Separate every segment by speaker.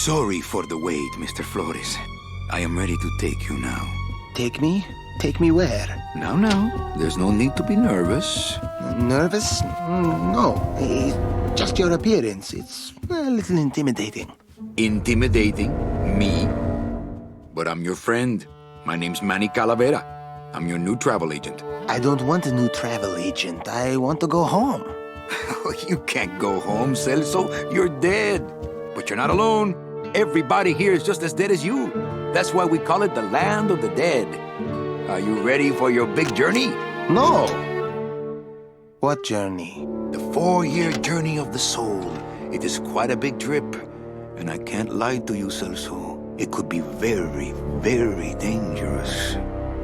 Speaker 1: Sorry for the wait, Mr. Flores. I am ready to take you now.
Speaker 2: Take me? Take me where?
Speaker 1: Now, there's no need to be nervous.
Speaker 2: Nervous? No. Just your appearance. It's a little intimidating.
Speaker 1: Intimidating? Me? But I'm your friend. My name's Manny Calavera. I'm your new travel agent.
Speaker 2: I don't want a new travel agent. I want to go home.
Speaker 1: You can't go home, Celso. You're dead. But you're not alone. Everybody here is just as dead as you. That's why we call it the land of the dead. Are you ready for your big journey?
Speaker 2: No. What journey?
Speaker 1: The 4-year journey of the soul. It is quite a big trip. And I can't lie to you, Celso. It could be very, very dangerous.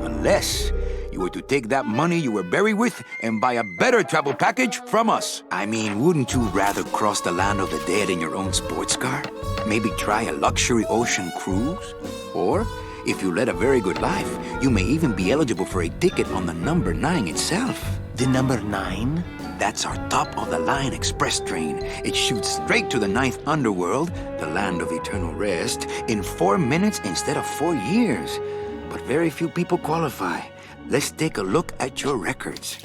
Speaker 1: Unless you were to take that money you were buried with and buy a better travel package from us. I mean, wouldn't you rather cross the land of the dead in your own sports car? Maybe try a luxury ocean cruise? Or, if you led a very good life, you may even be eligible for a ticket on the number 9 itself.
Speaker 2: The number 9?
Speaker 1: That's our top-of-the-line express train. It shoots straight to the 9th underworld, the land of eternal rest, in 4 minutes instead of 4 years. But very few people qualify. Let's take a look at your records.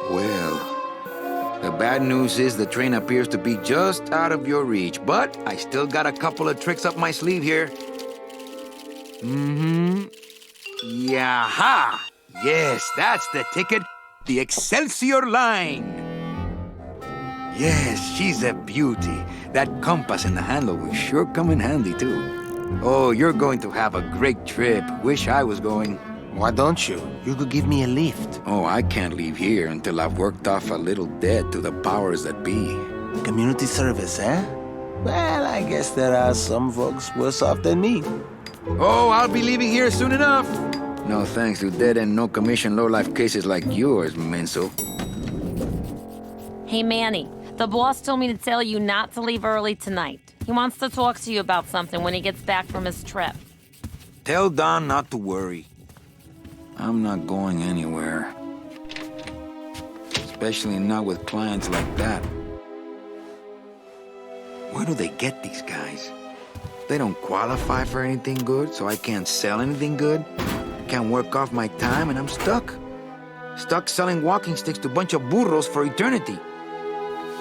Speaker 1: Well, the bad news is the train appears to be just out of your reach, but I still got a couple of tricks up my sleeve here. Yaha! Yes, that's the ticket. The Excelsior line. Yes, she's a beauty. That compass and the handle will sure come in handy, too. Oh, you're going to have a great trip. Wish I was going.
Speaker 2: Why don't you? You could give me a lift.
Speaker 1: Oh, I can't leave here until I've worked off a little debt to the powers that be.
Speaker 2: Community service, eh? Well, I guess there are some folks worse off than me.
Speaker 1: Oh, I'll be leaving here soon enough. No thanks to dead and no commission low-life cases like yours, Menso.
Speaker 3: Hey, Manny. The boss told me to tell you not to leave early tonight. He wants to talk to you about something when he gets back from his trip.
Speaker 1: Tell Don not to worry. I'm not going anywhere. Especially not with clients like that. Where do they get these guys? They don't qualify for anything good, so I can't sell anything good. Can't work off my time, and I'm stuck. Stuck selling walking sticks to a bunch of burros for eternity.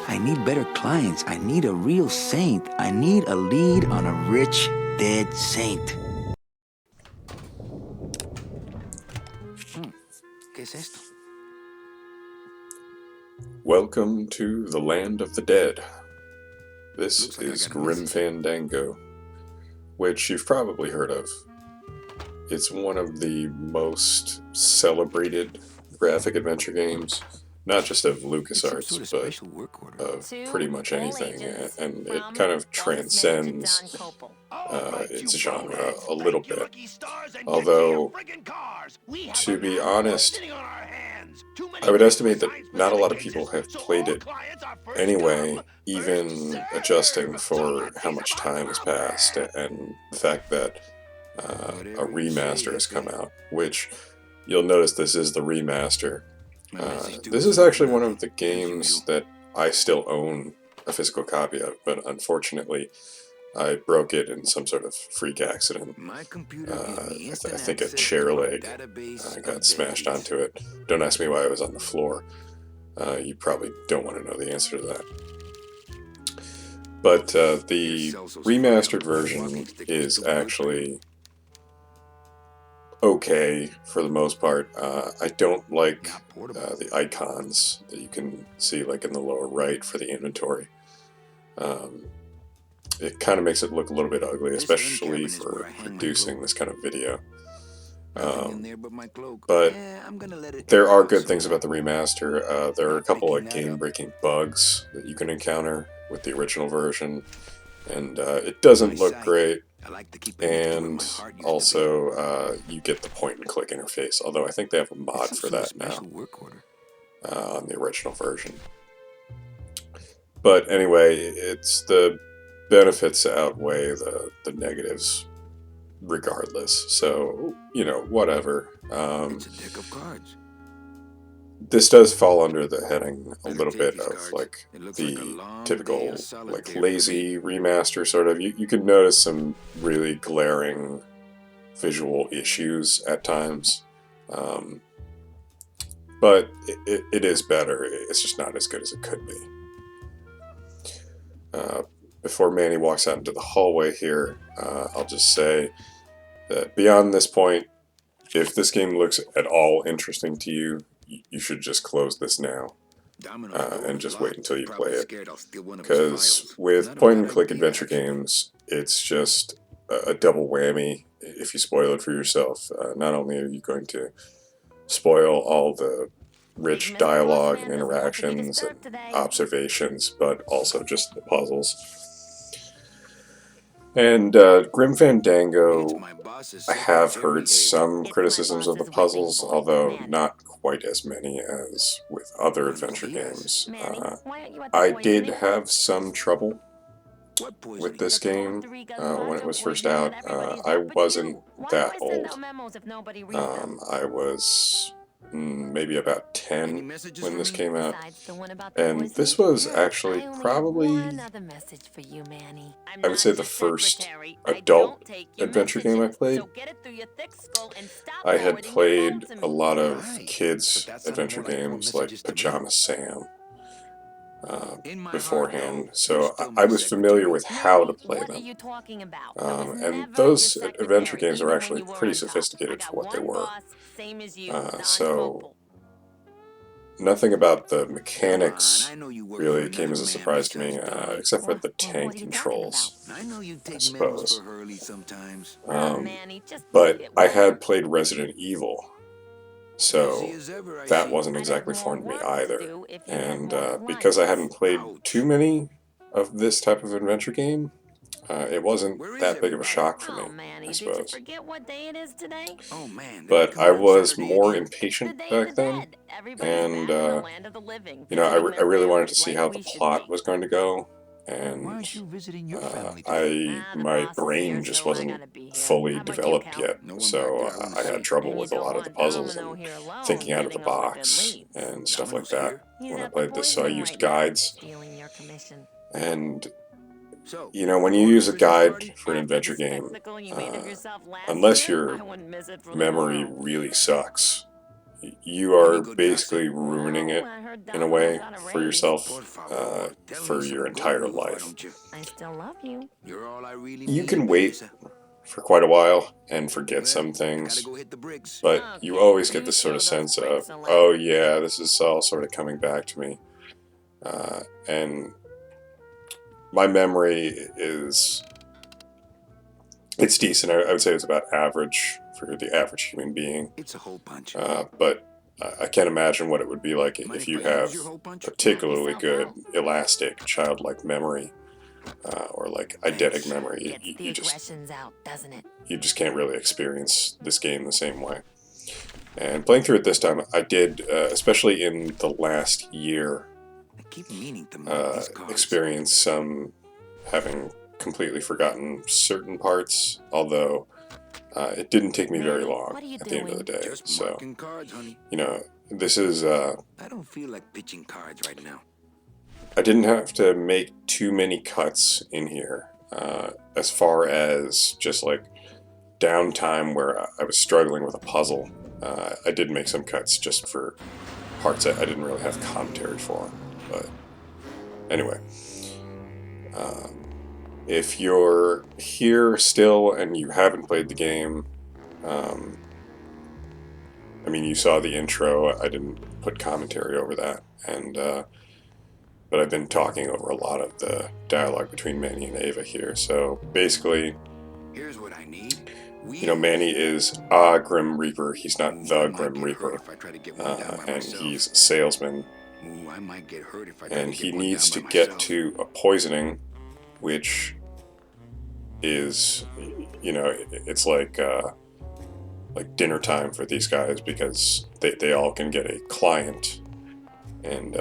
Speaker 1: I need better clients. I need a real saint. I need a lead on a rich, dead saint. ¿Qué es esto?
Speaker 4: Welcome to the land of the dead. This is Grim Fandango, which you've probably heard of. It's one of the most celebrated graphic adventure games, not just of LucasArts, but of pretty much anything, and it kind of transcends its genre a little bit. Although, to be honest, I would estimate that not a lot of people have played it anyway, even adjusting for how much time has passed and the fact that a remaster has come out, which you'll notice this is the remaster. This is actually one of the games that I still own a physical copy of, but unfortunately I broke it in some sort of freak accident. I think a chair leg got smashed onto it. Don't ask me why I was on the floor. You probably don't want to know the answer to that. But the remastered version is actually okay for the most part. I don't like the icons that you can see like in the lower right for the inventory. It kind of makes it look a little bit ugly, especially for producing this kind of video. But there are good things about the remaster. There are a couple of game-breaking bugs that you can encounter with the original version, and it doesn't look great. And also, you get the point-and-click interface, although I think they have a mod for that now on the original version. But anyway, it's the benefits outweigh the negatives regardless, so, you know, whatever.
Speaker 1: It's a deck of cards.
Speaker 4: this does fall under the heading a little bit of like the typical like lazy remaster sort of. You can notice some really glaring visual issues at times, but it is better. It's just not as good as it could be. Before Manny walks out into the hallway here, I'll just say that beyond this point, if this game looks at all interesting to you, you should just close this now and just wait until you play it. Because with point-and-click adventure games, it's just a double whammy if you spoil it for yourself. Not only are you going to spoil all the rich dialogue and interactions and observations, but also just the puzzles. And Grim Fandango, I have heard some criticisms of the puzzles, although not quite as many as with other adventure games. I did have some trouble with this game when it was first out. I wasn't that old. I was maybe about 10 when this came out, and this was actually probably, I would say, the first adult adventure game I played. I had played a lot of kids' adventure games like Pajama Sam beforehand, so I was familiar with how to play them. And those adventure games were actually pretty sophisticated for what they were. So nothing about the mechanics really came as a surprise to me, except for the tank controls, I suppose. But I had played Resident Evil, so that wasn't exactly foreign to me either. And because I hadn't played too many of this type of adventure game, it wasn't that big of a shock for me, I suppose. But I was more impatient back then, and you know, I really wanted to see how the plot was going to go, and my brain just wasn't fully developed yet, so I had trouble with a lot of the puzzles and thinking out of the box and stuff like that when I played this. So I used guides, and you know, when you use a guide for an adventure game, unless your memory really sucks, you are basically ruining it in a way for yourself for your entire life. You can wait for quite a while and forget some things, but you always get this sort of sense of, oh yeah, this is all sort of coming back to me. And my memory it's decent. I would say it's about average for the average human being. It's a hole punch. But I can't imagine what it would be like if you have particularly good, elastic, childlike memory, or like eidetic memory. You just can't really experience this game the same way. And playing through it this time, I did, especially in the last year, experience some having completely forgotten certain parts, although it didn't take me very long at the end of the day. So, you know, this is I don't feel like pitching cards right now. I didn't have to make too many cuts in here, as far as just like downtime where I was struggling with a puzzle. I did make some cuts just for parts I didn't really have commentary for. But anyway, if you're here still and you haven't played the game, I mean, you saw the intro. I didn't put commentary over that, and but I've been talking over a lot of the dialogue between Manny and Ava here. So basically, here's what I need. You know, Manny is a Grim Reaper. He's not the Grim Reaper, and he's a salesman. And he needs to get to a poisoning, which is, you know, it's like dinner time for these guys because they all can get a client, and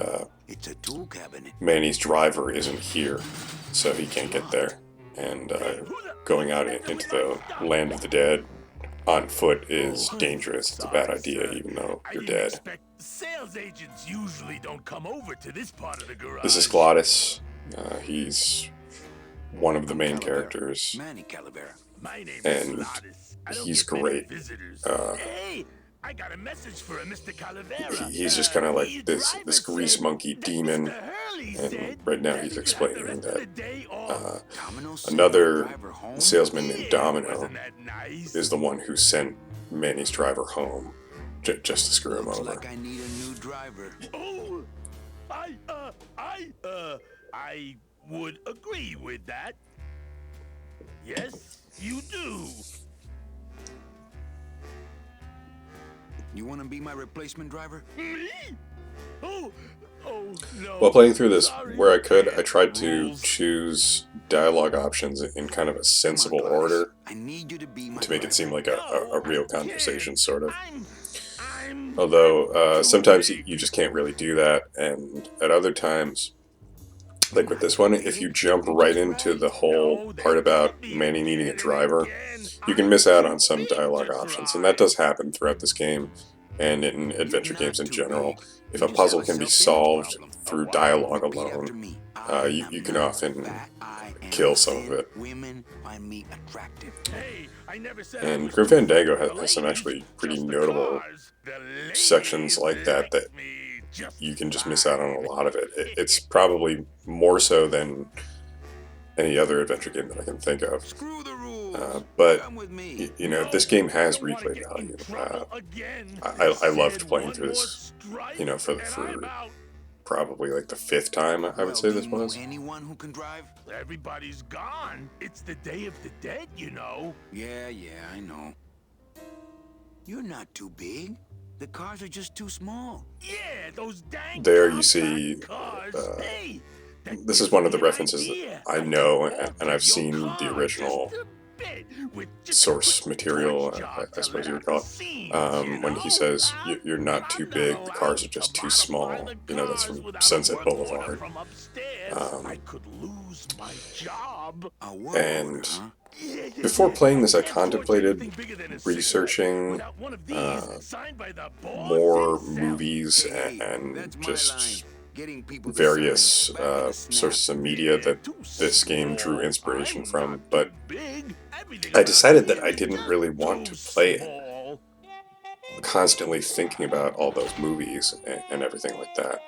Speaker 4: Manny's driver isn't here, so he can't get there. And going out into the land of the dead on foot is dangerous. It's a bad idea, even though you're dead.
Speaker 5: Sales agents usually don't come over to this part of the garage.
Speaker 4: This is Glottis. He's one of the main characters,
Speaker 5: My name
Speaker 4: and
Speaker 5: is Glottis. I don't
Speaker 4: he's
Speaker 5: get many
Speaker 4: great.
Speaker 5: visitors.
Speaker 4: Uh,
Speaker 5: Hey, I got a message for a Mr. Calavera.
Speaker 4: He's just kind of like
Speaker 5: The
Speaker 4: this
Speaker 5: driver
Speaker 4: grease
Speaker 5: said
Speaker 4: monkey
Speaker 5: that
Speaker 4: demon,
Speaker 5: Mr. Hurley
Speaker 4: and
Speaker 5: said
Speaker 4: right now
Speaker 5: that
Speaker 4: he's
Speaker 5: he could have
Speaker 4: explaining
Speaker 5: the rest of
Speaker 4: that
Speaker 5: the day off.
Speaker 4: another salesman named
Speaker 5: Yeah,
Speaker 4: Domino
Speaker 5: wasn't that nice?
Speaker 4: is the one who sent Manny's driver home just to screw him over.
Speaker 1: I need a new driver.
Speaker 5: Oh, I would agree with that. Yes, you do.
Speaker 1: You want to be my replacement driver?
Speaker 5: Me? Oh no.
Speaker 4: While playing through this,
Speaker 5: Sorry.
Speaker 4: where I could, I tried to
Speaker 5: Rules.
Speaker 4: choose dialogue options in kind of a sensible order
Speaker 1: I need you to be my
Speaker 4: to make it seem like a real conversation, sort of.
Speaker 5: I'm
Speaker 4: Although sometimes you just can't really do that, and at other times, like with this one, if you jump right into the whole part about Manny needing a driver, you can miss out on some dialogue options, and that does happen throughout this game and in adventure games in general. If a puzzle can be solved through dialogue alone, you can often kill some of it.
Speaker 1: Women find me attractive.
Speaker 5: Hey, I never said I
Speaker 4: And
Speaker 5: was
Speaker 4: Grim
Speaker 5: rude
Speaker 4: Fandango
Speaker 5: to the
Speaker 4: has some
Speaker 5: ladies,
Speaker 4: actually pretty
Speaker 5: just the
Speaker 4: notable
Speaker 5: cars. The
Speaker 4: sections
Speaker 5: ladies
Speaker 4: like that
Speaker 5: like me just
Speaker 4: you can just miss out on a lot of it. It's probably more so than any other adventure game that I can think of.
Speaker 1: Screw the rules.
Speaker 4: But
Speaker 1: Come with me.
Speaker 4: you know, this game has
Speaker 5: I don't wanna
Speaker 4: replay
Speaker 5: get in
Speaker 4: value.
Speaker 5: trouble again.
Speaker 4: I loved
Speaker 5: Said
Speaker 4: playing
Speaker 5: one
Speaker 4: through
Speaker 5: more
Speaker 4: this,
Speaker 5: strike
Speaker 4: you know, for
Speaker 5: and I'm out.
Speaker 4: probably like the 5th time I would say
Speaker 1: Do
Speaker 4: this
Speaker 1: you know
Speaker 4: was.
Speaker 1: anyone who can drive?
Speaker 5: Everybody's gone. It's the Day of the Dead, you know.
Speaker 1: Yeah, I know. You're not too big. The cars are just too small.
Speaker 5: Yeah, those dang
Speaker 4: There you
Speaker 5: compact
Speaker 4: see,
Speaker 5: cars. Hey, that
Speaker 4: This is
Speaker 5: gives
Speaker 4: one of the
Speaker 5: me an
Speaker 4: references that
Speaker 5: idea.
Speaker 4: I
Speaker 5: I
Speaker 4: know,
Speaker 5: could
Speaker 4: and
Speaker 5: alter
Speaker 4: I've
Speaker 5: your
Speaker 4: seen the
Speaker 5: car
Speaker 4: original
Speaker 5: just a bit, with just a
Speaker 4: source
Speaker 5: quick
Speaker 4: material,
Speaker 5: touch job
Speaker 4: I
Speaker 5: to
Speaker 4: suppose
Speaker 5: let
Speaker 4: you would
Speaker 5: out
Speaker 4: call
Speaker 5: the
Speaker 4: it,
Speaker 5: seams,
Speaker 4: when he says, "You're not too big, the cars are just too small." You know, that's from Sunset Boulevard.
Speaker 5: I could lose my job.
Speaker 1: A work
Speaker 4: And
Speaker 1: order, huh?
Speaker 4: before playing this, I
Speaker 5: Can't forge
Speaker 4: contemplated
Speaker 5: anything bigger than a
Speaker 4: researching
Speaker 5: cigarette without one of these signed by the boss
Speaker 4: more
Speaker 5: himself.
Speaker 4: movies
Speaker 1: Hey,
Speaker 4: and
Speaker 1: that's my
Speaker 4: just
Speaker 1: line. Getting people to
Speaker 4: various
Speaker 1: sign back in the snap.
Speaker 4: sources of media that
Speaker 5: Too
Speaker 4: this game drew
Speaker 5: small.
Speaker 4: inspiration
Speaker 5: I'm
Speaker 4: from,
Speaker 5: not
Speaker 4: but
Speaker 5: too big. Everything
Speaker 4: I
Speaker 5: around
Speaker 4: decided that
Speaker 5: here
Speaker 4: I
Speaker 5: is
Speaker 4: didn't
Speaker 5: just
Speaker 4: really want
Speaker 5: too
Speaker 4: to play it.
Speaker 5: small.
Speaker 4: Constantly thinking about all those movies and everything like that.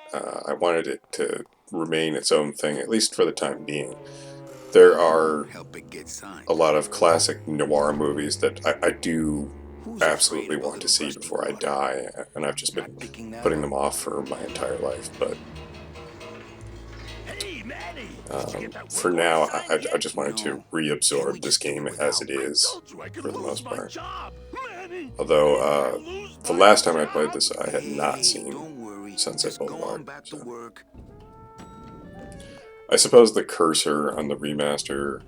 Speaker 4: I wanted it to remain its own thing, at least for the time being. There are
Speaker 1: Help it get signed.
Speaker 4: a lot of classic noir movies that I do
Speaker 1: Who's
Speaker 4: absolutely
Speaker 1: afraid of a
Speaker 4: want to
Speaker 1: little
Speaker 4: see
Speaker 1: rusty
Speaker 4: before I
Speaker 1: water?
Speaker 4: die, and I've just been
Speaker 1: Not picking that
Speaker 4: putting
Speaker 1: up.
Speaker 4: them off for my entire life. But
Speaker 5: Hey, Manny, did you get that
Speaker 4: for
Speaker 5: work
Speaker 4: now,
Speaker 5: order signed
Speaker 4: I
Speaker 5: yet?
Speaker 4: just wanted to
Speaker 1: No. Can't we
Speaker 4: reabsorb this
Speaker 1: just do it
Speaker 4: game
Speaker 1: without
Speaker 4: as it is,
Speaker 5: Told you I could
Speaker 4: for the
Speaker 5: lose
Speaker 4: most
Speaker 5: my
Speaker 4: part.
Speaker 5: job. Manny,
Speaker 4: Although,
Speaker 5: I could lose
Speaker 4: the
Speaker 5: my
Speaker 4: last time I played
Speaker 5: job.
Speaker 4: this, I had not
Speaker 1: Hey,
Speaker 4: seen
Speaker 1: don't worry.
Speaker 4: Sunset
Speaker 1: Just go
Speaker 4: Boulevard,
Speaker 1: on back
Speaker 4: so.
Speaker 1: to work.
Speaker 4: I suppose the cursor on the remaster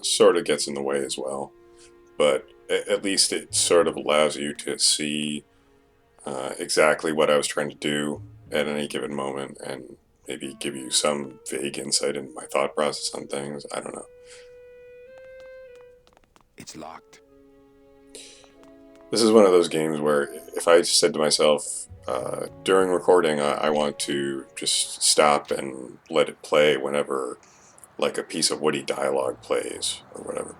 Speaker 4: sort of gets in the way as well, but at least it sort of allows you to see exactly what I was trying to do at any given moment, and maybe give you some vague insight into my thought process on things. I don't know.
Speaker 1: It's locked.
Speaker 4: This is one of those games where if I said to myself, during recording, I want to just stop and let it play whenever, like, a piece of witty dialogue plays, or whatever.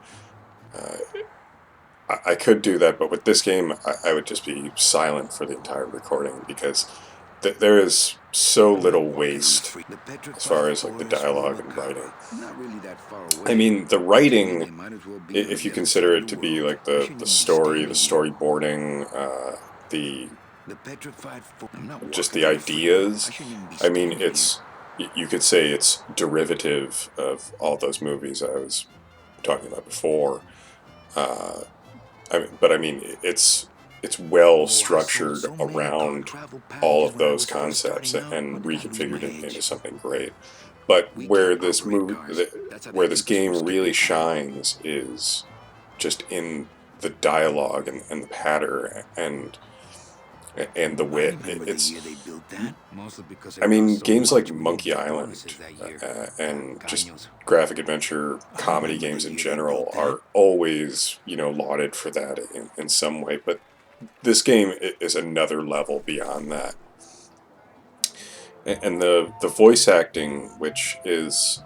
Speaker 4: I could do that, but with this game, I would just be silent for the entire recording, because there is so little waste as far as, like, the dialogue and writing.
Speaker 1: Not really that far away.
Speaker 4: I mean, the writing,
Speaker 1: Might as well be on
Speaker 4: if you
Speaker 1: the other
Speaker 4: consider
Speaker 1: side
Speaker 4: it
Speaker 1: of
Speaker 4: to
Speaker 1: the
Speaker 4: be
Speaker 1: world.
Speaker 4: like
Speaker 1: We
Speaker 4: the
Speaker 1: shouldn't even
Speaker 4: story,
Speaker 1: be
Speaker 4: the
Speaker 1: standing
Speaker 4: storyboarding,
Speaker 1: The petrified I'm not
Speaker 4: just
Speaker 1: walking
Speaker 4: the
Speaker 1: on free.
Speaker 4: ideas.
Speaker 1: I shouldn't even be
Speaker 4: I mean,
Speaker 1: standing
Speaker 4: it's, you could say it's derivative of all those movies I was talking about before. But I mean, it's well structured around all of those concepts and reconfigured into something great. But where this where this game really shines is just in the dialogue and the patter, and and the wit. It's,
Speaker 6: They built that mostly because
Speaker 4: I mean, games like Monkey Island and just graphic adventure comedy games in general are always, you know, lauded for that in some way. But this game is another level beyond that. And the voice acting, which is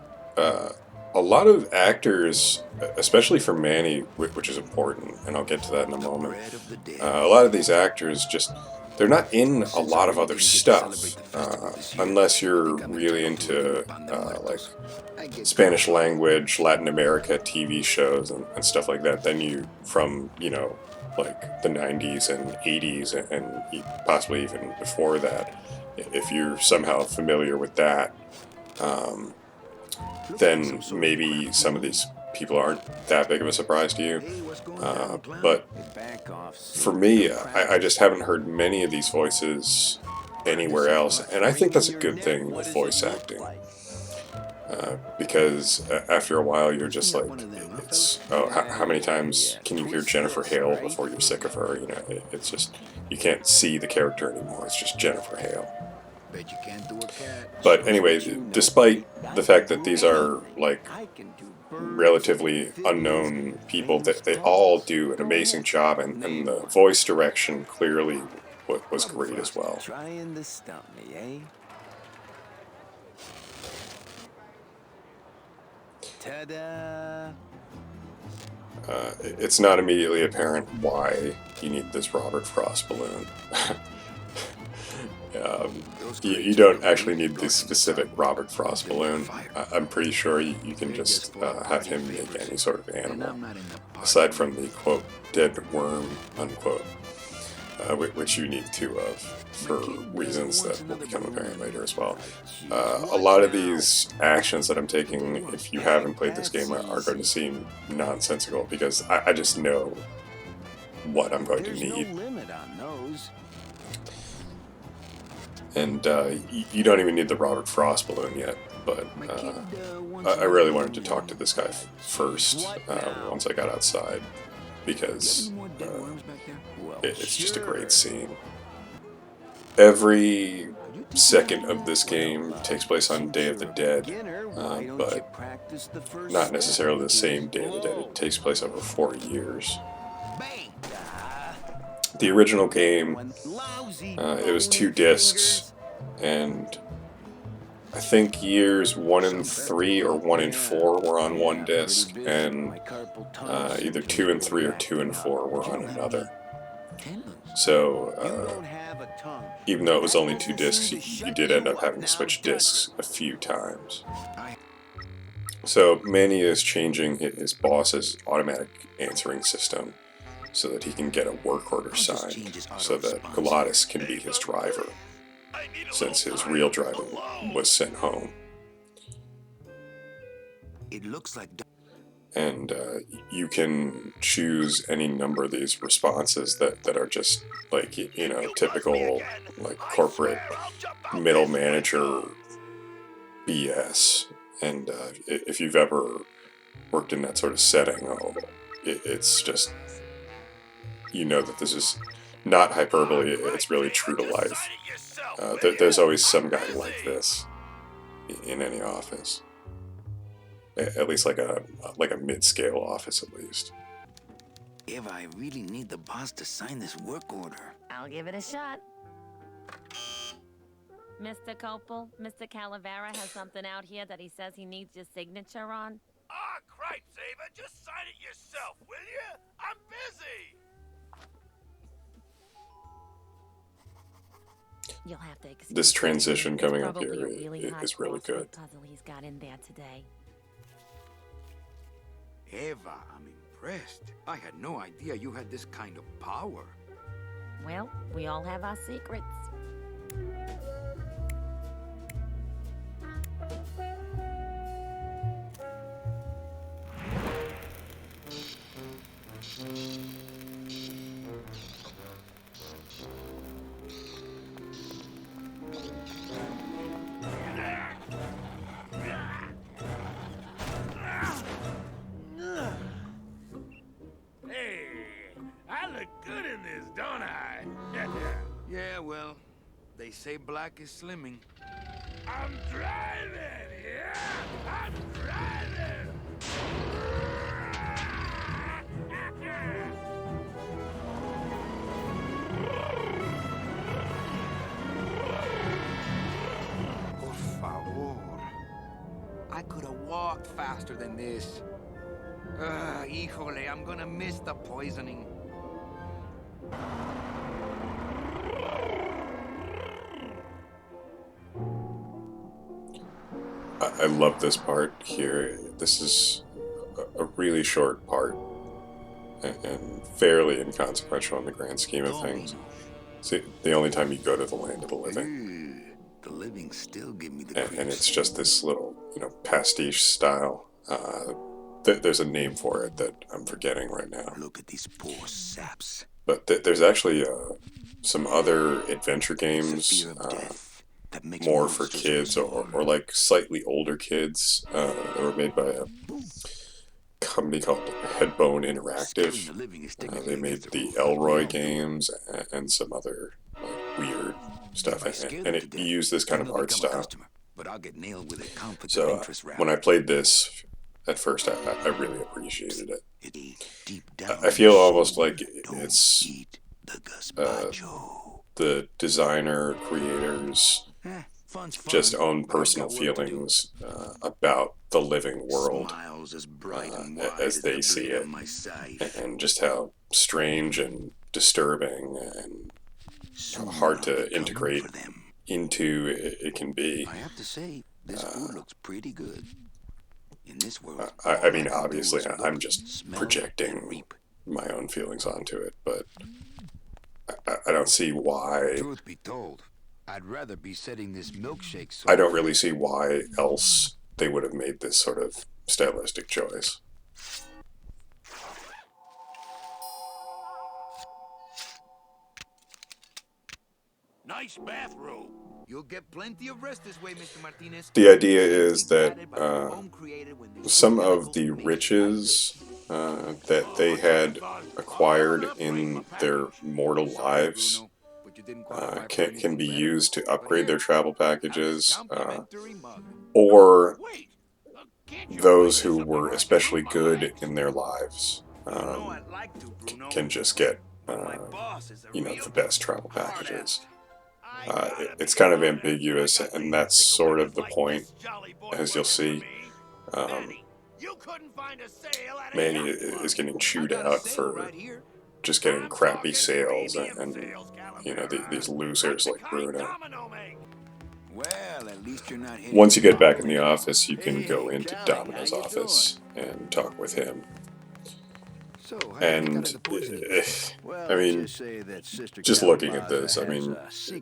Speaker 4: a lot of actors, especially for Manny, which is important, and I'll get to that in a moment. A lot of these actors just, they're not in a lot of other stuff, unless you're really into like Spanish language, Latin America TV shows and stuff like that. Then you, from, you know, like the 90s and 80s and possibly even before that, if you're somehow familiar with that, then maybe some of these people aren't that big of a surprise to you. But for me, I just haven't heard many of these voices anywhere else, and I think that's a good thing with voice acting. Because after a while you're just like, it's, oh, how many times can you hear Jennifer Hale before you're sick of her? You know, it's just, you can't see the character anymore. It's just Jennifer Hale. But anyway, despite the fact that these are like relatively unknown people, that they all do an amazing job, and the voice direction clearly was great as well.
Speaker 6: Trying to stump me, eh? Ta-da!
Speaker 4: It's not immediately apparent why you need this Robert Frost balloon. You don't actually need the specific Robert Frost balloon. I'm pretty sure you can just have him make any sort of animal, aside from the, quote, dead worm, unquote, which you need two of, for reasons that will become apparent later as well. A lot of these actions that I'm taking, if you haven't played this game, are going to seem nonsensical, because I just know what I'm going to need. And you don't even need the Robert Frost balloon yet, but I really wanted to talk to this guy first, once I got outside, because it's just a great scene. Every second of this game takes place on Day of the Dead, but not necessarily the same Day of the Dead. It takes place over 4 years. The original game, it was 2 discs, and I think years 1 and 3 or 1 and 4 were on one disc, and either 2 and 3 or 2 and 4 were on another. So, even though it was only 2 discs, you did end up having to switch discs a few times. So Manny is changing his boss's automatic answering system so that he can get a work order signed, so that Gladys can be his driver, since his real driver was sent home.
Speaker 6: It looks like.
Speaker 4: And you can choose any number of these responses that are just like, you know, typical like corporate middle manager BS. And if you've ever worked in that sort of setting, it's just, you know that this is not hyperbole, it's really true to life. There's always some guy like this in any office. At least like a mid-scale office, at least.
Speaker 6: Eva, I really need the boss to sign this work order.
Speaker 3: I'll give it a shot. Mr. Copel, Mr. Calavera has something out here that he says he needs your signature on.
Speaker 5: Ah, cripes, Ava, just sign it yourself, will you? I'm busy.
Speaker 3: You'll have to excuse
Speaker 4: This transition
Speaker 3: me.
Speaker 4: coming
Speaker 3: It's
Speaker 4: up here
Speaker 3: probably a really hot
Speaker 4: is really good.
Speaker 3: puzzle he's got in there today.
Speaker 6: Eva, I'm impressed. I had no idea you had this kind of power.
Speaker 3: Well, we all have our secrets.
Speaker 5: Hey, I look good in this, don't I?
Speaker 6: Yeah, well, they say black is slimming.
Speaker 5: I'm driving! Yeah! I'm driving!
Speaker 6: Por favor. I could have walked faster than this. Híjole, I'm gonna miss the poisoning.
Speaker 4: I love this part here. This is a really short part and fairly inconsequential in the grand scheme of things. See, the only time you go to the land of the living.
Speaker 6: The living still give me the
Speaker 4: And it's just this little, pastiche style. There's a name for it that I'm forgetting right now.
Speaker 6: Look at these poor saps.
Speaker 4: But there's actually some other adventure games, more for kids or like slightly older kids. That were made by a company called Headbone Interactive. They made the Elroy games and some other weird stuff, and it used this kind of art style. So when I played this at first, I really appreciated it. I feel almost like it's the designer, creators just own personal feelings about the living world as they see it, and just how strange and disturbing and hard to integrate into it can be.
Speaker 6: I have to say, this food looks pretty good. In this world,
Speaker 4: I mean, obviously, I'm just projecting my own feelings onto it, but I don't see why.
Speaker 6: Truth be told, I'd rather be setting this milkshake.
Speaker 4: I don't really see why else they would have made this sort of stylistic choice.
Speaker 5: Nice bathrobe.
Speaker 6: You'll get plenty of rest this way, Mr. Martinez.
Speaker 4: The idea is that some of the riches that they had acquired in their mortal lives can be used to upgrade their travel packages, or those who were especially good in their lives can just get the best travel packages. It's kind of ambiguous, and that's sort of the point, as you'll see. Manny is getting chewed out for just getting crappy sales, and these losers like Bruno. Once you get back in the office, you can go into Domino's office and talk with him. And, I mean, just looking at this, I mean,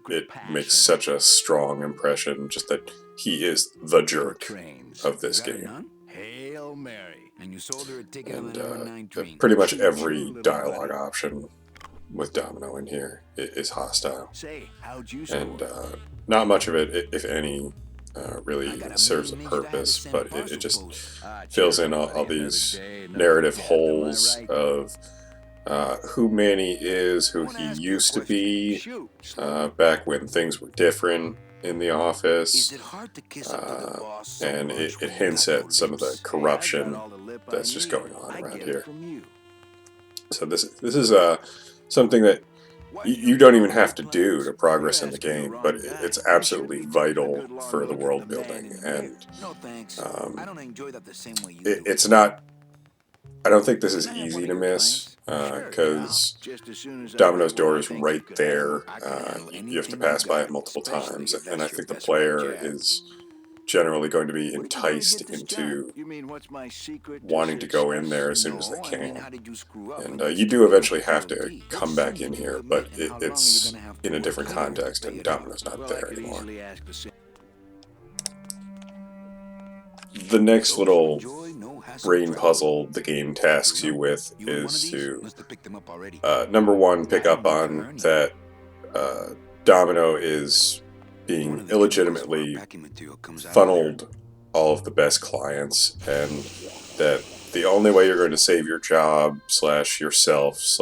Speaker 4: it makes such a strong impression just that he is the jerk of this game. And pretty much every dialogue option with Domino in here is hostile. And not much of it, if any, really serves a purpose, but it just fills in all these narrative holes of who Manny is, who he used to be, back when things were different in the office, and it hints at some of the corruption that's just going on around here. So this is something that you don't even have to do to progress in the game, but it's absolutely vital for the world building, and it's not. I don't think this is easy to miss, because Domino's door is right there. You have to pass by it multiple times, and I think the player is generally going to be enticed into wanting to go in there as soon as they can. And you do eventually have to come back in here, but it's in a different context, and Domino's not there anymore. The next little brain puzzle the game tasks you with is to, number one, pick up on that Domino is being illegitimately funneled all of the best clients, and that the only way you're going to save your job / yourself /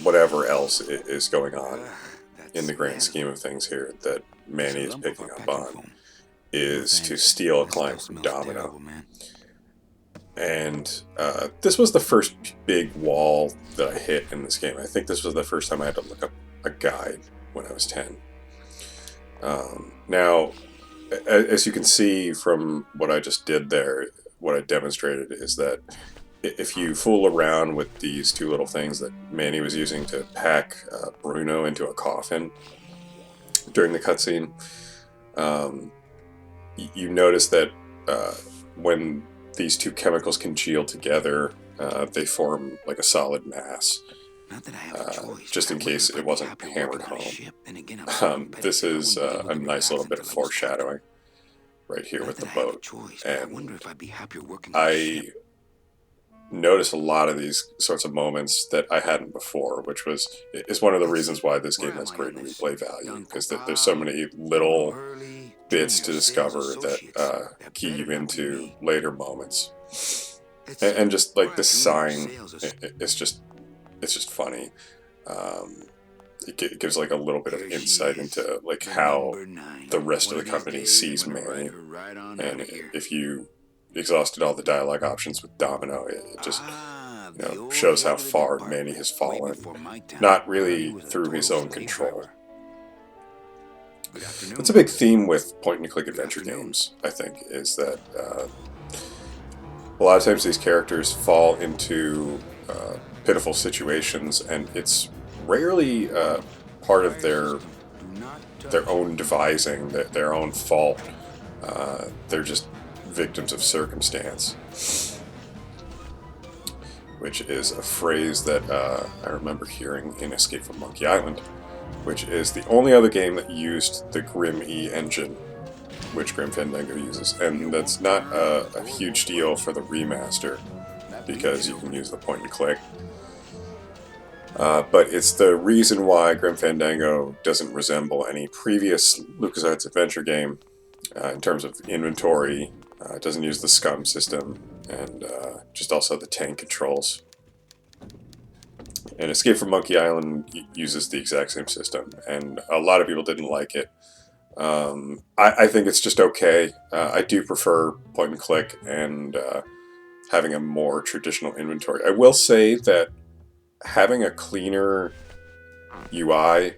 Speaker 4: whatever else is going on in the grand scheme of things here that Manny is picking up on is to steal a client from Domino. And this was the first big wall that I hit in this game. I think this was the first time I had to look up a guide when I was 10. Now, as you can see from what I just did there, what I demonstrated is that if you fool around with these two little things that Manny was using to pack Bruno into a coffin during the cutscene, you notice that when these two chemicals congeal together, they form like a solid mass. Just in case it wasn't hammered home. This is a nice little bit of foreshadowing right here with the boat. And I noticed a lot of these sorts of moments that I hadn't before, which is one of the reasons why this game has great replay value, because there's so many little bits to discover that key you into later moments. And just like this sign, it's just funny. It gives like a little bit of insight into like how the rest of the company sees Manny, and if you exhausted all the dialogue options with Domino, it just shows how far Manny has fallen, not really through his own control. It's a big theme with point-and-click adventure games, I think, is that a lot of times these characters fall into pitiful situations, and it's rarely part of their own devising, their own fault. They're just victims of circumstance, which is a phrase that I remember hearing in Escape from Monkey Island, which is the only other game that used the Grim E engine, which Grim Fandango uses, and that's not a huge deal for the remaster, because you can use the point and click. But it's the reason why Grim Fandango doesn't resemble any previous LucasArts adventure game in terms of inventory. It doesn't use the scum system, and just also the tank controls. And Escape from Monkey Island uses the exact same system, and a lot of people didn't like it. I think it's just okay. I do prefer point and click and having a more traditional inventory. I will say that having a cleaner UI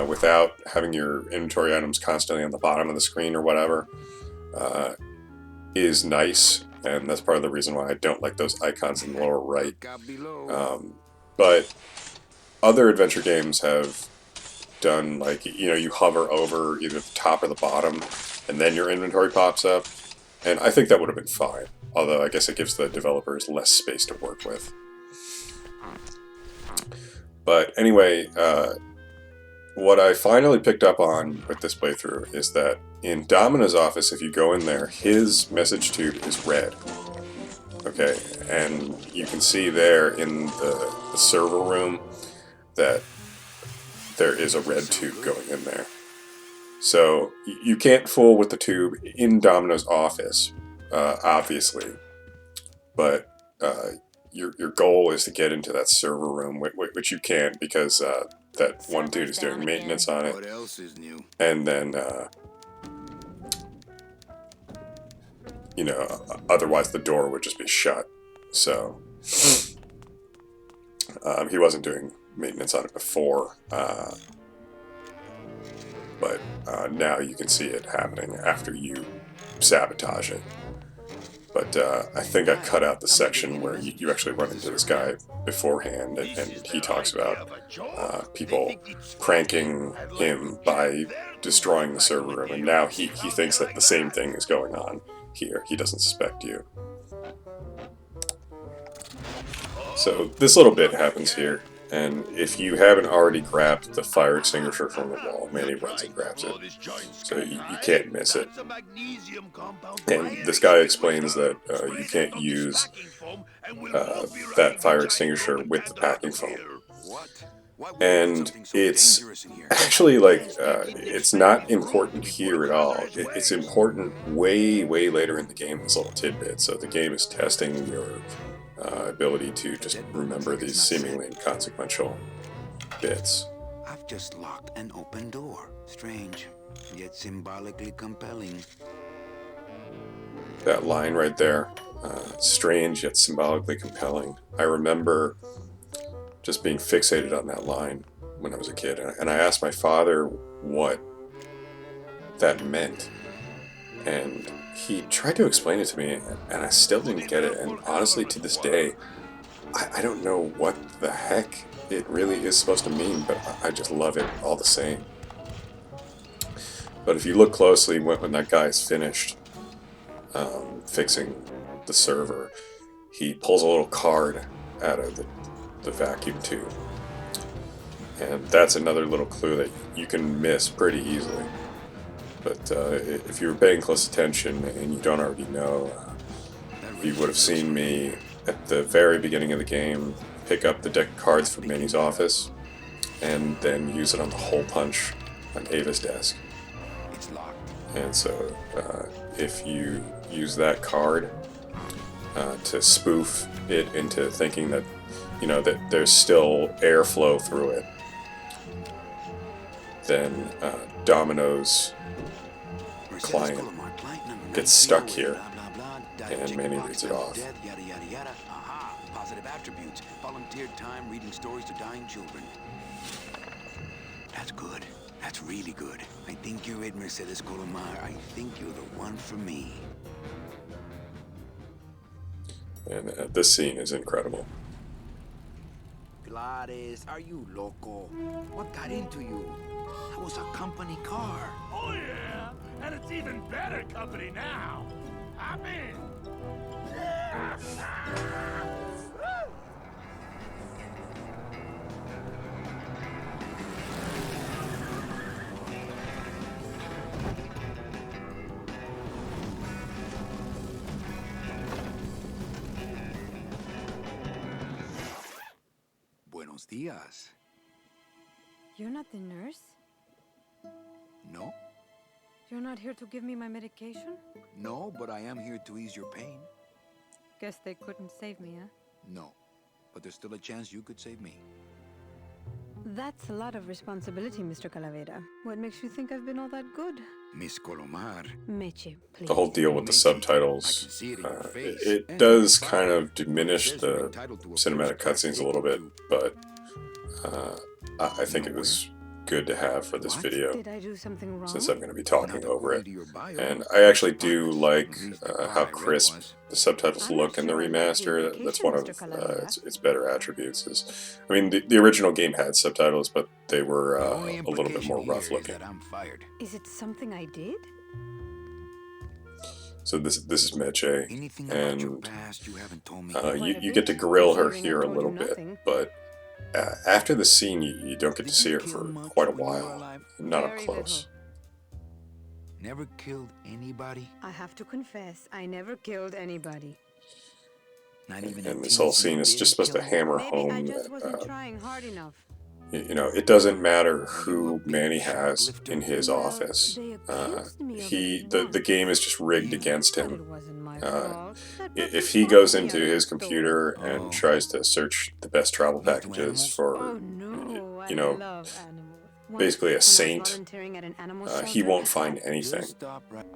Speaker 4: without having your inventory items constantly on the bottom of the screen or whatever is nice, and that's part of the reason why I don't like those icons in the lower right. But other adventure games have done, like, you hover over either the top or the bottom, and then your inventory pops up, and I think that would have been fine, although I guess it gives the developers less space to work with. But anyway, what I finally picked up on with this playthrough is that in Domino's office, if you go in there, his message tube is red. Okay, and you can see there in the server room that there is a red tube going in there. So you can't fool with the tube in Domino's office, obviously, but your goal is to get into that server room, which you can't because that one dude is doing maintenance on it, and then otherwise the door would just be shut. So he wasn't doing maintenance on it before, but now you can see it happening after you sabotage it. But I think I cut out the section where you actually run into this guy beforehand, and he talks about people pranking him by destroying the server room, and now he thinks that the same thing is going on here. He doesn't suspect you. So this little bit happens here, and if you haven't already grabbed the fire extinguisher from the wall, Manny runs and grabs it, so you can't miss it. And this guy explains that you can't use that fire extinguisher with the packing foam. And it's actually like, it's not important here at all. It's important way, way later in the game, this little tidbit. So the game is testing your ability to just remember these seemingly inconsequential bits.
Speaker 6: I've just locked an open door. Strange, yet symbolically compelling.
Speaker 4: That line right there, strange yet symbolically compelling. I remember just being fixated on that line when I was a kid, and I asked my father what that meant, and he tried to explain it to me, and I still didn't get it. And honestly, to this day, I don't know what the heck it really is supposed to mean, but I just love it all the same. But if you look closely, when that guy is finished fixing the server, he pulls a little card out of the vacuum tube. And that's another little clue that you can miss pretty easily. But if you were paying close attention and you don't already know, you would have seen me at the very beginning of the game pick up the deck of cards from Minnie's office and then use it on the hole punch on Ava's desk.
Speaker 6: It's locked.
Speaker 4: And so if you use that card to spoof it into thinking that, you know, that there's still airflow through it, then Domino's client gets stuck here, and Manny reads it off.
Speaker 6: Positive attributes. Volunteered time reading stories to dying children. That's good. That's really good. I think you're it, Mercedes Colomar. I think you're the one for me.
Speaker 4: And this scene is incredible.
Speaker 6: Gladys, are you loco? What got into you? That was a company car.
Speaker 5: Oh yeah, and it's even better company now. I'm in.
Speaker 6: Buenos días.
Speaker 7: You're not the nurse?
Speaker 6: No?
Speaker 7: You're not here to give me my medication?
Speaker 6: No, but I am here to ease your pain.
Speaker 7: Guess they couldn't save me, huh?
Speaker 6: No, but there's still a chance you could save me.
Speaker 7: That's a lot of responsibility, Mr. Calavera. What makes you think I've been all that good?
Speaker 6: Miss Colomar.
Speaker 7: Meche, please.
Speaker 4: The whole deal with the subtitles, it does kind of diminish the cinematic cutscenes a little bit, but I think it was good to have for this video,
Speaker 7: Did I do something wrong?
Speaker 4: since I'm going to be talking over it. And I actually do like how crisp the subtitles look in the remaster. That's one of its better attributes. I mean, the original game had subtitles, but they were a little bit more rough looking.
Speaker 7: Is it something I did?
Speaker 4: So this is Meche, and you get to grill her here a little bit, but after the scene, you don't get to see her for quite a while, not up close.
Speaker 6: Never killed anybody?
Speaker 7: I have to confess, I never killed anybody.
Speaker 6: Not even
Speaker 4: And this whole scene is just supposed to hammer
Speaker 7: Maybe
Speaker 4: home
Speaker 7: I just
Speaker 4: that,
Speaker 7: wasn't trying hard enough.
Speaker 4: you know, it doesn't matter who Manny has in his office. The game is just rigged against
Speaker 7: But it
Speaker 4: him.
Speaker 7: wasn't my fault.
Speaker 4: If he goes into his computer and tries to search the best travel packages for,
Speaker 7: Oh no, I
Speaker 4: you know,
Speaker 7: love animals. Once,
Speaker 4: basically a
Speaker 7: when I was
Speaker 4: saint,
Speaker 7: volunteering at an animal
Speaker 4: he
Speaker 7: shelter,
Speaker 4: won't find anything.
Speaker 6: Stop right.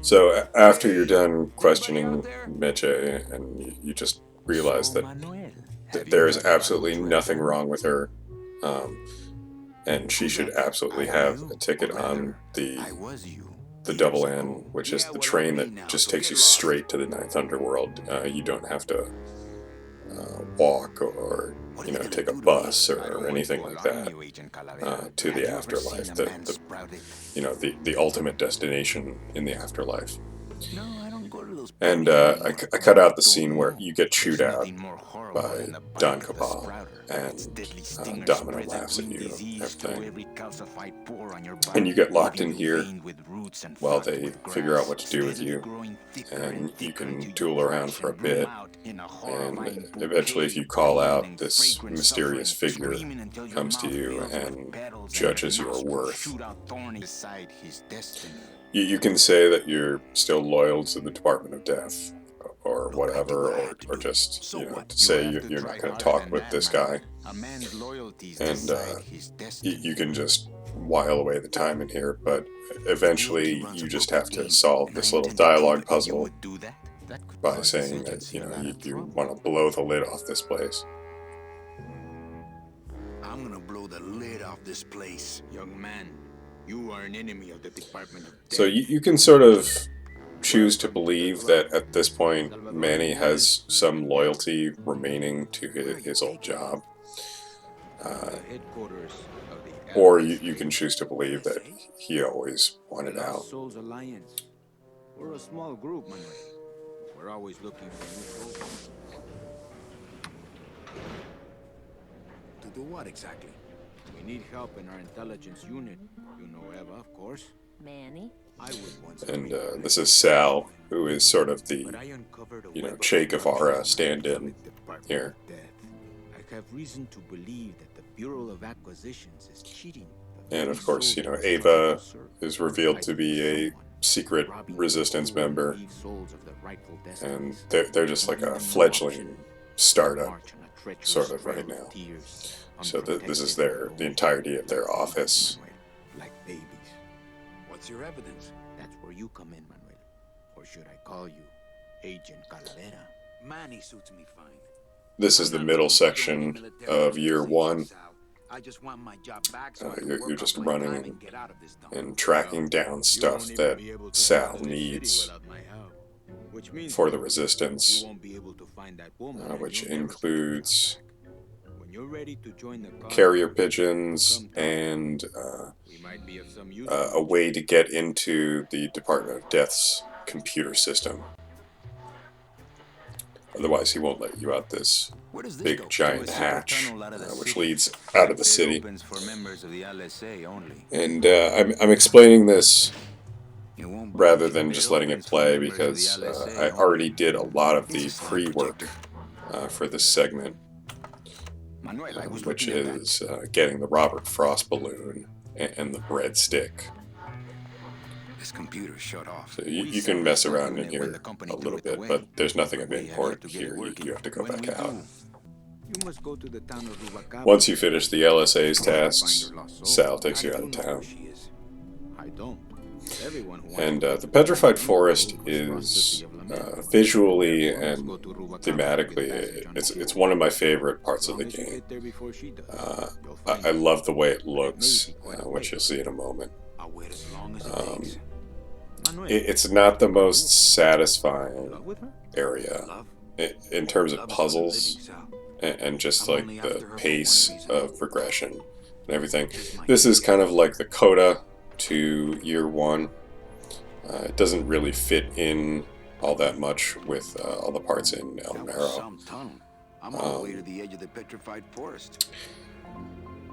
Speaker 4: So after you're done questioning Meche and you just realize that there is absolutely nothing wrong with her, and she should absolutely have a ticket on the Double N, which is the train that just takes you straight to the Ninth Underworld. You don't have to walk or take a bus or anything like that to the afterlife. The ultimate destination in the afterlife. And I cut out the scene where you get chewed out by Don Cabal, and Domino laughs at you and everything. And you get locked in here while they figure out what to do with you. And you can tool around for a bit. And eventually, if you call out, this mysterious figure comes to you and judges your worth. You can say that you're still loyal to the Department of Death, or whatever, or just, you know, to say you're not going to talk with this guy. And you can just while away the time in here, but eventually you just have to solve this little dialogue puzzle by saying that, you know, you want to blow the lid off this place.
Speaker 6: I'm gonna blow the lid off this place. Young man, you are an enemy of the Department of Death.
Speaker 4: So you can sort of choose to believe that at this point Manny has some loyalty remaining to his old job. Or you can choose to believe that he always wanted out.
Speaker 6: Souls Alliance. We're a small group, Manuel. We're always looking for new souls. To do what exactly? We need help in our intelligence unit. You know Eva, of course.
Speaker 3: Manny?
Speaker 6: I was once
Speaker 4: And this is Sal, who is sort of the, you know, Che Guevara stand-in here.
Speaker 6: I have reason to believe that the Bureau of Acquisitions is cheating.
Speaker 4: And of course, you know, Ava is revealed to be a secret resistance member, and they're just like a fledgling startup, sort of, right now. So this is the entirety of their office.
Speaker 6: Like babies. What's your evidence? That's where you come in, Manuel. Or should I call you Agent Calavera? Manny suits me fine.
Speaker 4: This is the middle section of year one.
Speaker 6: I just want my job back, so
Speaker 4: You're just running and tracking down stuff that Sal needs for the resistance, which includes carrier pigeons and a way to get into the Department of Death's computer system. Otherwise, he won't let you out this big giant hatch, which leads out of the city. And I'm explaining this rather than just letting it play because I already did a lot of the pre-work for this segment, which is getting the Robert Frost balloon and the breadstick.
Speaker 6: This computer shut off.
Speaker 4: So you can mess around in here a little bit, but there's nothing of import here. You have to go back out. Once you finish the LSA's tasks, Sal takes you out of town. And the Petrified Forest is visually and thematically, it's one of my favorite parts of the game. I love the way it looks, which you'll see in a moment. It's not the most satisfying area in terms of puzzles and just like the pace of progression and everything. This is kind of like the coda to year one. It doesn't really fit in all that much with all the parts in El Marrow.
Speaker 6: I'm all the way to the edge of the Petrified Forest.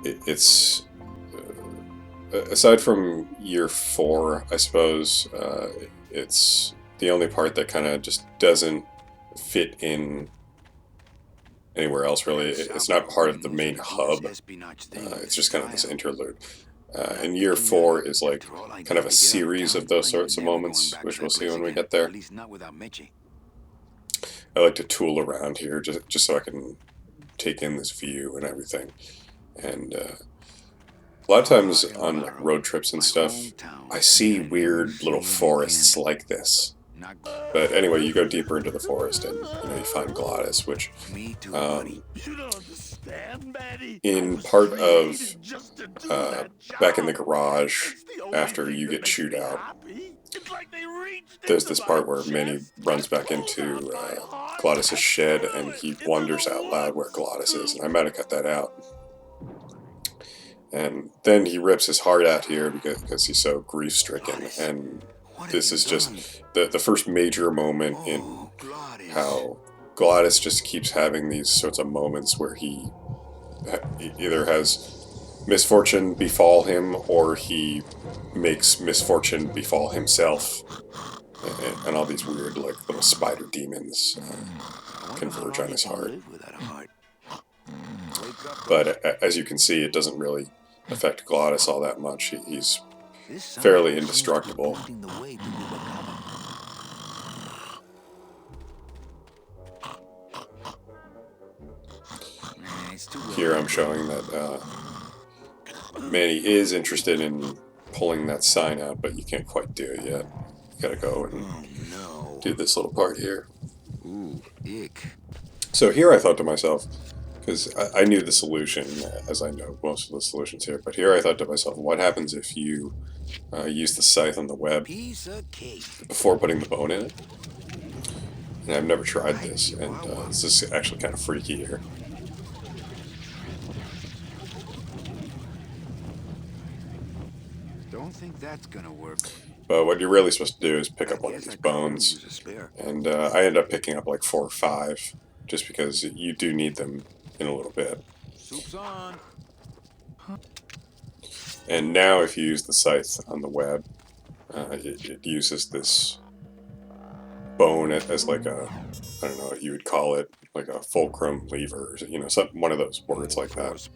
Speaker 4: It's aside from year 4, I suppose, it's the only part that kind of just doesn't fit in anywhere else, really. It's not part of the main hub. It's just kind of this interlude. And year 4 is like kind of a series of those sorts of moments, which we'll see when we get there. I like to tool around here just so I can take in this view and everything. And a lot of times on like road trips and stuff, I see weird little forests like this. But anyway, you go deeper into the forest and you find Glottis, which in part of back in the garage after you get chewed out, there's this part where Manny runs back into Glottis' shed and he wonders out loud where Glottis is, and I might have cut that out. And then he rips his heart out here because he's so grief-stricken, and this is just the first major moment in how Glottis just keeps having these sorts of moments where he either has misfortune befall him or he makes misfortune befall himself, and all these weird like little spider demons converge on his heart. But as you can see, it doesn't really affect Glottis all that much. He's fairly indestructible. here I'm showing that Manny is interested in pulling that sign out, but you can't quite do it yet. You gotta go and do this little part here.
Speaker 6: Ooh, ick.
Speaker 4: So here I thought to myself, because I knew the solution, as I know most of the solutions here, but here I thought to myself, what happens if you use the scythe on the web
Speaker 6: Piece of cake.
Speaker 4: before putting the bone in it? And I've never tried this, and this is actually kind of freaky here.
Speaker 6: Don't think that's gonna work.
Speaker 4: But what you're really supposed to do is pick up one of these bones, and I ended up picking up like 4 or 5, just because you do need them in a little bit.
Speaker 6: Soup's on.
Speaker 4: And now if you use the scythe on the web, it uses this bone as like a, I don't know what you would call it, like a fulcrum lever, you know, one of those words like that.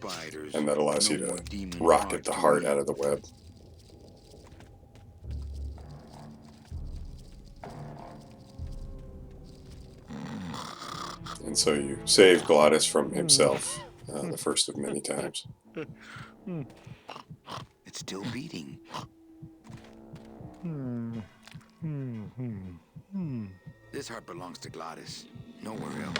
Speaker 4: And that allows you to rocket the heart out of the web. And so you save Glottis from himself, the first of many times.
Speaker 6: It's still beating. This heart belongs to Glottis. Nowhere else.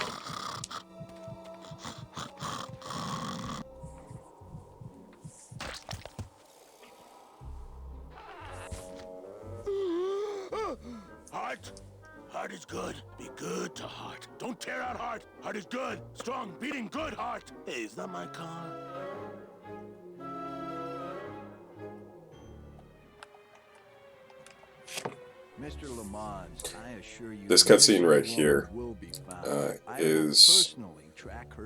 Speaker 5: Heart? Heart is good. Be good to heart. Don't tear out heart. Heart is good. Strong, beating good heart. Hey, is that my car?
Speaker 6: Mr. Lamont, I assure you
Speaker 4: This cutscene right here is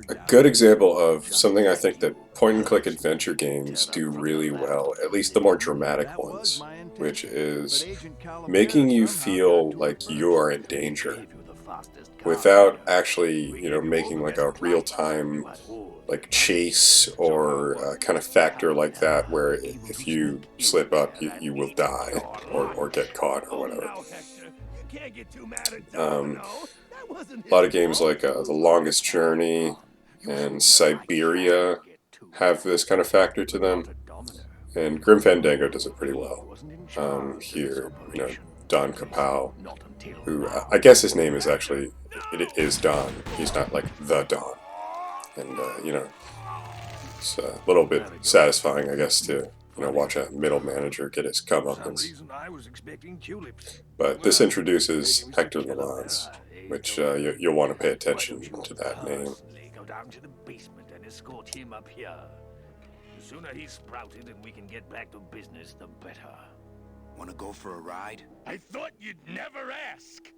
Speaker 4: a good example of something I think that point-and-click adventure games do really well, at least the more dramatic ones, which is making you feel like you are in danger without actually, you know, making like a real-time like chase or kind of factor like that where if you slip up you will die or get caught or whatever. A lot of games like The Longest Journey and Siberia have this kind of factor to them, and Grim Fandango does it pretty well. Here, you know, Don Kapow, who I guess his name is actually, it is Don. He's not like the Don. And, you know, it's a little bit satisfying, I guess, to, you know, watch a middle manager get his comeuppance. But this introduces Hector Lalance, which you'll want to pay attention to that name.
Speaker 5: Go down to the basement and escort him up here. The sooner he's sprouted and we can get back to business, the better.
Speaker 6: wanna go for a ride?
Speaker 5: I thought you'd never ask.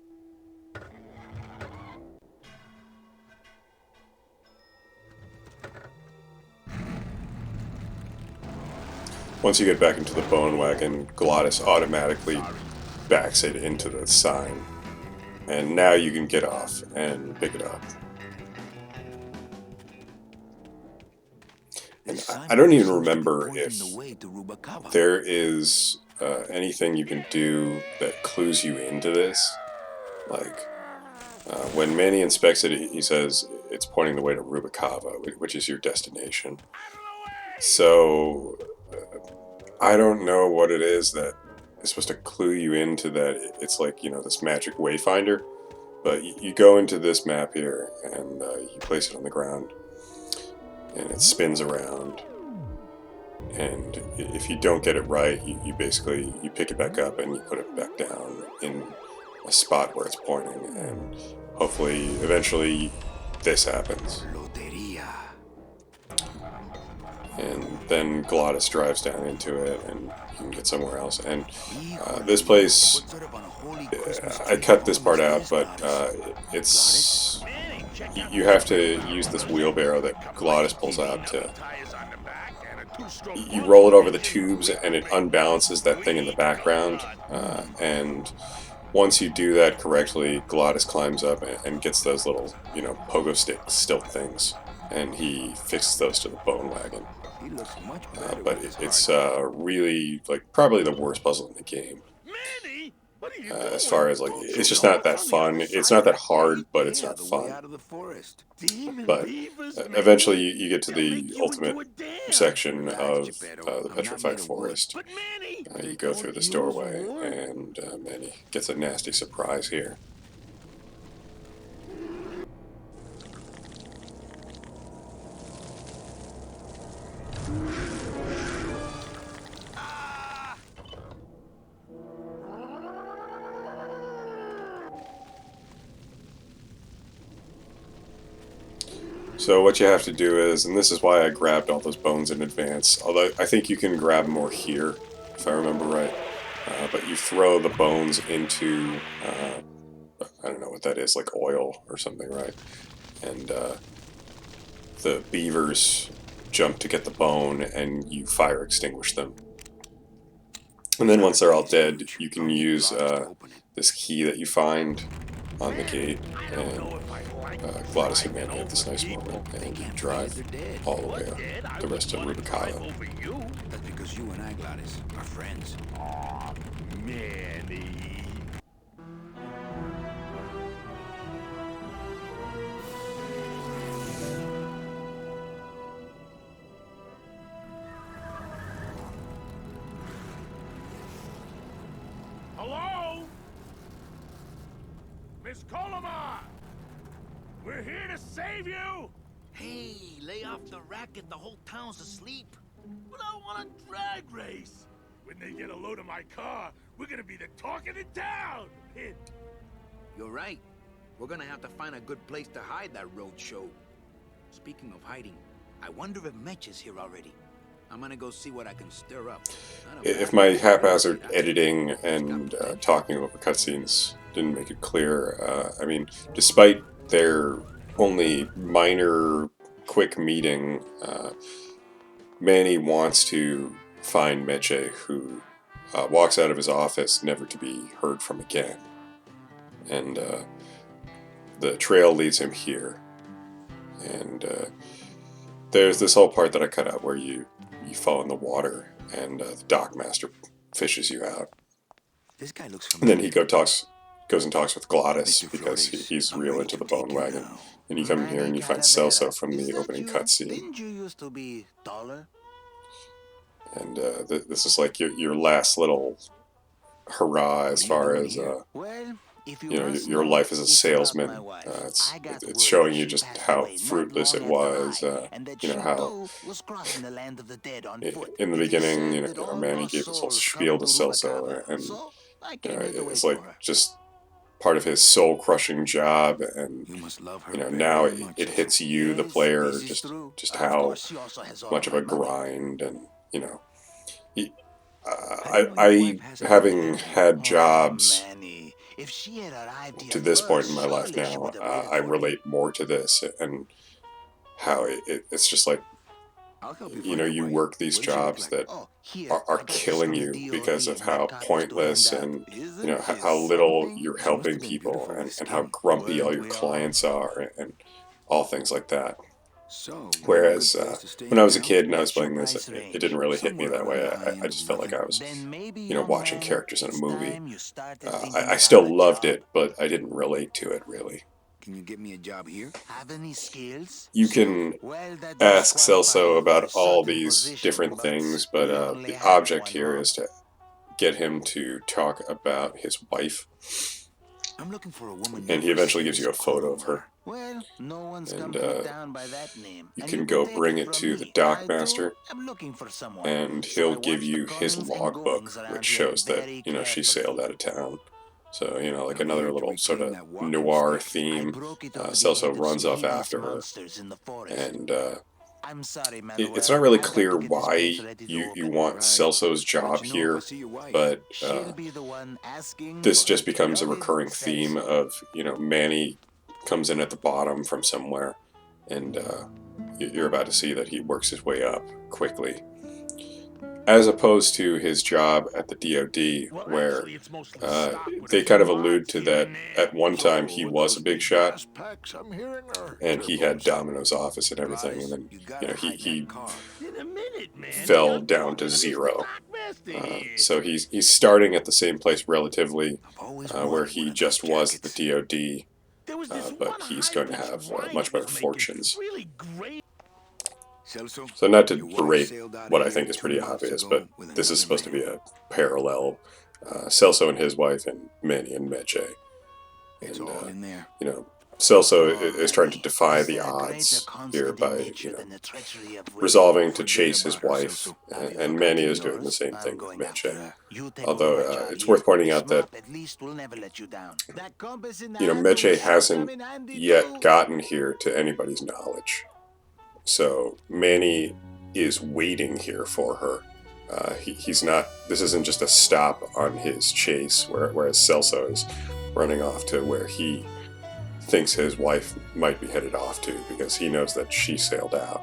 Speaker 4: Once you get back into the bone wagon, Glottis automatically backs it into the sign. And now you can get off and pick it up. And I don't even remember if there is anything you can do that clues you into this. Like, when Manny inspects it, he says it's pointing the way to Rubacava, which is your destination. So, I don't know what it is that is supposed to clue you into that. It's like, you know, this magic wayfinder. But you go into this map here, and you place it on the ground, and it spins around. And if you don't get it right, you basically, you pick it back up and you put it back down in a spot where it's pointing, and hopefully, eventually, this happens. And then Glottis drives down into it, and you can get somewhere else. And this place, I cut this part out, but it's, you have to use this wheelbarrow that Glottis pulls out to, you roll it over the tubes and it unbalances that thing in the background, and once you do that correctly, Glottis climbs up and gets those little, you know, pogo stick stilt things, and he fixes those to the bone wagon. But it's really, like, probably the worst puzzle in the game.
Speaker 5: Manny, What are you
Speaker 4: as
Speaker 5: doing?
Speaker 4: far as like,
Speaker 5: Don't you
Speaker 4: it's just
Speaker 5: know
Speaker 4: not that
Speaker 5: it's on the other
Speaker 4: fun. It's
Speaker 5: side
Speaker 4: not
Speaker 5: of
Speaker 4: that
Speaker 5: that
Speaker 4: hard,
Speaker 5: gate?
Speaker 4: but it's
Speaker 6: Yeah,
Speaker 4: not
Speaker 6: the way
Speaker 4: fun.
Speaker 6: out of the forest.
Speaker 5: Demon
Speaker 4: But
Speaker 5: beavers,
Speaker 4: eventually
Speaker 5: Manny?
Speaker 4: you get to
Speaker 5: They'll
Speaker 4: the
Speaker 5: make you into
Speaker 4: ultimate
Speaker 5: a dam.
Speaker 4: section
Speaker 6: Relax,
Speaker 4: of
Speaker 6: Geppetto.
Speaker 4: the
Speaker 6: I'm not made
Speaker 4: Petrified
Speaker 6: of wood.
Speaker 4: Forest.
Speaker 5: But Manny,
Speaker 4: You
Speaker 5: they
Speaker 4: go
Speaker 5: don't
Speaker 4: through this
Speaker 5: use
Speaker 4: doorway,
Speaker 5: wood.
Speaker 4: and Manny gets a nasty surprise here. So what you have to do is, and this is why I grabbed all those bones in advance, although I think you can grab more here, if I remember right, but you throw the bones into, I don't know what that is, like oil or something, right? And the beavers jump to get the bone, and you fire extinguish them. And then once they're all dead, you can use this key that you find on the gate,
Speaker 5: I don't
Speaker 4: and
Speaker 5: know if I like
Speaker 4: Glottis and
Speaker 5: driving
Speaker 4: Manny have this
Speaker 5: over
Speaker 4: nice
Speaker 5: people.
Speaker 4: moment,
Speaker 6: They
Speaker 4: and you
Speaker 6: can't fly
Speaker 4: drive
Speaker 6: if they're dead.
Speaker 4: all the way
Speaker 5: You're
Speaker 4: up
Speaker 5: dead. I
Speaker 4: the rest of
Speaker 5: wouldn't wanna drive
Speaker 4: Rubicata.
Speaker 5: over you.
Speaker 6: That's because you and I, Gladys, are friends.
Speaker 5: Aw, Manny. Hello? Miss Colomar! We're here to save you!
Speaker 8: Hey, lay off the racket. The whole town's asleep.
Speaker 5: But I want a drag race! When they get a load of my car, we're gonna be the talk of the town!
Speaker 6: You're right. We're gonna have to find a good place to hide that road show. Speaking of hiding, I wonder if Mitch is here already. I'm gonna go see what I can stir up. Not a
Speaker 4: If
Speaker 6: bad
Speaker 4: my
Speaker 6: idea.
Speaker 4: haphazard
Speaker 6: That's
Speaker 4: editing
Speaker 6: It's got
Speaker 4: and
Speaker 6: potential.
Speaker 4: talking over cutscenes didn't make it clear, I mean, despite their only minor, quick meeting, Manny wants to find Meche, who walks out of his office never to be heard from again. And the trail leads him here. And there's this whole part that I cut out where you fall in the water, and the dockmaster fishes you out.
Speaker 6: This guy looks
Speaker 4: And then
Speaker 6: familiar.
Speaker 4: he goes and talks with Glottis,
Speaker 6: Mr.
Speaker 4: because
Speaker 6: Flores,
Speaker 4: he's
Speaker 6: I'm
Speaker 4: real
Speaker 6: ready
Speaker 4: into
Speaker 6: to
Speaker 4: the
Speaker 6: take
Speaker 4: bone
Speaker 6: you
Speaker 4: wagon.
Speaker 6: now.
Speaker 4: And you come in here and you find Celso from the opening cutscene.
Speaker 6: Didn't you used to be taller?
Speaker 4: And this is like your last little hurrah
Speaker 6: What
Speaker 4: as
Speaker 6: are you
Speaker 4: far
Speaker 6: doing
Speaker 4: as
Speaker 6: here? Well, if you
Speaker 4: you know,
Speaker 6: must
Speaker 4: your
Speaker 6: know,
Speaker 4: life as a
Speaker 6: it's about my
Speaker 4: salesman.
Speaker 6: wife. I got
Speaker 4: It's
Speaker 6: word
Speaker 4: showing you
Speaker 6: she
Speaker 4: just
Speaker 6: passed
Speaker 4: how
Speaker 6: away not
Speaker 4: fruitless
Speaker 6: long
Speaker 4: it
Speaker 6: after
Speaker 4: was.
Speaker 6: and that
Speaker 4: You know
Speaker 6: she
Speaker 4: how
Speaker 6: too was crossing the land of the dead on foot.
Speaker 4: in the
Speaker 6: It is
Speaker 4: beginning,
Speaker 6: said that all
Speaker 4: Manny
Speaker 6: lost
Speaker 4: gave this whole
Speaker 6: souls
Speaker 4: spiel
Speaker 6: come
Speaker 4: to
Speaker 6: to
Speaker 4: Celso,
Speaker 6: Rubicata,
Speaker 4: and
Speaker 6: so I came here to wait
Speaker 4: it's like
Speaker 6: for her.
Speaker 4: just part of his soul crushing job, and
Speaker 6: You must love her
Speaker 4: now
Speaker 6: very much.
Speaker 4: it hits you, the
Speaker 6: Yes,
Speaker 4: player,
Speaker 6: this is true.
Speaker 4: just
Speaker 6: Of
Speaker 4: how
Speaker 6: course, she also has all
Speaker 4: much
Speaker 6: of
Speaker 4: of
Speaker 6: my
Speaker 4: a
Speaker 6: money.
Speaker 4: grind, and he,
Speaker 6: I didn't know your
Speaker 4: I
Speaker 6: wife hasn't been
Speaker 4: having
Speaker 6: ahead of you.
Speaker 4: had
Speaker 6: Oh,
Speaker 4: jobs
Speaker 6: Manny. If she had arrived here
Speaker 4: to this point
Speaker 6: first,
Speaker 4: in my life
Speaker 6: surely she
Speaker 4: now,
Speaker 6: would have waited
Speaker 4: I
Speaker 6: for me.
Speaker 4: relate more to this, and how it's just like,
Speaker 6: I'll help you find her
Speaker 4: you
Speaker 6: wife.
Speaker 4: work these
Speaker 6: What does she look
Speaker 4: jobs
Speaker 6: like?
Speaker 4: that
Speaker 6: Oh, here,
Speaker 4: are
Speaker 6: I got this
Speaker 4: killing
Speaker 6: from the
Speaker 4: you
Speaker 6: DOD
Speaker 4: because of
Speaker 6: and
Speaker 4: how
Speaker 6: narcotics to hand
Speaker 4: pointless,
Speaker 6: out.
Speaker 4: and
Speaker 6: Isn't she
Speaker 4: how little
Speaker 6: something?
Speaker 4: you're
Speaker 6: She must
Speaker 4: helping
Speaker 6: have been
Speaker 4: people,
Speaker 6: beautifully
Speaker 4: and how
Speaker 6: skinny.
Speaker 4: grumpy all
Speaker 6: Weren't
Speaker 4: your
Speaker 6: we all?
Speaker 4: clients are, and all things like that.
Speaker 6: So, you know a good
Speaker 4: Whereas
Speaker 6: place to stay
Speaker 4: when
Speaker 6: in
Speaker 4: I was a
Speaker 6: town?
Speaker 4: kid and I was
Speaker 6: What's your
Speaker 4: playing this,
Speaker 6: price
Speaker 4: it
Speaker 6: range?
Speaker 4: didn't really hit me
Speaker 6: Somewhere
Speaker 4: that
Speaker 6: around
Speaker 4: way.
Speaker 6: the high
Speaker 4: I
Speaker 6: end
Speaker 4: just
Speaker 6: of
Speaker 4: felt like
Speaker 6: living.
Speaker 4: I was,
Speaker 6: Then maybe, young
Speaker 4: watching
Speaker 6: man,
Speaker 4: characters in a
Speaker 6: it's
Speaker 4: movie.
Speaker 6: time you started thinking
Speaker 4: I
Speaker 6: about
Speaker 4: still
Speaker 6: a
Speaker 4: loved
Speaker 6: job.
Speaker 4: it, but I didn't relate to it really.
Speaker 6: Can you get me a job here? Have any skills?
Speaker 4: You can
Speaker 6: Well, that does
Speaker 4: ask
Speaker 6: qualify
Speaker 4: Celso
Speaker 6: you for a
Speaker 4: about all
Speaker 6: certain
Speaker 4: these
Speaker 6: position,
Speaker 4: different
Speaker 6: but
Speaker 4: things, but
Speaker 6: we only
Speaker 4: the
Speaker 6: have
Speaker 4: object
Speaker 6: one
Speaker 4: here
Speaker 6: room.
Speaker 4: is to get him to talk about his wife,
Speaker 6: I'm looking for a woman
Speaker 4: and
Speaker 6: named
Speaker 4: he eventually gives
Speaker 6: Mercedes
Speaker 4: you a photo of her.
Speaker 6: Colomar. Well, no one's come
Speaker 4: And
Speaker 6: through town by that name.
Speaker 4: you
Speaker 6: And
Speaker 4: can
Speaker 6: you
Speaker 4: go
Speaker 6: take
Speaker 4: bring
Speaker 6: it
Speaker 4: it
Speaker 6: from
Speaker 4: to the
Speaker 6: me. I, too,
Speaker 4: dockmaster,
Speaker 6: am looking for someone.
Speaker 4: and
Speaker 6: So I
Speaker 4: he'll give
Speaker 6: watch the
Speaker 4: you his
Speaker 6: comings and
Speaker 4: logbook,
Speaker 6: goings around
Speaker 4: which
Speaker 6: here
Speaker 4: shows that,
Speaker 6: very
Speaker 4: she
Speaker 6: carefully.
Speaker 4: sailed out of town. So, like
Speaker 6: I'm
Speaker 4: another
Speaker 6: here to
Speaker 4: little sort
Speaker 6: reclaim
Speaker 4: of
Speaker 6: that walking
Speaker 4: noir
Speaker 6: stick. I
Speaker 4: theme.
Speaker 6: broke it over the
Speaker 4: Celso
Speaker 6: head of
Speaker 4: runs
Speaker 6: some
Speaker 4: off
Speaker 6: hideous
Speaker 4: after her,
Speaker 6: monsters in the forest.
Speaker 4: and
Speaker 6: I'm sorry,
Speaker 4: it's
Speaker 6: Manuel.
Speaker 4: not really
Speaker 6: I've got
Speaker 4: clear
Speaker 6: to get this place
Speaker 4: why
Speaker 6: ready to
Speaker 4: you
Speaker 6: open.
Speaker 4: want
Speaker 6: Right.
Speaker 4: Celso's
Speaker 6: I'll let
Speaker 4: job
Speaker 6: you know if I
Speaker 4: here,
Speaker 6: see your wife.
Speaker 4: but
Speaker 6: She'll be the one asking
Speaker 4: this
Speaker 6: for
Speaker 4: just
Speaker 6: it.
Speaker 4: becomes a
Speaker 6: Logan
Speaker 4: recurring
Speaker 6: said
Speaker 4: theme
Speaker 6: so.
Speaker 4: of, Manny comes in at the bottom from somewhere, and you're about to see that he works his way up quickly. as opposed to his job at the DoD, where they kind of allude to that at one time he was a big shot, and he had Domino's office and everything, and then he fell down to zero. So he's starting at the same place relatively, where he just was at the DoD, but he's going to have much better fortunes. So not to berate what I think is pretty obvious, but this is supposed to be a parallel. Celso and his wife, and Manny and Meche. And, you know, Celso is trying to defy the odds here by, resolving to chase his wife, and Manny is doing the same thing with Meche. Although it's worth pointing out that, Meche hasn't yet gotten here to anybody's knowledge. So Manny is waiting here for her. He's not. This isn't just a stop on his chase, whereas Celso is running off to where he thinks his wife might be headed off to, because he knows that she sailed out.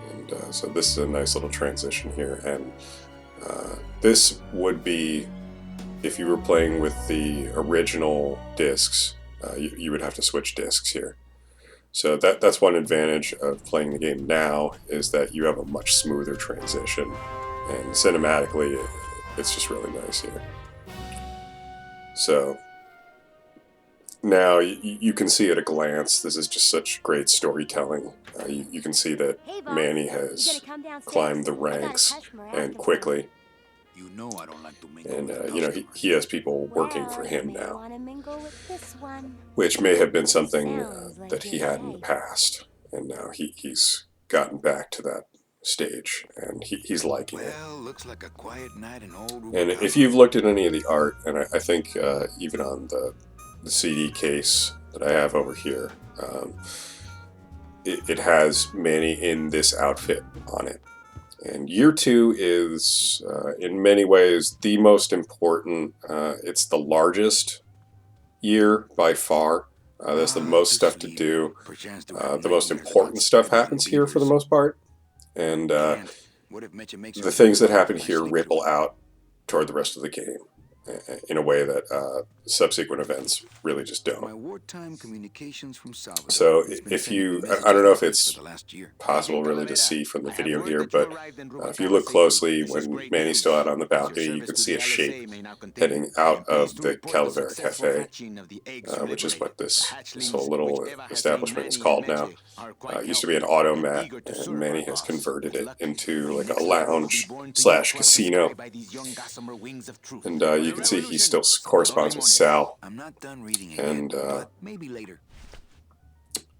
Speaker 4: And so this is a nice little transition here. And this would be, if you were playing with the original discs, you would have to switch discs here. So that's one advantage of playing the game now, is that you have a much smoother transition, and cinematically it's just really nice here. So now you can see at a glance, this is just such great storytelling. You can see that Manny has climbed the ranks, and quickly. And he has people working for him now, which may have been something that he had in the past, and now he's gotten back to that stage, and he's liking it. And if you've looked at any of the art, and I think even on the CD case that I have over here, it has Manny in this outfit on it. And year 2 is, in many ways, the most important. It's the largest year by far. There's the most stuff to do. The most important stuff happens here for the most part. And the things that happen here ripple out toward the rest of the game in a way that subsequent events really just don't. So if you, I don't know if it's possible really to see from the video here, but if you look closely, when Manny's still out on the balcony, you can see a shape heading out of the Calavera Cafe, which is what this whole little establishment is called now. It used to be an automat, and Manny has converted it into like a lounge / casino. And you can see he still corresponds with Sal, and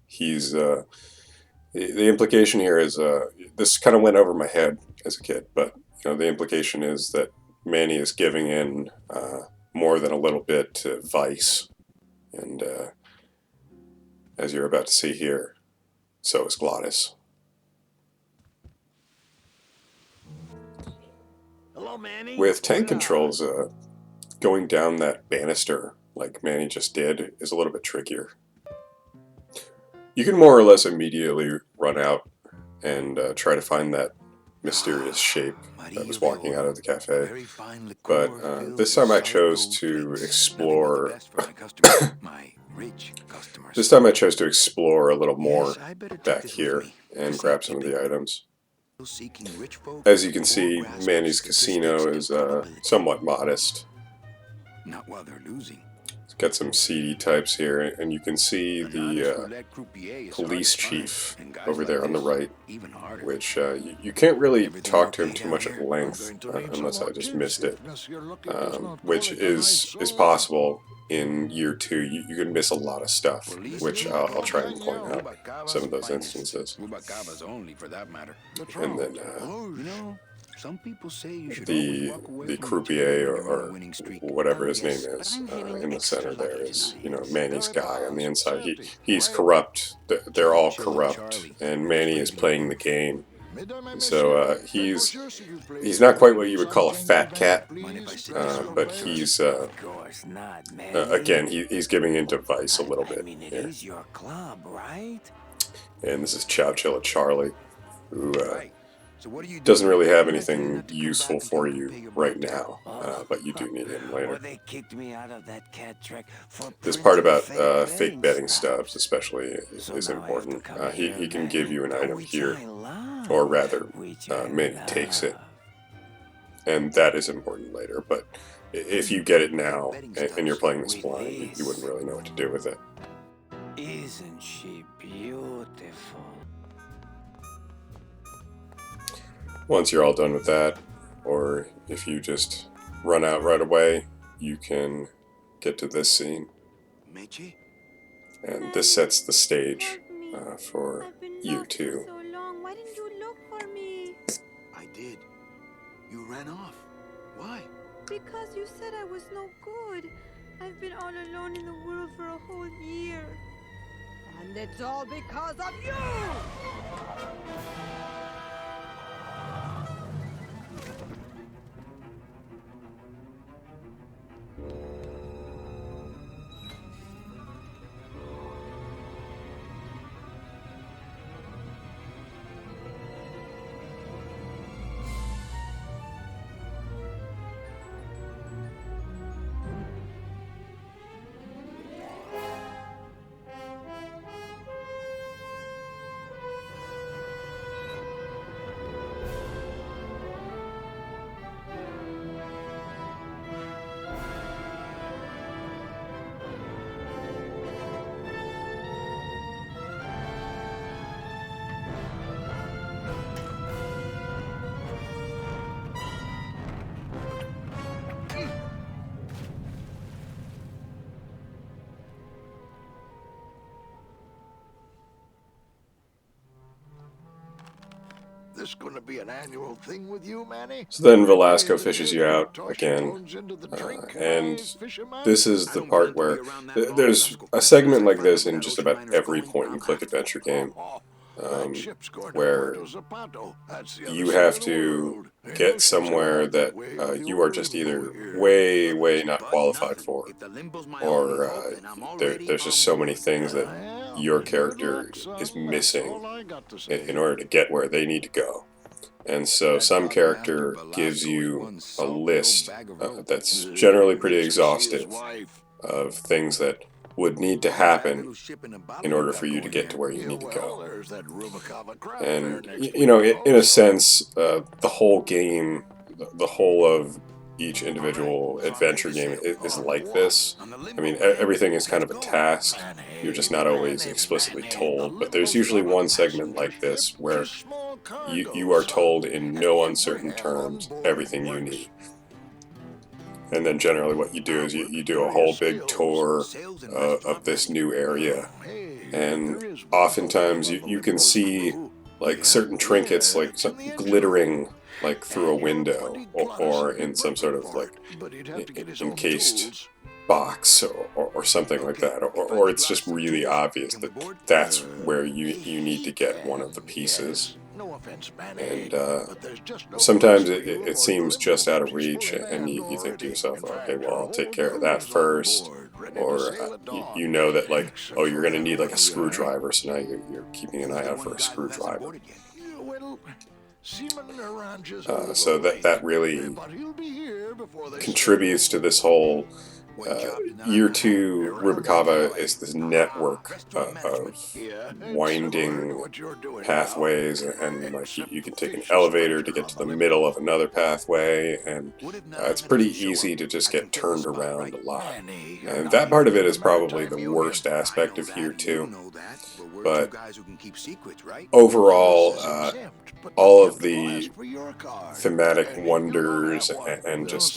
Speaker 4: he's the implication here is this kind of went over my head as a kid, but the implication is that Manny is giving in more than a little bit to vice, and as you're about to see here, so is Glottis.
Speaker 5: Hello, Manny.
Speaker 4: With tank controls, going down that banister like Manny just did is a little bit trickier. You can more or less immediately run out and try to find that mysterious shape that was walking out of the cafe, but this time I chose to explore a little more back here and grab some of the items. As you can see, Manny's casino is somewhat modest.
Speaker 6: Not while they're losing.
Speaker 4: It's got some seedy types here, and you can see the police chief over there on the right, which you can't really talk to him too much at length, unless I just missed it, which is possible. In year 2, you can miss a lot of stuff, which I'll try and point out some of those instances. And then the croupier or whatever his name is in the center there is Manny's guy on the inside. He's corrupt. They're all corrupt, and Manny is playing the game. So he's not quite what you would call a fat cat, but he's again he's giving into vice a little bit here. And this is Chow Chilla Charlie, who doesn't really have anything useful for you right now, but you do need him later.
Speaker 5: They kicked me out of that cat track for
Speaker 4: This part about
Speaker 5: printing
Speaker 4: fake betting stubs especially is important. He can give you an item here, or rather, Manny takes it, and that is important later, but if you get it now and you're playing this blind, you wouldn't really know what to do with it.
Speaker 5: Isn't she beautiful?
Speaker 4: Once you're all done with that, or if you just run out right away, you can get to this scene. And this sets the stage for year 2.
Speaker 7: So long. Why didn't you look for me?
Speaker 6: I did. You ran off. Why?
Speaker 7: Because you said I was no good. I've been all alone in the world for a whole year. And it's all because of you!
Speaker 5: This gonna be an annual thing with you, Manny?
Speaker 4: So then Velasco fishes you out again, and this is the part where there's a segment like this in just about every point-and-click adventure game, where you have to get somewhere that you are just either way not qualified for, or there's just so many things that your character is missing in order to get where they need to go. And so some character gives you a list that's generally pretty exhaustive of things that would need to happen in order for you to get to where you need to go. And, you know, in a sense, the whole game, the whole of each individual adventure game is like this. I mean, everything is kind of a task. You're just not always explicitly told, but there's usually one segment like this where you are told in no uncertain terms everything you need. And then generally what you do is you do a whole big tour of this new area. And oftentimes you can see like certain trinkets, like glittering like through a window, or in some sort of like encased box or something like that, or it's just really obvious that that's where you need to get one of the pieces. And sometimes it seems just out of reach, and you think to yourself, okay, well, I'll take care of that first. Or you know that, like, oh, you're going to need like a screwdriver, so now you're keeping an eye out for a screwdriver. So that really contributes to this whole year 2. Rubikava is this network of winding pathways, and like you can take an elevator to get to the middle of another pathway, and it's pretty easy to just get turned around a lot. And that part of it is probably the worst aspect of year 2. But overall, all of the thematic wonders and just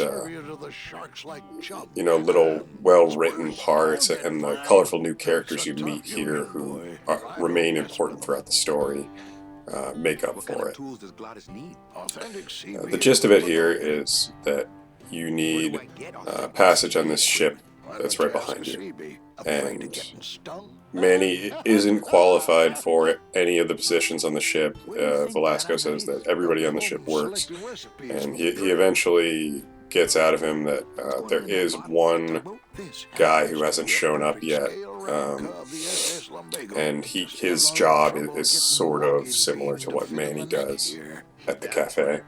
Speaker 4: you know, little well-written parts and the colorful new characters you meet here who remain important throughout the story make up for it. The gist of it here is that you need passage on this ship that's right behind you, and Manny isn't qualified for any of the positions on the ship. Velasco says that everybody on the ship works, and he eventually gets out of him that there is one guy who hasn't shown up yet, and his job is sort of similar to what Manny does. at the cafe.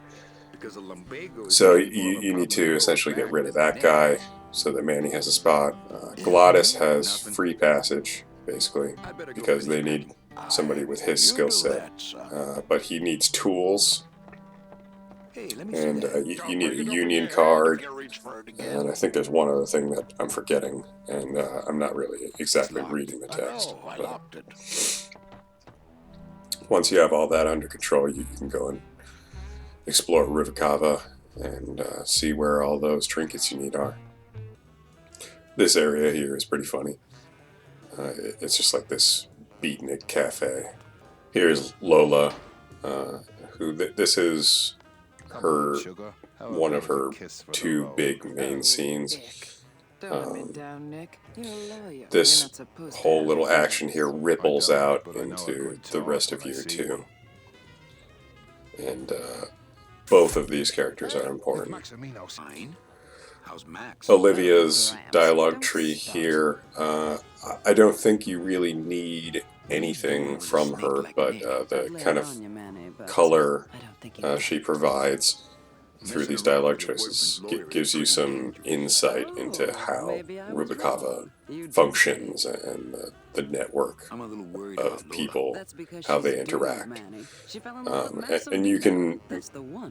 Speaker 4: So you need to essentially get rid of that guy so that Manny has a spot. Glottis has free passage, basically, because they need somebody with his skill set. But he needs tools, and you need a union card, and I think there's one other thing that I'm forgetting, and I'm not really exactly reading the text. But once you have all that under control, you can go and explore Rivakava and see where all those trinkets you need are. This area here is pretty funny. It's just like this beatnik cafe. Here's Lola, who this is her one of her two big main scenes. This whole little action here ripples out into the rest of year 2. And both of these characters are important. Olivia's dialogue tree here, I don't think you really need anything from her, but the kind of color she provides through these dialogue choices gives you some insight into how Rubikava functions and the network of people, how they interact. And you can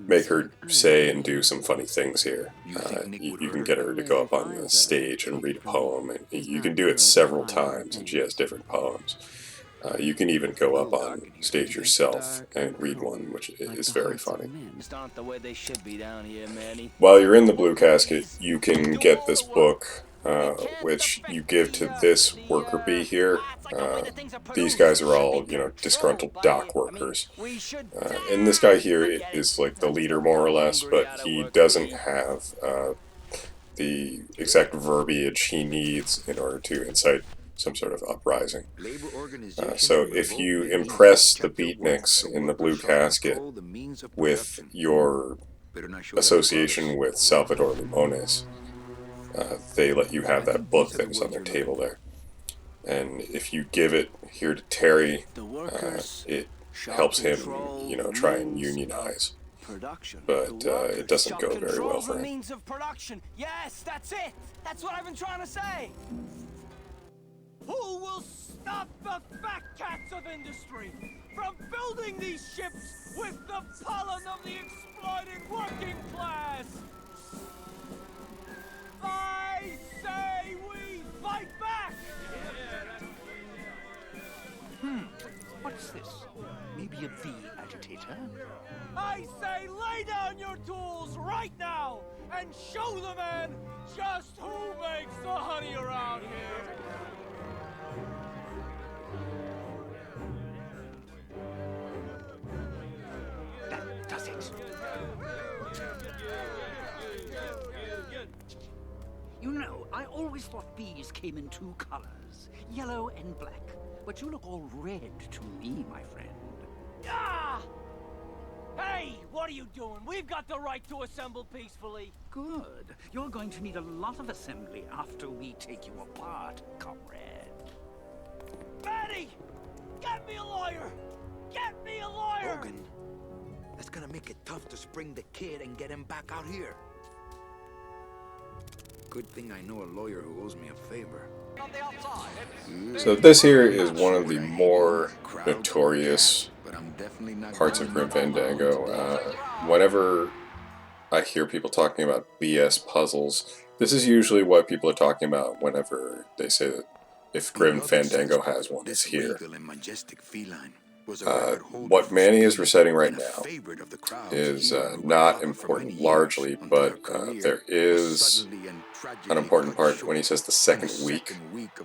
Speaker 4: make her say and do some funny things here. You can get her to go up on the stage and read a poem, and you can do it several times, and she has different poems. You can even go up on stage yourself and read one, which is very funny. While you're in the Blue Casket, you can get this book, which you give to this worker bee here. These guys are all, disgruntled dock workers. And this guy here is like the leader, more or less, but he doesn't have the exact verbiage he needs in order to incite some sort of uprising. So if you impress the beatniks in the Blue Casket with your association with Salvador Limones, they let you have that book that was on their table there. And if you give it here to Terry, it helps him, try and unionize. But it doesn't go very well for him.
Speaker 9: Yes, that's it! That's what I've been trying to say! Who will stop the fat cats of industry from building these ships with the pollen of the exploited working class? I say we fight back!
Speaker 8: What's this? Maybe a bee agitator?
Speaker 9: I say lay down your tools right now and show the man just who makes the honey around here!
Speaker 8: That does it. You know, I always thought bees came in 2 colors, yellow and black. But you look all red to me, my friend.
Speaker 9: Ah! Hey, what are you doing? We've got the right to assemble peacefully.
Speaker 8: Good. You're going to need a lot of assembly after we take you apart, comrade.
Speaker 9: Manny! Get me a lawyer! Get me a lawyer!
Speaker 6: Logan, that's gonna make it tough to spring the kid and get him back out here. Good thing I know a lawyer who owes me a favor.
Speaker 4: So this here is one of the more notorious parts of Grim Fandango. Whenever I hear people talking about BS puzzles, this is usually what people are talking about whenever they say that if Grim Fandango has one, it's here. What Manny is reciting right now is not important largely, but there is an important part when he says the second week.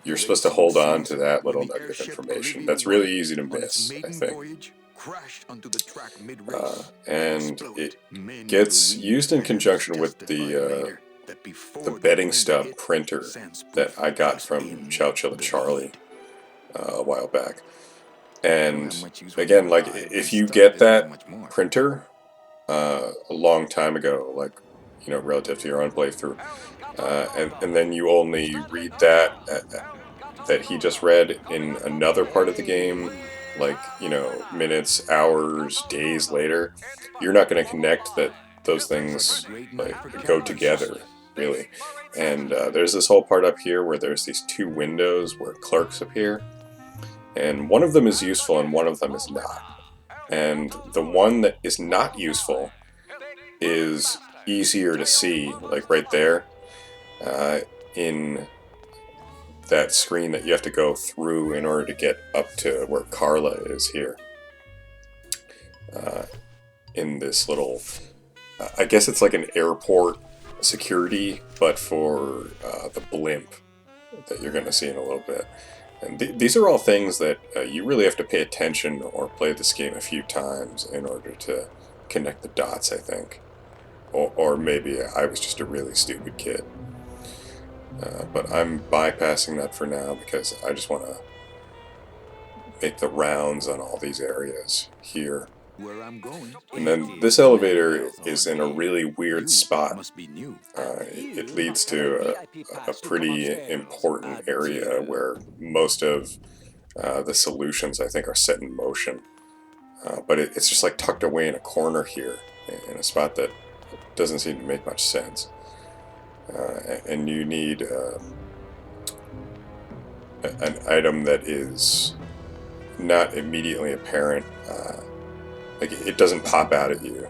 Speaker 4: You're supposed to hold on to that little nugget of information. That's really easy to miss, I think. And it gets used in conjunction with the betting stub printer that I got from Chowchilla Charlie a while back. And again, like, if you get that printer a long time ago, like, relative to your own playthrough, and then you only read that that he just read in another part of the game, like, you know, minutes, hours, days later, you're not going to connect that those things like go together, really. And there's this whole part up here where there's these two windows where clerks appear, and one of them is useful and one of them is not. And the one that is not useful is easier to see, like right there, in that screen that you have to go through in order to get up to where Carla is here. In this little, I guess it's like an airport security, but for the blimp that you're going to see in a little bit. And these are all things that you really have to pay attention or play this game a few times in order to connect the dots, I think. Or maybe I was just a really stupid kid. But I'm bypassing that for now because I just want to make the rounds on all these areas here. And then this elevator is in a really weird spot. It leads to a pretty important area where most of the solutions, I think, are set in motion. But it's just like tucked away in a corner here, in a spot that doesn't seem to make much sense. And you need an item that is not immediately apparent. Like, it doesn't pop out at you,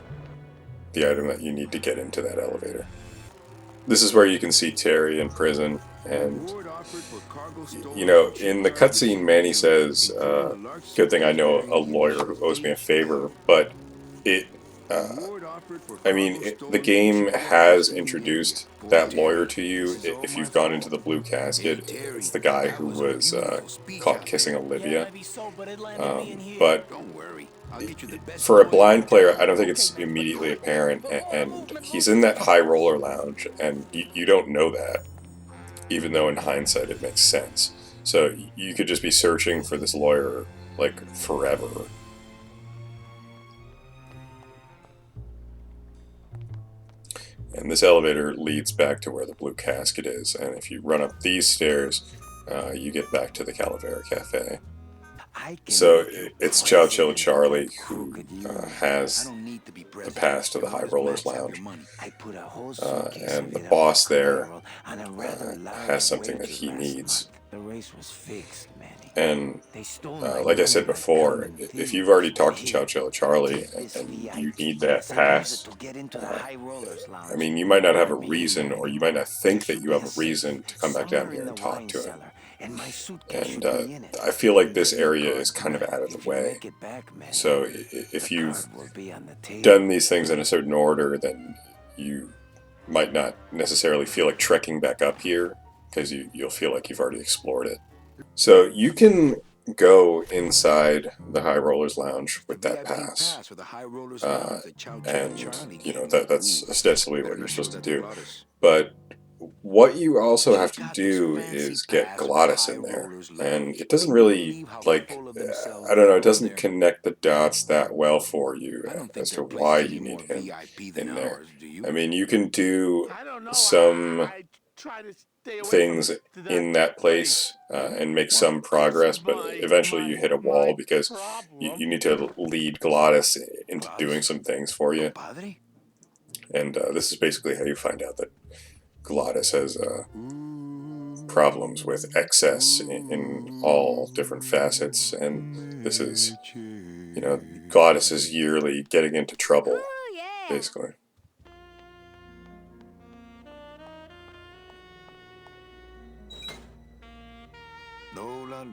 Speaker 4: the item that you need to get into that elevator. This is where you can see Terry in prison, and, you know, in the cutscene, Manny says, good thing I know a lawyer who owes me a favor, but it, the game has introduced that lawyer to you if you've gone into the blue casket. It's the guy who was caught kissing Olivia. But for a blind player, I don't think it's immediately apparent, and he's in that high roller lounge, and you don't know that, even though in hindsight it makes sense. So you could just be searching for this lawyer, like, forever. And this elevator leads back to where the blue casket is, and if you run up these stairs, you get back to the Calavera Cafe. So it's Chow Chilla Charlie who has the pass to the High Rollers Lounge. And the boss there has something that he needs. And like I said before, if you've already talked to Chow Chilla Charlie and you need that pass, I mean, you might not have a reason, or you might not think that you have a reason to come back down here and talk to him. And I feel like this area is kind of out of the way. So if you've done these things in a certain order, then you might not necessarily feel like trekking back up here, because you'll feel like you've already explored it. So you can go inside the High Rollers Lounge with that pass. And, you know, that's ostensibly what you're supposed to do. But what you also have to do is get Glottis in there, and it doesn't really, like, I don't know, it doesn't connect the dots that well for you as to why you need him in there. I mean, you can do some things in that place and make some progress, but eventually you hit a wall because you need to lead Glottis into doing some things for you. And this is basically how you find out that Glottis has problems with excess in all different facets, and this is, you know, Glottis is yearly getting into trouble, basically.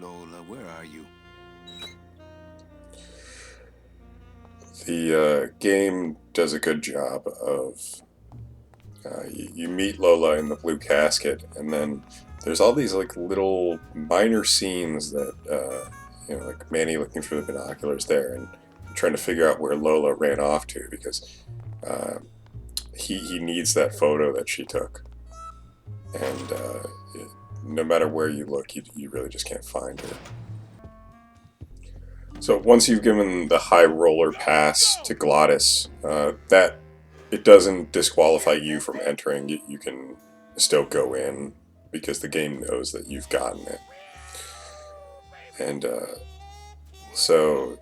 Speaker 6: Lola, where are you?
Speaker 4: The game does a good job of you meet Lola in the blue casket, and then there's all these like little minor scenes that you know, like Manny looking through the binoculars there and trying to figure out where Lola ran off to, because he needs that photo that she took, and no matter where you look, you really just can't find her. So once you've given the high roller pass to Glottis, that it doesn't disqualify you from entering. You can still go in because the game knows that you've gotten it. And so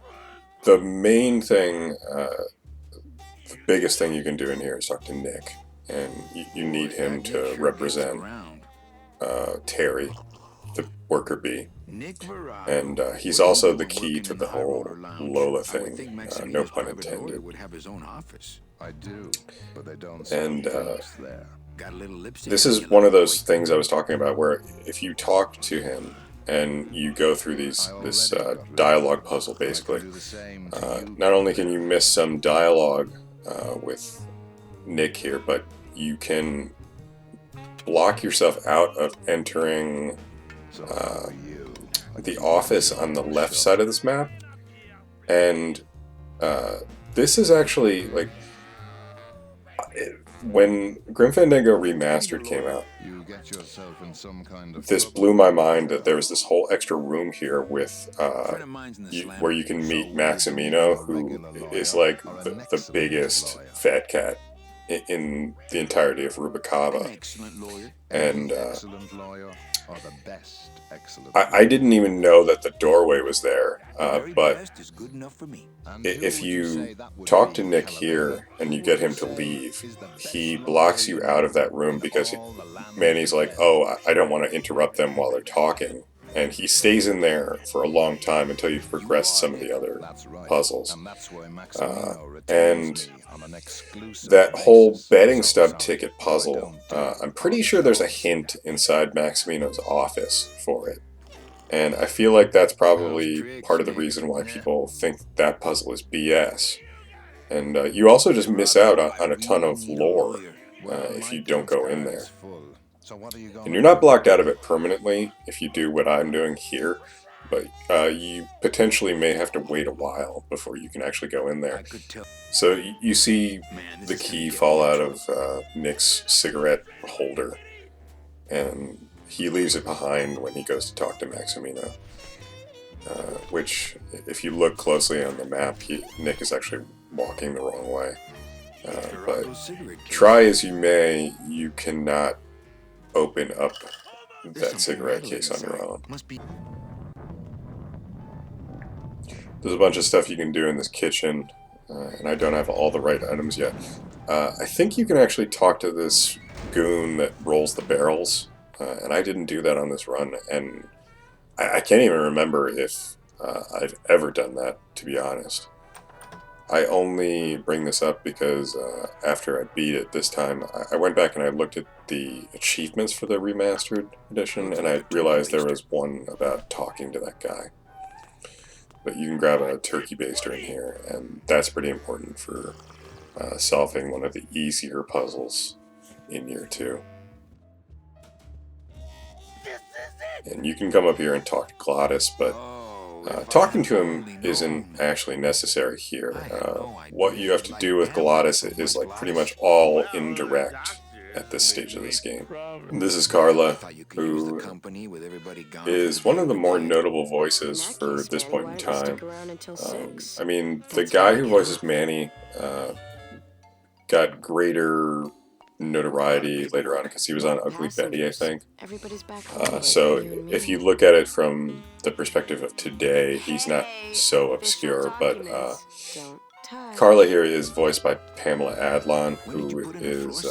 Speaker 4: the main thing, the biggest thing you can do in here is talk to Nick, and you need him to represent Terry, the worker bee. And he's also the key to the whole Lola thing, no pun intended.
Speaker 10: I do, but they don't
Speaker 4: And
Speaker 10: there.
Speaker 4: this is one of those things I was talking about where if you talk to him and you go through this dialogue puzzle, basically, not only can you miss some dialogue with Nick here, but you can block yourself out of entering the office on the left side of this map. And this is actually, like, when Grim Fandango Remastered came out, this blew my mind that there was this whole extra room here with where you can meet Maximino, who is like the biggest fat cat in the entirety of Rubicava. And I didn't even know that the doorway was there, but if you talk to Nick here and you get him to leave, he blocks you out of that room because Manny's like, oh, I don't want to interrupt them while they're talking. And he stays in there for a long time until you've progressed some of the other puzzles. And that whole betting stub ticket puzzle, I'm pretty sure there's a hint inside Maximino's office for it. And I feel like that's probably part of the reason why people think that puzzle is BS. And you also just miss out on a ton of lore if you don't go in there. And you're not blocked out of it permanently if you do what I'm doing here, but you potentially may have to wait a while before you can actually go in there. So you see the key fall out of Nick's cigarette holder, and he leaves it behind when he goes to talk to Maximino. Which, if you look closely on the map, Nick is actually walking the wrong way. But try as you may, you cannot open up that cigarette case on your own. There's a bunch of stuff you can do in this kitchen, and I don't have all the right items yet. I think you can actually talk to this goon that rolls the barrels, and I didn't do that on this run, and I can't even remember if I've ever done that, to be honest. I only bring this up because after I beat it this time, I went back and I looked at the achievements for the remastered edition, and I realized there was one about talking to that guy. But you can grab a turkey baster in here, and that's pretty important for solving one of the easier puzzles in year 2. And you can come up here and talk to Glottis, but talking to him isn't actually necessary here. What you have to do with Glottis is like pretty much all indirect at this stage of this game. And this is Carla, who is one of the more notable voices for this point in time. I mean, the guy who voices Manny got greater notoriety later on because he was on Ugly Betty, I think. So if you look at it from the perspective of today, he's not so obscure, but Carla here is voiced by Pamela Adlon, who is,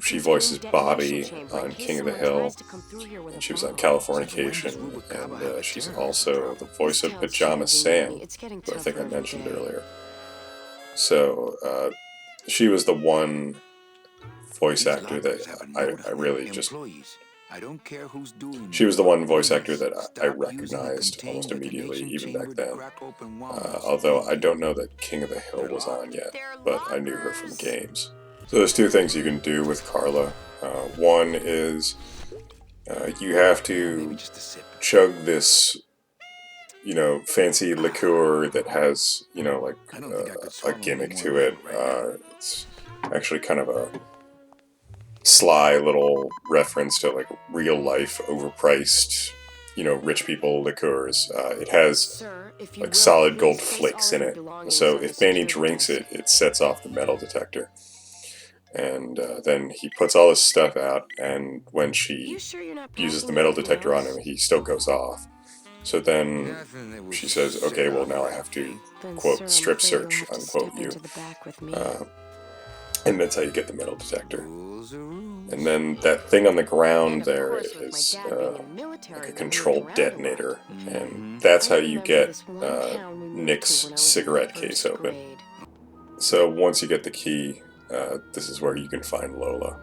Speaker 4: she voices Bobby on King of the Hill, and she was on Californication, and she's also the voice of Pajama Sam, who I think I mentioned earlier. So she was the one voice actor that I really just... She was the one voice actor that I recognized almost immediately, even back then. Although I don't know that King of the Hill was on yet, but I knew her from games. So there's two things you can do with Carla. One is you have to chug this, fancy liqueur that has, like a gimmick to it. It's actually kind of a sly little reference to like real life overpriced, rich people liqueurs. It has like solid gold flakes in it. So if Manny drinks it, it sets off the metal detector. And then he puts all this stuff out, and when she uses the metal detector on him, he still goes off. So then she says, okay, well now I have to, quote, strip search, unquote, you. And that's how you get the metal detector. And then that thing on the ground there is like a controlled detonator. And that's how you get Nick's cigarette case open. So once you get the key, this is where you can find Lola.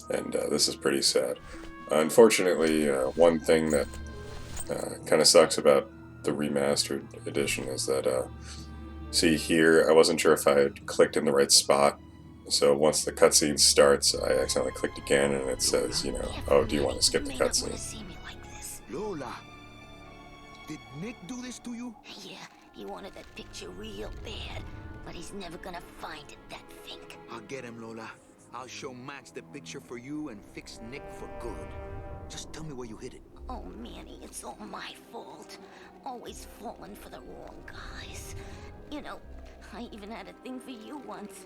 Speaker 4: And this is pretty sad. Unfortunately, one thing that kind of sucks about the remastered edition is that, see here, I wasn't sure if I had clicked in the right spot. So once the cutscene starts, I accidentally clicked again and it says, you know, oh, do you want to skip the cutscene?
Speaker 6: Lola, did Nick do this to you?
Speaker 11: Yeah, he wanted that picture real bad, but he's never gonna find it, that fink.
Speaker 6: I'll get him, Lola. I'll show Max the picture for you and fix Nick for good. Just tell me where you hid it.
Speaker 11: Oh, Manny, it's all my fault. Always falling for the wrong guys. You know, I even had a thing for you once.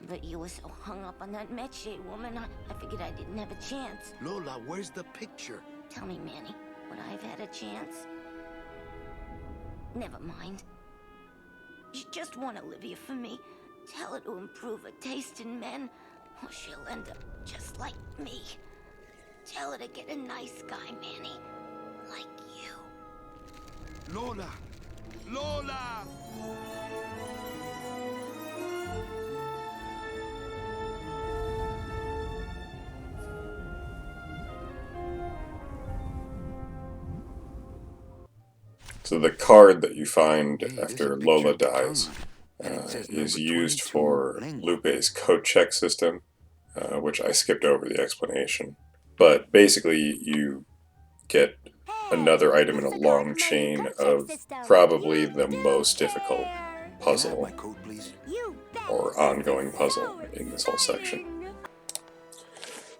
Speaker 11: But you were so hung up on that Meche woman, I figured I didn't have a chance.
Speaker 6: Lola, where's the picture?
Speaker 11: Tell me, Manny, would I have had a chance? Never mind. You just want Olivia for me. Tell her to improve her taste in men, or she'll end up just like me. Tell her to get a nice guy, Manny. Like you.
Speaker 6: Lola! Lola!
Speaker 4: So the card that you find after Lola dies is used for Lupe's code check system, which I skipped over the explanation. But basically you get another item in a long chain of probably the most difficult puzzle or ongoing puzzle in this whole section.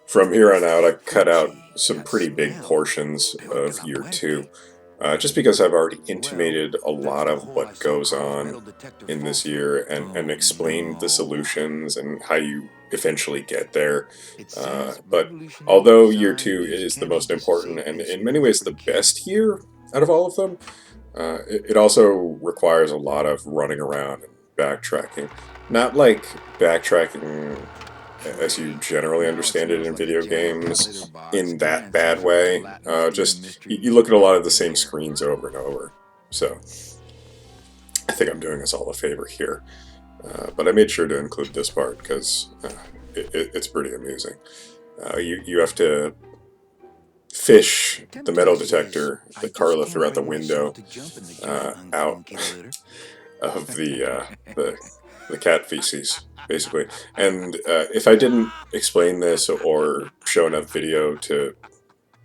Speaker 4: From here on out, I cut out some pretty big portions of Year 2. Just because I've already intimated a lot of what goes on in this year and explained the solutions and how you eventually get there. But although Year 2 is the most important and in many ways the best year out of all of them, it also requires a lot of running around and backtracking. Not like backtracking as you generally understand it in video games in that bad way. Just, you look at a lot of the same screens over and over. So, I think I'm doing us all a favor here. But I made sure to include this part because it's pretty amusing. You have to fish the metal detector that Carla threw out the window out of the cat feces, basically. And if I didn't explain this or show enough video to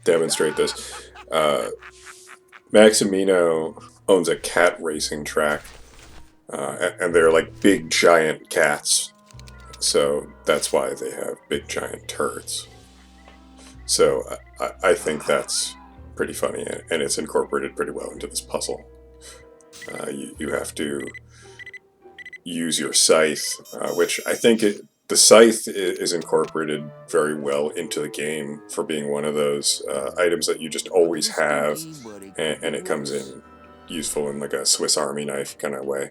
Speaker 4: demonstrate this, Maximino owns a cat racing track, and they're like big giant cats, so that's why they have big giant turds. So I think that's pretty funny, and it's incorporated pretty well into this puzzle. You have to use your scythe, which I think the scythe is incorporated very well into the game for being one of those items that you just always have, and it comes in useful in like a Swiss Army knife kind of way.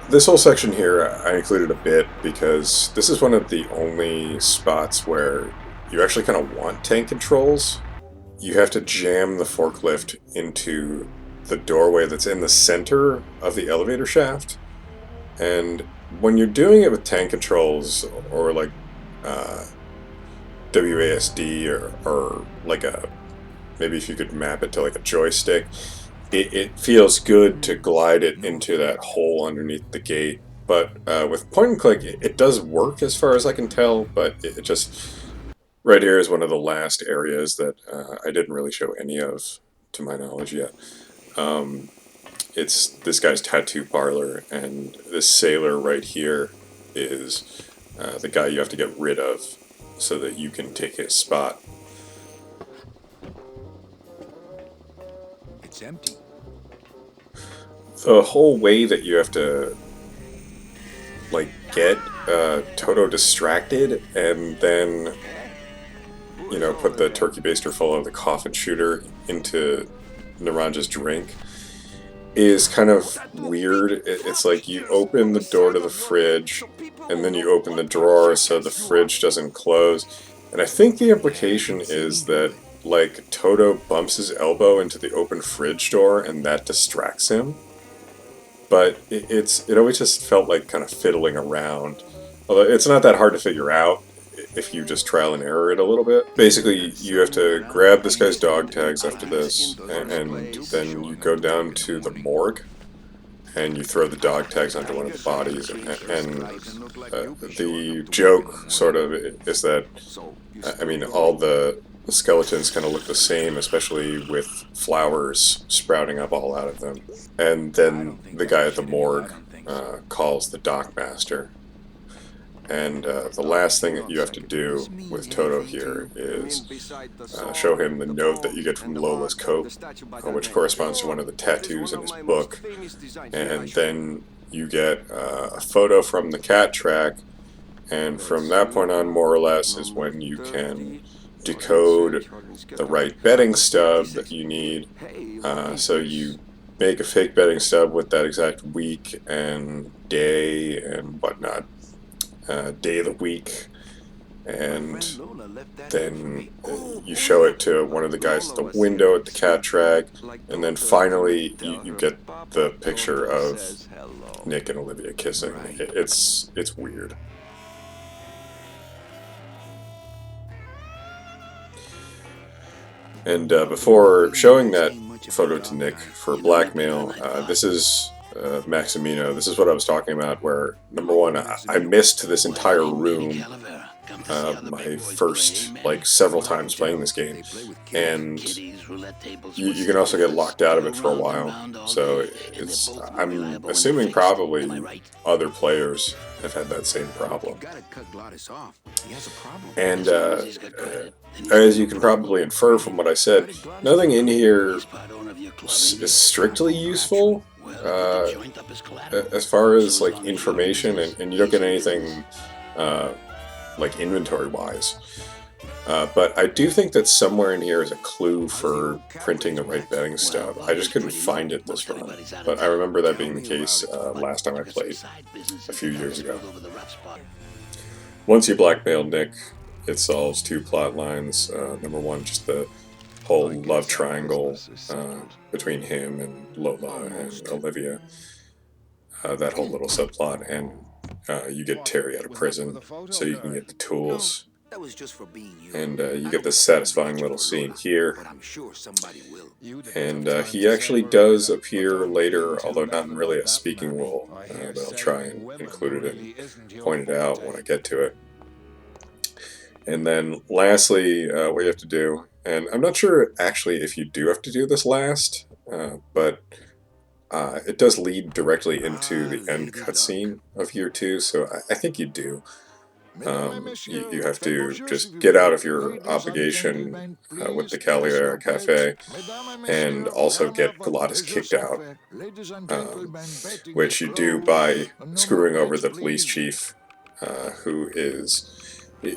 Speaker 4: This whole section here I included a bit because this is one of the only spots where you actually kind of want tank controls. You have to jam the forklift into the doorway that's in the center of the elevator shaft. And when you're doing it with tank controls or like WASD or like maybe if you could map it to like a joystick, it feels good to glide it into that hole underneath the gate. But with point and click, it does work as far as I can tell, but it just... Right here is one of the last areas that I didn't really show any of, to my knowledge, yet. It's this guy's tattoo parlor, and this sailor right here is the guy you have to get rid of so that you can take his spot.
Speaker 10: It's empty.
Speaker 4: The whole way that you have to like get Toto distracted and then, you know, put the turkey baster full of the coffin shooter into Naranja's drink is kind of weird. It's like you open the door to the fridge, and then you open the drawer so the fridge doesn't close. And I think the implication is that, like, Toto bumps his elbow into the open fridge door, and that distracts him. But it always just felt like kind of fiddling around. Although it's not that hard to figure out if you just trial and error it a little bit. Basically, you have to grab this guy's dog tags after this, and then you go down to the morgue, and you throw the dog tags onto one of the bodies. And the joke, sort of, is that, I mean, all the skeletons kind of look the same, especially with flowers sprouting up all out of them. And then the guy at the morgue calls the dockmaster. And the last thing that you have to do with Toto here is show him the note that you get from Lola's coat, which corresponds to one of the tattoos in his book. And then you get a photo from the cat track, and from that point on, more or less, is when you can decode the right betting stub that you need. So you make a fake betting stub with that exact week and day and whatnot. Day of the week, and then you show it to one of the guys at the window at the cat track, and then finally you get the picture of Nick and Olivia kissing. It's weird. And before showing that photo to Nick for blackmail, this is Maximino. This is what I was talking about, where, number one, I missed this entire room my first, like, several times playing this game, and you can also get locked out of it for a while, so I'm assuming probably other players have had that same problem. And as you can probably infer from what I said, nothing in here is strictly useful. As far as, like, information, and you don't get anything like inventory-wise. But I do think that somewhere in here is a clue for printing the right betting stub. I just couldn't find it this run, but I remember that being the case last time I played, a few years ago. Once you blackmail Nick, it solves two plot lines. Number one, just the whole love triangle between him and Lola and Olivia. That whole little subplot, and you get Terry out of prison, so you can get the tools. And you get this satisfying little scene here. And he actually does appear later, although not in really a speaking role. But I'll try and include it and point it out when I get to it. And then lastly, what you have to do, and I'm not sure actually if you do have to do this last, but it does lead directly into the end cutscene of Year 2, so I think you do. You have to just get out of your obligation with the Cagliari Cafe, and also get Gladys kicked out, which you do by screwing over the police chief, who is...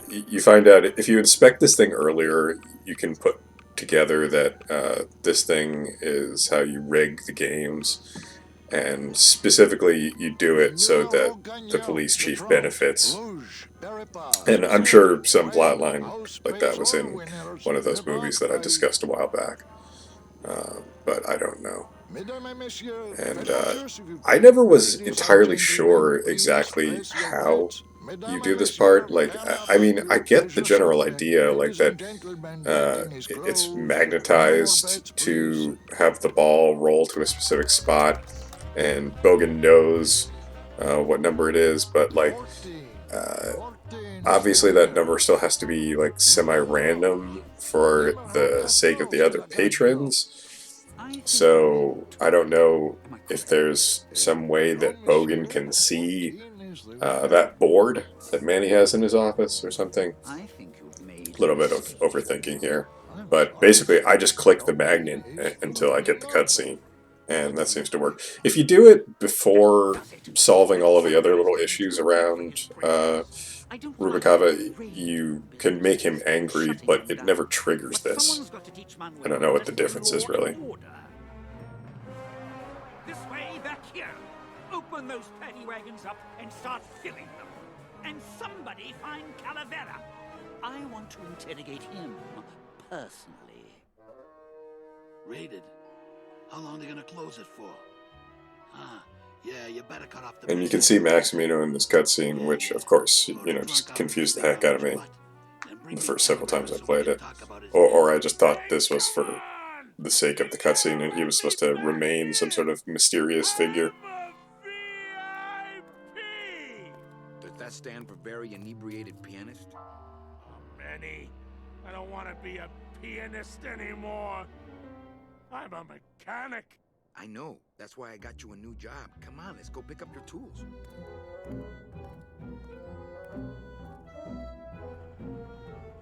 Speaker 4: You find out, if you inspect this thing earlier, you can put together that this thing is how you rig the games, and specifically you do it so that the police chief benefits. And I'm sure some plotline like that was in one of those movies that I discussed a while back, but I don't know. And I never was entirely sure exactly how you do this part. Like, I mean, I get the general idea, like that it's magnetized to have the ball roll to a specific spot, and Bogan knows what number it is, but, like, obviously that number still has to be, like, semi-random for the sake of the other patrons. So I don't know if there's some way that Bogan can see that board that Manny has in his office or something. A little bit of overthinking here. But basically, I just click the magnet until I get the cutscene, and that seems to work. If you do it before solving all of the other little issues around Rubikava, you can make him angry, but it never triggers this. I don't know what the difference is, really.
Speaker 8: back here. Open those paddy wagons up and start filling them. And somebody find Calavera. I want to interrogate him personally.
Speaker 5: Raided. How long are they gonna close it for? Yeah, you better cut off the...
Speaker 4: And you can see Maximino in this cutscene, which, of course, you know, just confused the heck out of me the first several times I played it. Or I just thought this was for the sake of the cutscene, and he was supposed to remain some sort of mysterious figure.
Speaker 6: Does that stand for very inebriated pianist?
Speaker 5: Manny, I don't want to be a pianist anymore. I'm a mechanic.
Speaker 6: I know. That's why I got you a new job. Come on, let's go pick up your tools.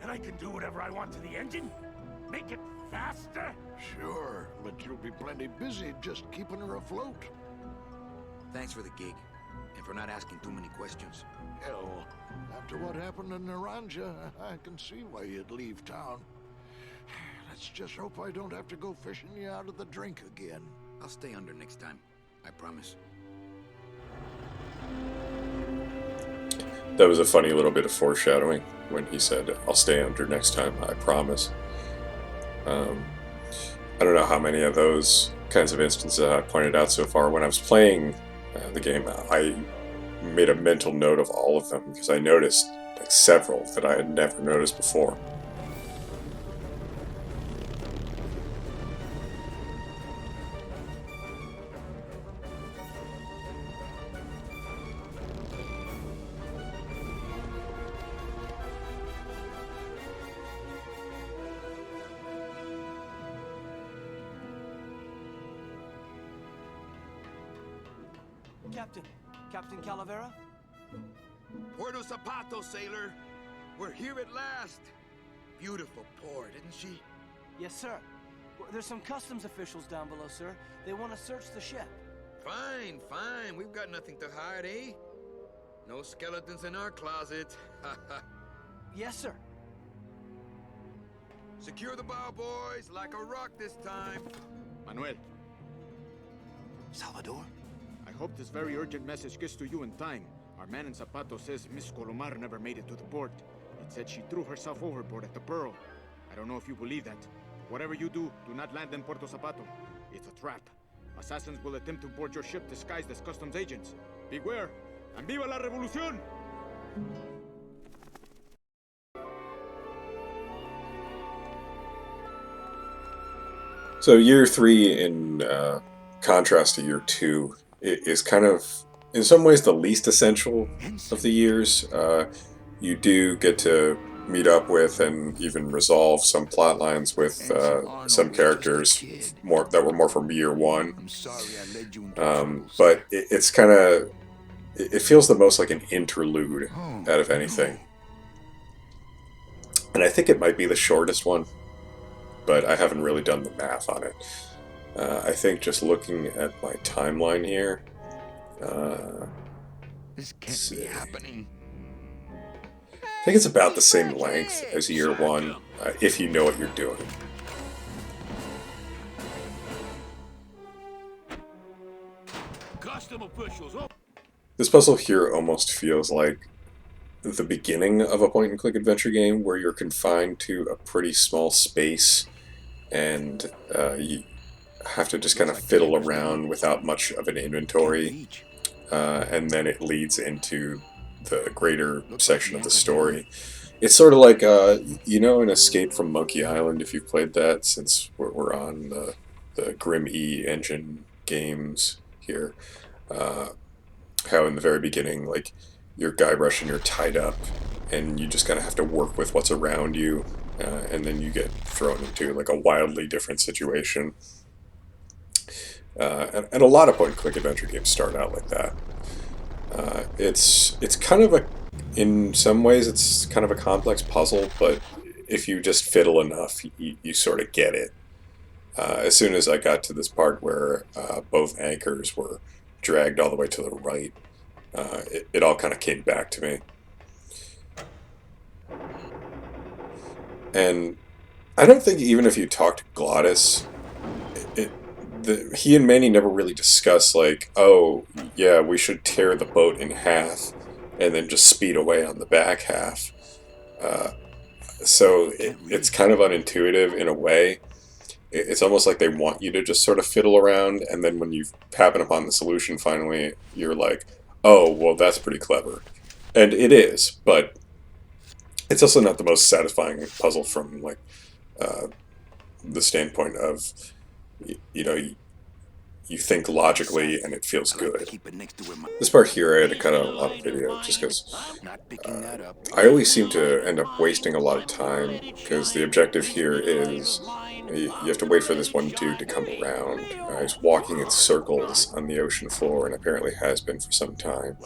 Speaker 5: And I can do whatever I want to the engine? Make it faster?
Speaker 10: Sure, but you'll be plenty busy just keeping her afloat.
Speaker 6: Thanks for the gig, and for not asking too many questions.
Speaker 10: Hell, after what happened in Naranja, I can see why you'd leave town. Let's just hope I don't have to go fishing you out of the drink again.
Speaker 6: I'll stay under next time. I promise.
Speaker 4: That was a funny little bit of foreshadowing when he said, I'll stay under next time, I promise. I don't know how many of those kinds of instances I pointed out so far. When I was playing the game, I made a mental note of all of them because I noticed like several that I had never noticed before.
Speaker 9: Captain Calavera?
Speaker 6: Puerto Zapato, sailor. We're here at last. Beautiful port, isn't she?
Speaker 9: Yes, sir. Well, there's some customs officials down below, sir. They want to search the ship.
Speaker 6: Fine, fine. We've got nothing to hide, eh? No skeletons in our closet.
Speaker 9: Yes, sir.
Speaker 6: Secure the bow, boys, like a rock this time.
Speaker 12: Manuel.
Speaker 5: Salvador?
Speaker 12: I hope this very urgent message gets to you in time. Our man in Zapato says Miss Colomar never made it to the port. It said she threw herself overboard at the Pearl. I don't know if you believe that. Whatever you do, do not land in Puerto Zapato. It's a trap. Assassins will attempt to board your ship disguised as customs agents. Beware, and viva la revolución!
Speaker 4: So year 3, in contrast to year 2, is kind of, in some ways, the least essential of the years. You do get to meet up with and even resolve some plot lines with some characters that were more from year 1. But it's kind of, it feels the most like an interlude out of anything. And I think it might be the shortest one, but I haven't really done the math on it. I think just looking at my timeline here,
Speaker 10: this can't be happening.
Speaker 4: I think it's about the same length as year 1, if you know what you're doing.
Speaker 5: Custom officials. Oh.
Speaker 4: This puzzle here almost feels like the beginning of a point-and-click adventure game where you're confined to a pretty small space and you have to just kind of fiddle around without much of an inventory, and then it leads into the greater section of the story. It's sort of like, you know, an Escape from Monkey Island, if you've played that, since we're on the Grim E engine games here. How in the very beginning, like, you're Guybrush and you're tied up, and you just kind of have to work with what's around you, and then you get thrown into like a wildly different situation. And a lot of point-and-click adventure games start out like that. It's kind of in some ways it's kind of a complex puzzle, but if you just fiddle enough, you sort of get it. As soon as I got to this part where both anchors were dragged all the way to the right, it all kind of came back to me. And I don't think even if you talk to Glottis, he and Manny never really discuss, like, oh, yeah, we should tear the boat in half and then just speed away on the back half. Uh, so it's kind of unintuitive in a way. It's almost like they want you to just sort of fiddle around, and then when you happen upon the solution finally, you're like, oh, well, that's pretty clever. And it is, but it's also not the most satisfying puzzle from, like, the standpoint of, you know, you think logically and it feels good. This part here I had to cut out a lot of video just because I always seem to end up wasting a lot of time because the objective here is you have to wait for this one dude to come around. He's walking in circles on the ocean floor and apparently has been for some time.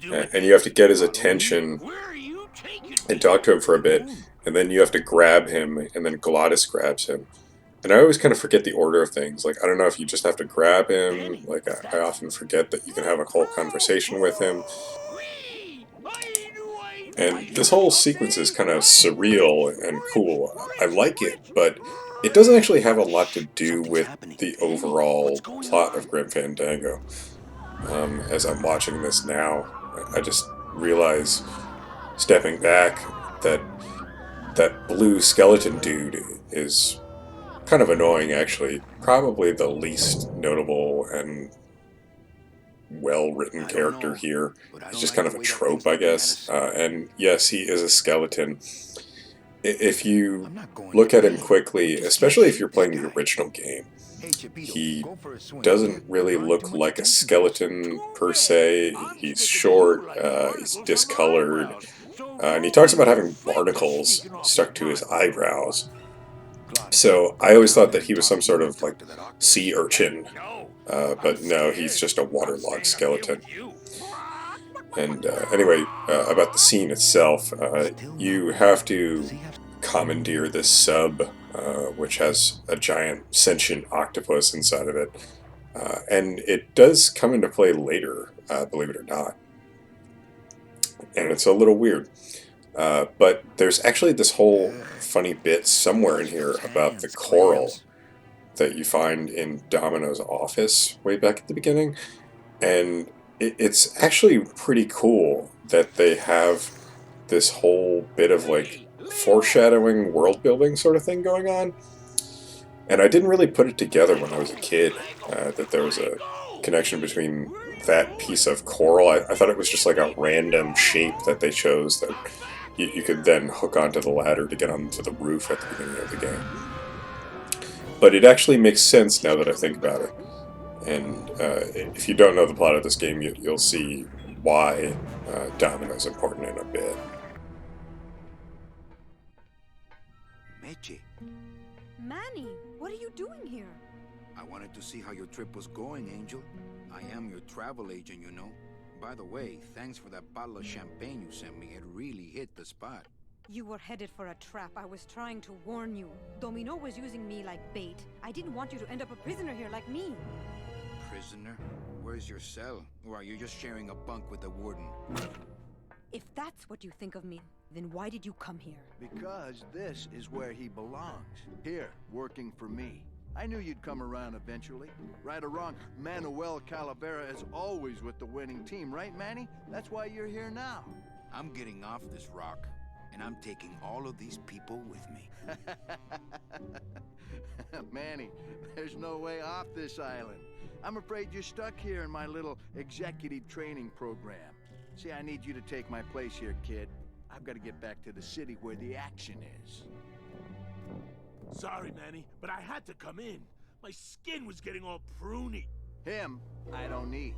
Speaker 4: And you have to get his attention and talk to him for a bit, and then you have to grab him, and then Glottis grabs him. And I always kind of forget the order of things. Like, I don't know if you just have to grab him. Like, I often forget that you can have a whole conversation with him. And this whole sequence is kind of surreal and cool. I like it, but it doesn't actually have a lot to do with the overall plot of Grim Fandango. As I'm watching this now, I just realize, stepping back, that that blue skeleton dude is kind of annoying, actually. Probably the least notable and well-written character here. He's just kind of a trope, I guess. And yes, he is a skeleton. If you look at him quickly, especially if you're playing the original game, he doesn't really look like a skeleton per se. He's short, he's discolored, and he talks about having barnacles stuck to his eyebrows. So I always thought that he was some sort of like sea urchin, but no, he's just a waterlogged skeleton. And anyway, about the scene itself, you have to commandeer this sub, which has a giant sentient octopus inside of it. And it does come into play later, believe it or not. And it's a little weird. But there's actually this whole funny bit somewhere in here about the coral that you find in Domino's office way back at the beginning. And it's actually pretty cool that they have this whole bit of like foreshadowing world building sort of thing going on. And I didn't really put it together when I was a kid, that there was a connection between that piece of coral. I thought it was just like a random shape that they chose that you could then hook onto the ladder to get onto the roof at the beginning of the game. But it actually makes sense now that I think about it. And if you don't know the plot of this game, you'll see why Domino's important in a bit.
Speaker 6: Meche,
Speaker 7: Manny, what are you doing here?
Speaker 6: I wanted to see how your trip was going, Angel. I am your travel agent, you know. By the way, thanks for that bottle of champagne you sent me. It really hit the spot.
Speaker 7: You were headed for a trap. I was trying to warn you. Domino was using me like bait. I didn't want you to end up a prisoner here like me.
Speaker 6: Prisoner? Where's your cell? Or are you just sharing a bunk with the warden?
Speaker 7: If that's what you think of me, then why did you come here?
Speaker 10: Because this is where he belongs. Here, working for me. I knew you'd come around eventually. Right or wrong, Manuel Calavera is always with the winning team, right, Manny? That's why you're here now.
Speaker 6: I'm getting off this rock, and I'm taking all of these people with me.
Speaker 10: Manny, there's no way off this island. I'm afraid you're stuck here in my little executive training program. See, I need you to take my place here, kid. I've got to get back to the city where the action is.
Speaker 5: Sorry, Manny, but I had to come in. My skin was getting all pruny.
Speaker 10: Him, I don't need.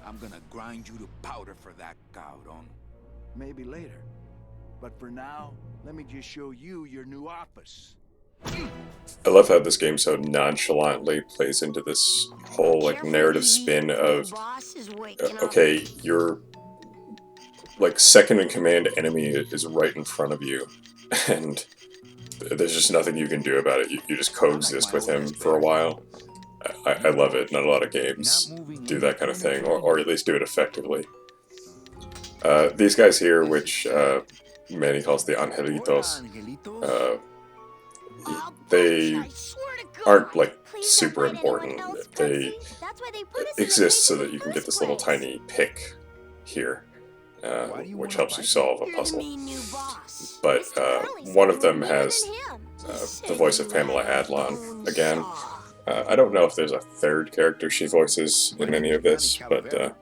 Speaker 6: I'm gonna grind you to powder for that, cabrón.
Speaker 10: Maybe later. But for now, let me just show you your new office.
Speaker 4: I love how this game so nonchalantly plays into this whole like narrative spin of, okay, your like second in command enemy is right in front of you, and there's just nothing you can do about it. You just coexist with him for a while. I love it. Not a lot of games do that kind of thing, or at least do it effectively. These guys here, which Manny calls the Angelitos. They aren't like super important. They exist so that you can get this little tiny pick here, which helps you solve a puzzle. But one of them has the voice of Pamela Adlon again. I don't know if there's a third character she voices in any of this, but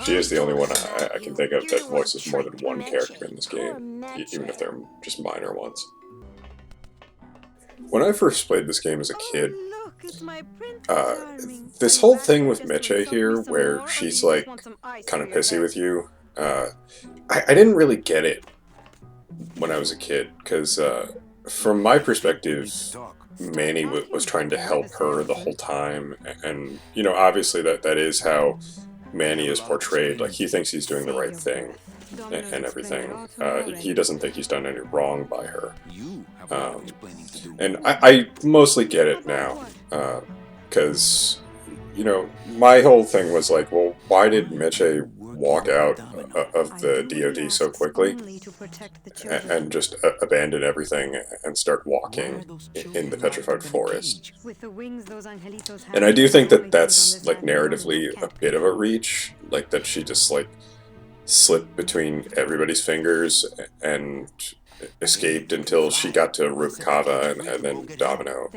Speaker 4: she is the only one I can think of that voices more than one character in this game, even if they're just minor ones. When I first played this game as a kid, this whole thing with Meche here, where she's like kind of pissy with you, I didn't really get it when I was a kid, because from my perspective, Manny was trying to help her the whole time, and you know, obviously that is how Manny is portrayed. Like, he thinks he's doing the right thing and everything. He doesn't think he's done any wrong by her. And I mostly get it now, because, you know, my whole thing was like, well, why did Meche walk out of the DoD so quickly and just abandon everything and start walking in the petrified forest? And I do think that that's like narratively a bit of a reach, like that she just like slipped between everybody's fingers and escaped until she got to Rubalcaba, and then Domino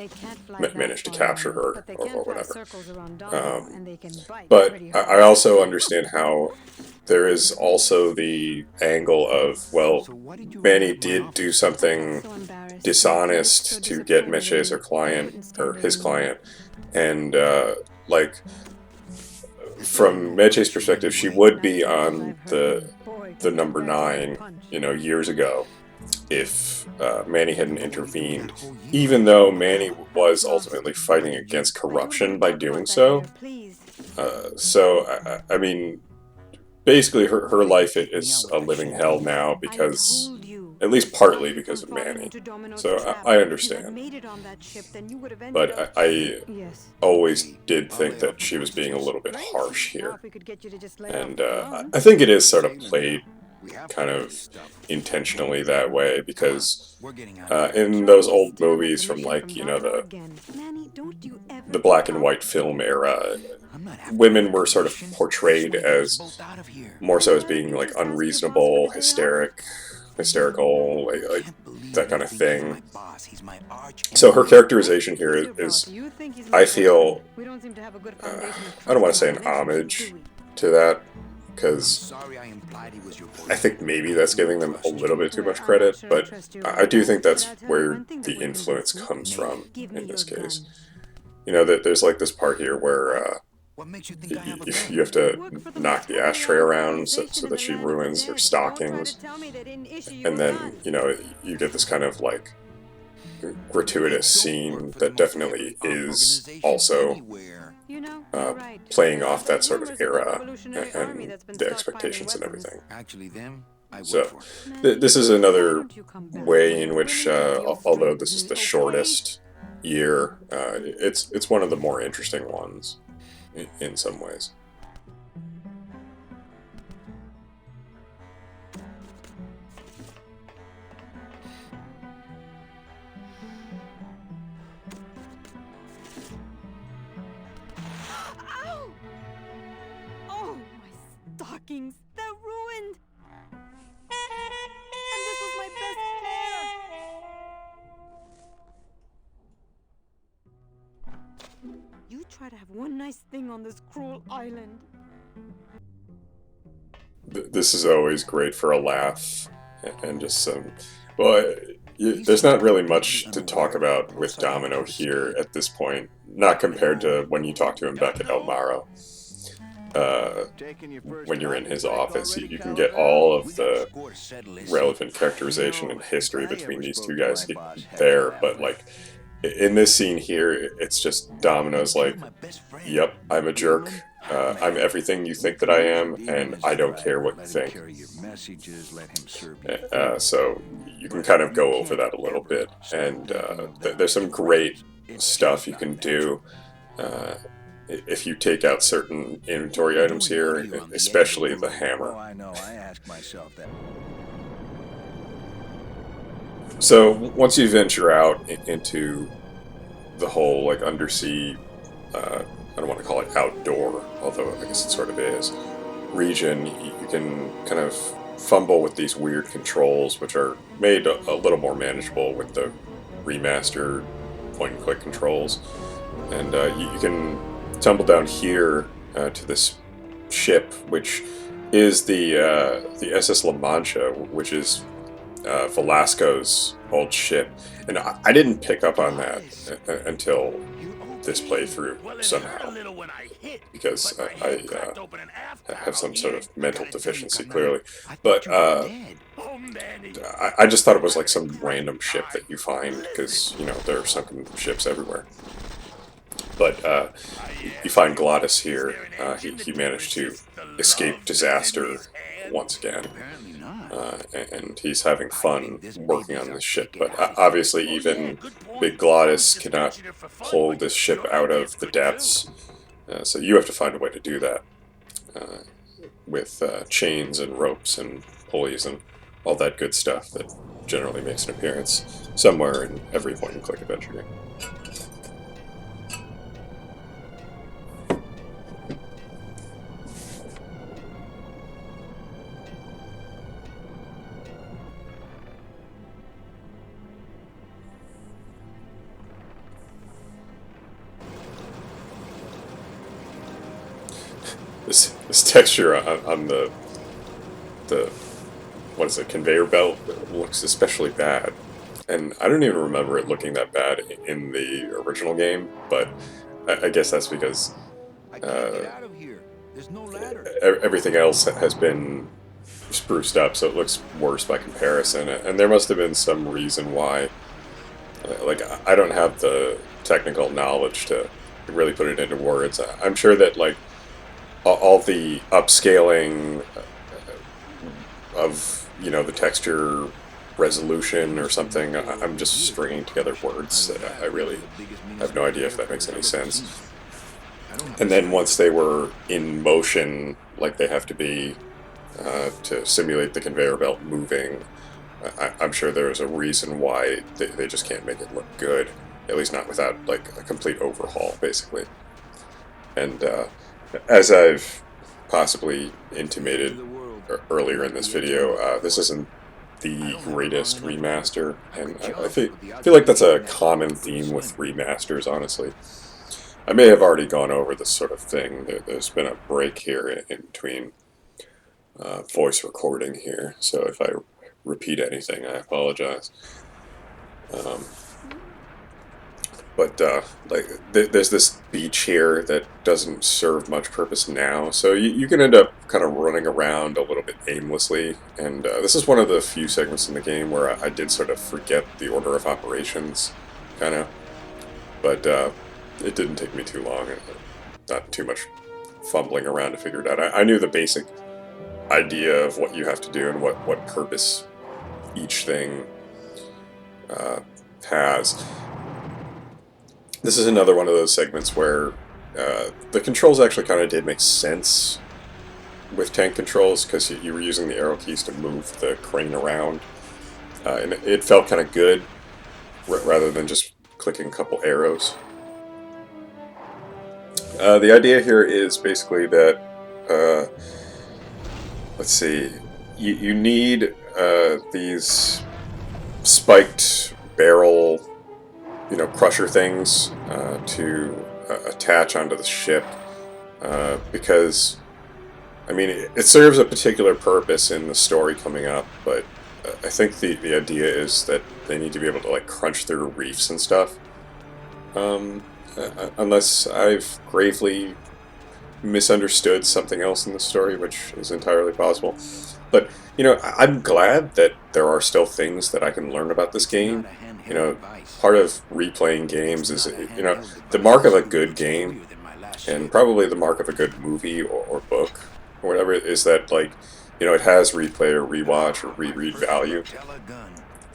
Speaker 4: managed to capture her or whatever. But I also understand how there is also the angle of, well, Manny did do something dishonest to get Meche as her client, or his client, and like, from Meche's perspective, she would be on the number 9, you know, years ago, if Manny hadn't intervened, even though Manny was ultimately fighting against corruption by doing so. So, I mean, basically her life is a living hell now because, at least partly because of Manny. So I understand. But I always did think that she was being a little bit harsh here. And I think it is sort of played kind of intentionally that way, because in those old movies from, like, you know, the black and white film era, women were sort of portrayed as more so as being like unreasonable, hysterical, like that kind of thing. So her characterization here is I feel, I don't want to say an homage to that, because I think maybe that's giving them a little bit too much credit, but I do think that's where the influence comes from in this case. You know, that there's like this part here where you have to knock the ashtray around so that she ruins her stockings, and then, you know, you get this kind of like gratuitous scene that definitely is also playing off that sort of era and the expectations and everything. So this is another way in which, although this is the shortest year, it's one of the more interesting ones in some ways.
Speaker 7: Ow! Oh, my stockings! They're ruined! And this was my best pair! You try to have one nice thing on this cruel island.
Speaker 4: This is always great for a laugh and just some... Well, there's not really much to talk about with Domino here at this point, not compared to when you talk to him back at El Maro. When you're in his office, you can get all of the relevant characterization and history between these two guys there, but like, in this scene here, it's just Domino's like, yep, I'm a jerk, I'm everything you think that I am, and I don't care what you think. So you can kind of go over that a little bit, and there's some great stuff you can do if you take out certain inventory items here, especially the hammer. So once you venture out into the whole like undersea, I don't want to call it outdoor, although I guess it sort of is, region, you can kind of fumble with these weird controls, which are made a little more manageable with the remastered point-and-click controls. And you can tumble down here to this ship, which is the SS La Mancha, which is Velasco's old ship. And I didn't pick up on that until this playthrough somehow, because I have some sort of mental deficiency, clearly. But I just thought it was like some random ship that you find, because, you know, there are sunken ships everywhere. But you find Glottis here. He managed to escape disaster once again. And he's having fun working on this ship. But obviously even Big Glottis cannot pull this ship out of the depths. So you have to find a way to do that. With chains and ropes and pulleys and all that good stuff that generally makes an appearance somewhere in every point-and-click adventure game. This texture on the what is it, conveyor belt looks especially bad, and I don't even remember it looking that bad in the original game, but I guess that's because everything else has been spruced up, so it looks worse by comparison, and there must have been some reason why. Like, I don't have the technical knowledge to really put it into words. I'm sure that, like, all the upscaling of, you know, the texture resolution or something, I'm just stringing together words that I really have no idea if that makes any sense. And then once they were in motion, like they have to be to simulate the conveyor belt moving, I'm sure there's a reason why they just can't make it look good, at least not without, like, a complete overhaul, basically. And as I've possibly intimated earlier in this video, this isn't the greatest remaster, and I feel like that's a common theme with remasters, honestly. I may have already gone over this sort of thing. There's been a break here in between voice recording here, so if I repeat anything, I apologize. But like, there's this beach here that doesn't serve much purpose now, so you can end up kind of running around a little bit aimlessly, and this is one of the few segments in the game where I did sort of forget the order of operations, kind of, but it didn't take me too long, and not too much fumbling around to figure it out. I knew the basic idea of what you have to do and what purpose each thing has. This is another one of those segments where the controls actually kind of did make sense with tank controls, because you were using the arrow keys to move the crane around, and it felt kind of good rather than just clicking a couple arrows. The idea here is basically that, let's see, you need these spiked barrel, you know, crusher things to attach onto the ship, because, I mean, it serves a particular purpose in the story coming up, but I think the idea is that they need to be able to, like, crunch through reefs and stuff. Unless I've gravely misunderstood something else in the story, which is entirely possible. But, you know, I'm glad that there are still things that I can learn about this game. You know, part of replaying games is, you know, the mark of a good game, and probably the mark of a good movie or book, or whatever, is that, like, you know, it has replay or rewatch or reread value.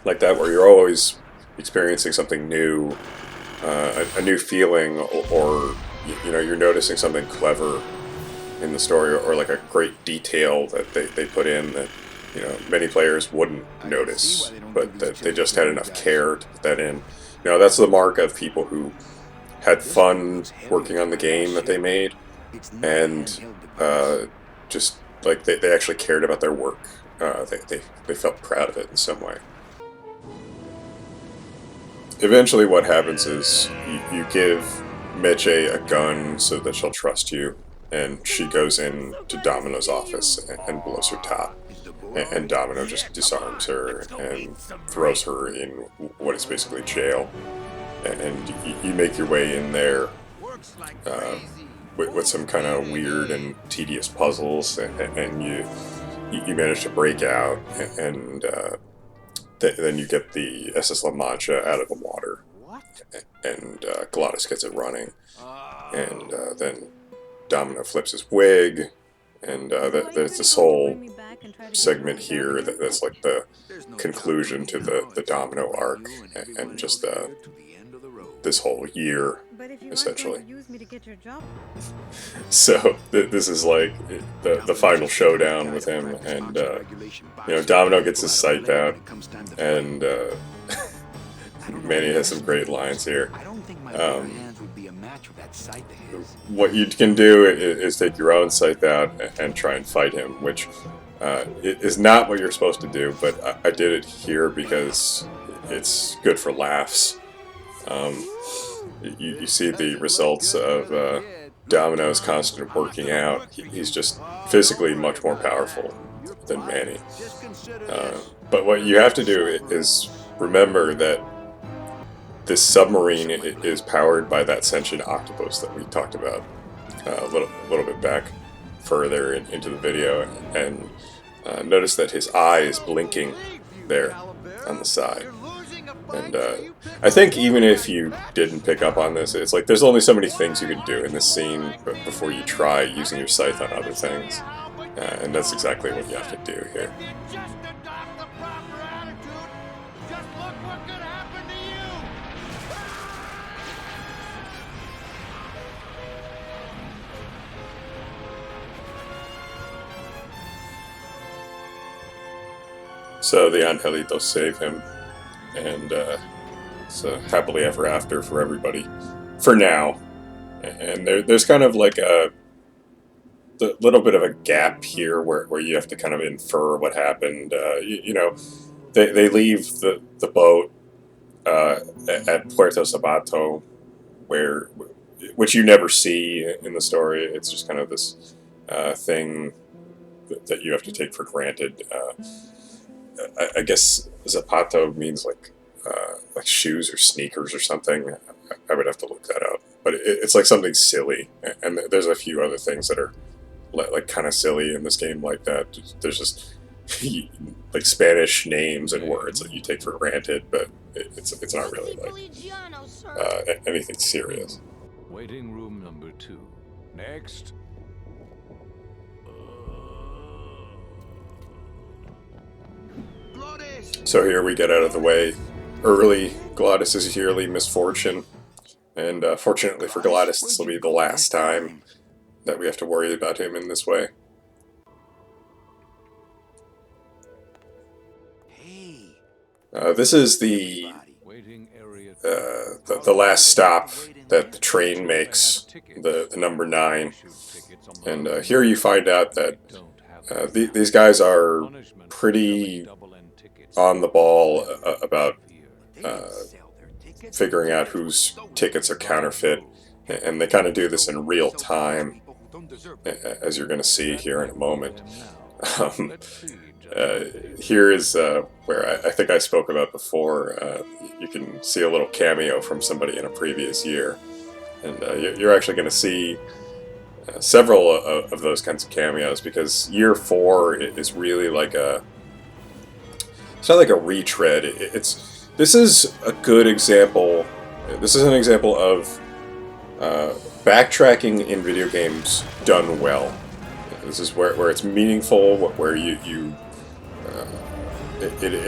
Speaker 4: Like that, where you're always experiencing something new, a new feeling, or you know, you're noticing something clever in the story, or like a great detail that they put in that you know, many players wouldn't notice, but that they just had enough care to put that in. You know, that's the mark of people who had fun working on the game that they made, and just like they actually cared about their work. They felt proud of it in some way. Eventually what happens is you give Meche a gun so that she'll trust you, and she goes in to Domino's office and blows her top. And Domino just disarms her and throws her in what is basically jail. And you make your way in there with some kind of weird and tedious puzzles, and you manage to break out, and then you get the SS La Mancha out of the water, and Glottis gets it running, and then Domino flips his wig, and there's this whole segment here that's like the conclusion to the Domino arc, and just this whole year, essentially. So this is like the final showdown with him, and you know, Domino gets his scythe out, and Manny has some great lines here. What you can do is take your own scythe out and try and fight him, which is not what you're supposed to do, but I did it here because it's good for laughs. You see the results of Domino's constant working out. He's just physically much more powerful than Manny. But what you have to do is remember that this submarine is powered by that sentient octopus that we talked about a little bit back further into the video, and notice that his eye is blinking there on the side. And I think even if you didn't pick up on this, it's like there's only so many things you can do in this scene before you try using your scythe on other things. And that's exactly what you have to do here. So the Angelitos save him, and it's a happily ever after for everybody, for now. And there's kind of like a little bit of a gap here where you have to kind of infer what happened. You know, they leave the boat at Puerto Sabato, which you never see in the story. It's just kind of this thing that you have to take for granted. I guess Zapato means like shoes or sneakers or something. I would have to look that up, but it's like something silly, and there's a few other things that are like kind of silly in this game like that. There's just like Spanish names and words that you take for granted, but it's not really like anything serious.
Speaker 13: Waiting room number 2. Next.
Speaker 4: So here we get out of the way early Glottis' yearly misfortune, and fortunately for Glottis, this will be the last time that we have to worry about him in this way. This is the last stop that the train makes, the number 9, and here you find out that these guys are pretty on the ball about figuring out whose tickets are counterfeit, and they kind of do this in real time, as you're going to see here in a moment. Here is where I think I spoke about before. You can see a little cameo from somebody in a previous year, and you're actually going to see several of those kinds of cameos, because year 4 is really like it's not like a retread. This is a good example. This is an example of backtracking in video games done well. This is where it's meaningful, where it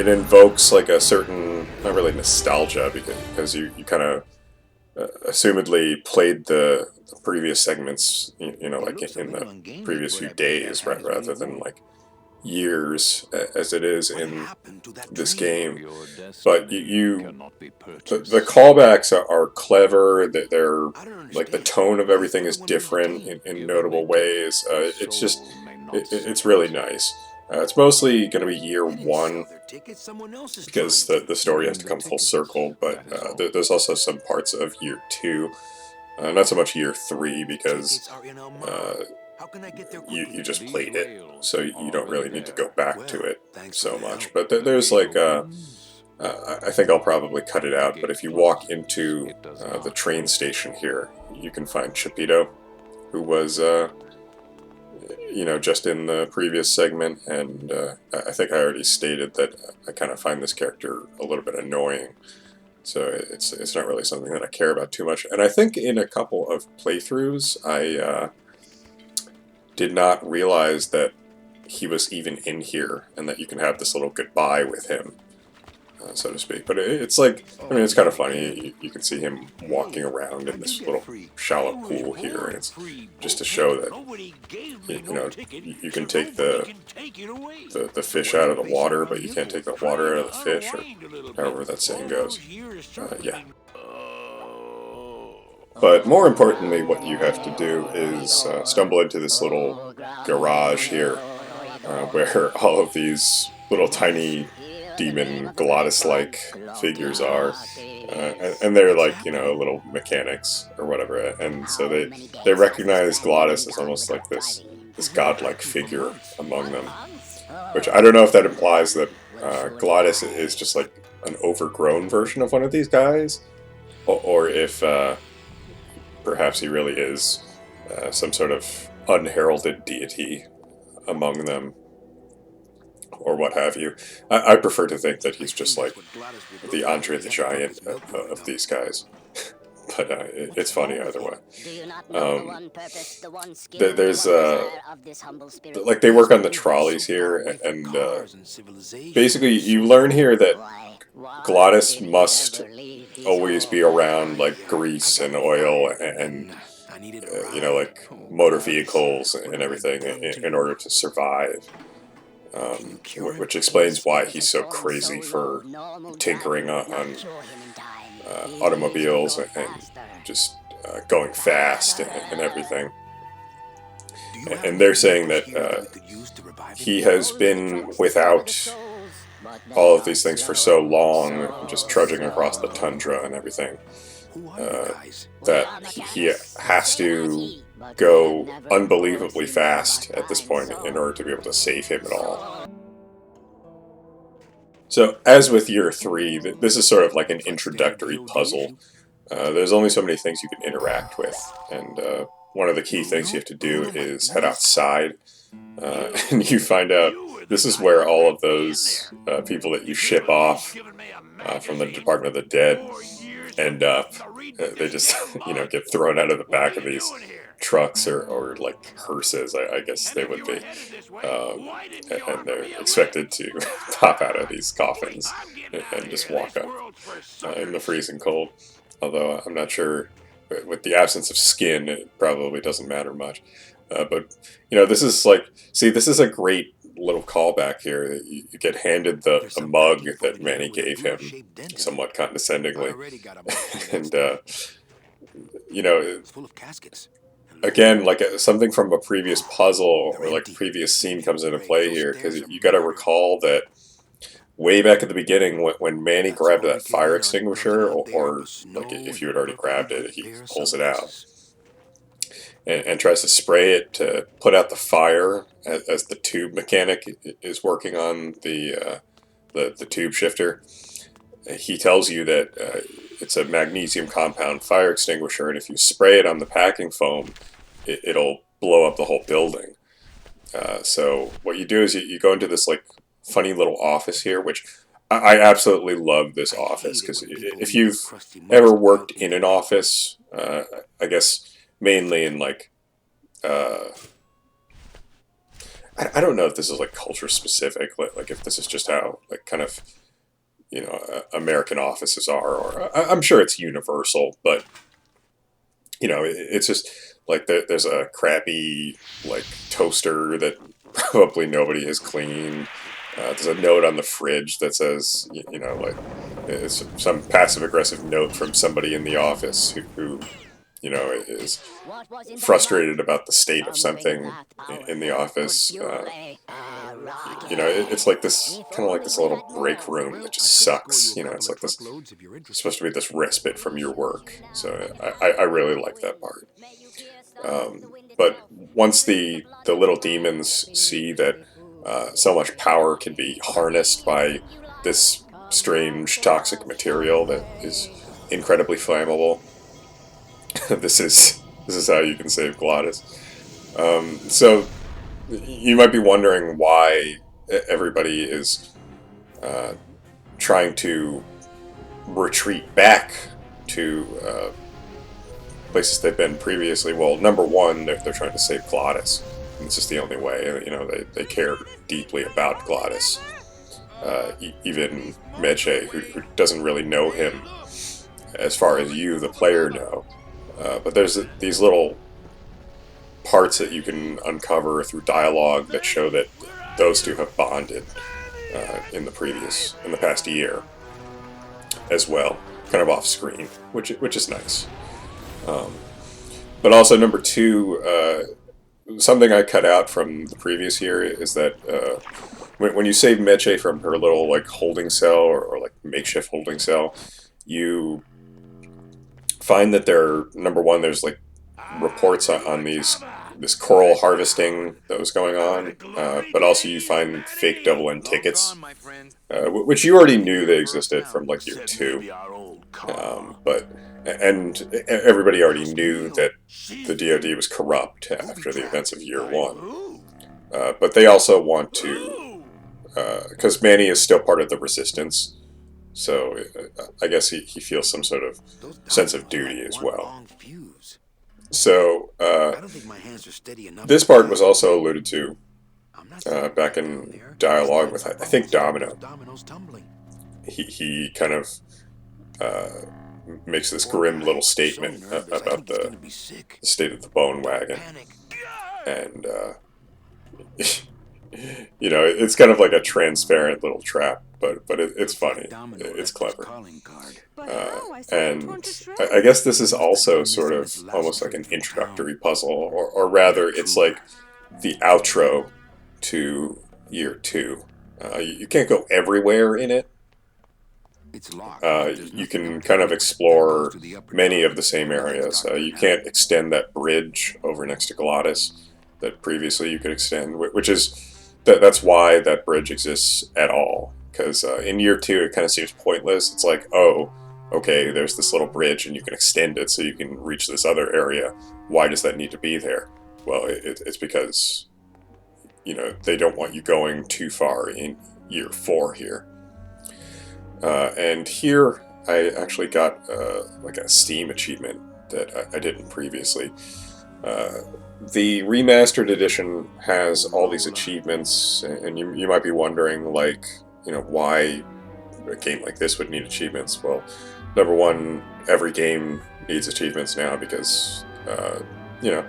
Speaker 4: invokes like a certain, not really nostalgia, because you kind of assumedly played the previous segments, you know, like in the previous few days, rather than like years as it is in this game, but the callbacks are clever. That they're like the tone of everything is different in notable ways. It's just it's really nice. It's mostly going to be year one because the story has to come full circle, but there's also some parts of year two. Not so much year three because you just played it, so you don't really need to go back to it so much. But there's like I think I'll probably cut it out. But if you walk into the train station here, you can find Chipito, who was just in the previous segment, and I think I already stated that I kind of find this character a little bit annoying. So it's not really something that I care about too much. And I think in a couple of playthroughs, I did not realize that he was even in here, and that you can have this little goodbye with him, so to speak. But it's like, I mean, it's kind of funny. You can see him walking around in this little shallow pool here, and it's just to show that you can take the fish out of the water, but you can't take the water out of the fish, or however that saying goes. Yeah. But more importantly, what you have to do is stumble into this little garage here, where all of these little tiny demon Glottis-like figures are, and they're like, little mechanics or whatever, and so they recognize Glottis as almost like this godlike figure among them, which I don't know if that implies that Glottis is just like an overgrown version of one of these guys, or if perhaps he really is some sort of unheralded deity among them, or what have you. I prefer to think that he's just like the Andre the Giant of these guys. But it's funny either way. There's like they work on the trolleys here, and basically you learn here that Glottis must always be around like grease and oil and like motor vehicles and everything in order to survive. Which explains why he's so crazy for tinkering on automobiles and just going fast and everything. And they're saying that he has been without all of these things for so long, just trudging across the tundra and everything, that he has to go unbelievably fast at this point in order to be able to save him at all. So, as with year 3, this is sort of like an introductory puzzle. There's only so many things you can interact with, and one of the key things you have to do is head outside, and you find out this is where all of those people that you ship off from the Department of the Dead end up. They just, get thrown out of the back of these trucks or like hearses, I guess they would be, and they're expected to pop out of these coffins and just walk up in the freezing cold. Although I'm not sure, with the absence of skin, it probably doesn't matter much. But this is like, see, this is a great little callback here. You get handed the mug that Manny gave him somewhat condescendingly, and again, like something from a previous puzzle or like a previous scene comes into play here, because you got to recall that way back at the beginning, when Manny grabbed that fire extinguisher, or like if you had already grabbed it, he pulls it out and tries to spray it to put out the fire as the tube mechanic is working on the tube shifter. He tells you that it's a magnesium compound fire extinguisher, and if you spray it on the packing foam, it'll blow up the whole building. So what you do is you go into this like funny little office here, which I absolutely love this office, because if you've ever worked in an office, I guess mainly in like, I don't know if this is like culture specific, like if this is just how like kind of, American offices are, or I'm sure it's universal, but you know, it's just like there's a crappy like toaster that probably nobody has cleaned. There's a note on the fridge that says, you know, like it's some passive aggressive note from somebody in the office who you know, is frustrated about the state of something in the office. You know, it's like this, kind of like this little break room that just sucks. You know, it's like this, it's supposed to be this respite from your work. So I really like that part. But once the little demons see that so much power can be harnessed by this strange toxic material that is incredibly flammable, this is how you can save Glottis. So you might be wondering why everybody is trying to retreat back to places they've been previously. Well, number one, they're trying to save Glottis. And this is the only way. You know, they care deeply about Glottis. Even Meche, who doesn't really know him as far as you, the player, know. But there's these little parts that you can uncover through dialogue that show that those two have bonded in the past year as well, kind of off screen, which is nice. But also number two, something I cut out from the previous year is that when you save Meche from her little like holding cell or like makeshift holding cell, you find that number one, there's like reports on this coral harvesting that was going on, but also you find fake double N tickets, which you already knew they existed from like year 2, and everybody already knew that the DoD was corrupt after the events of year 1, but they also want to, because Manny is still part of the resistance. So I guess he feels some sort of sense of duty as well. So this part was also alluded to back in dialogue with, I think, Domino. He kind of makes this grim little statement about the state of the bone wagon. And, you know, it's kind of like a transparent little trap. But it's funny. It's clever. And I guess this is also sort of almost like an introductory puzzle, or rather, it's like the outro to year 2. You can't go everywhere in it. You can kind of explore many of the same areas. You can't extend that bridge over next to Glottis that previously you could extend, which is that's why that bridge exists at all. Because in year 2, it kind of seems pointless. It's like, oh, okay, there's this little bridge and you can extend it so you can reach this other area. Why does that need to be there? Well, it's because, you know, they don't want you going too far in year 4 here. And here, I actually got like a Steam achievement that I didn't previously. The remastered edition has all these achievements, and you might be wondering, like, you know, why a game like this would need achievements. Well, number one, every game needs achievements now because, you know,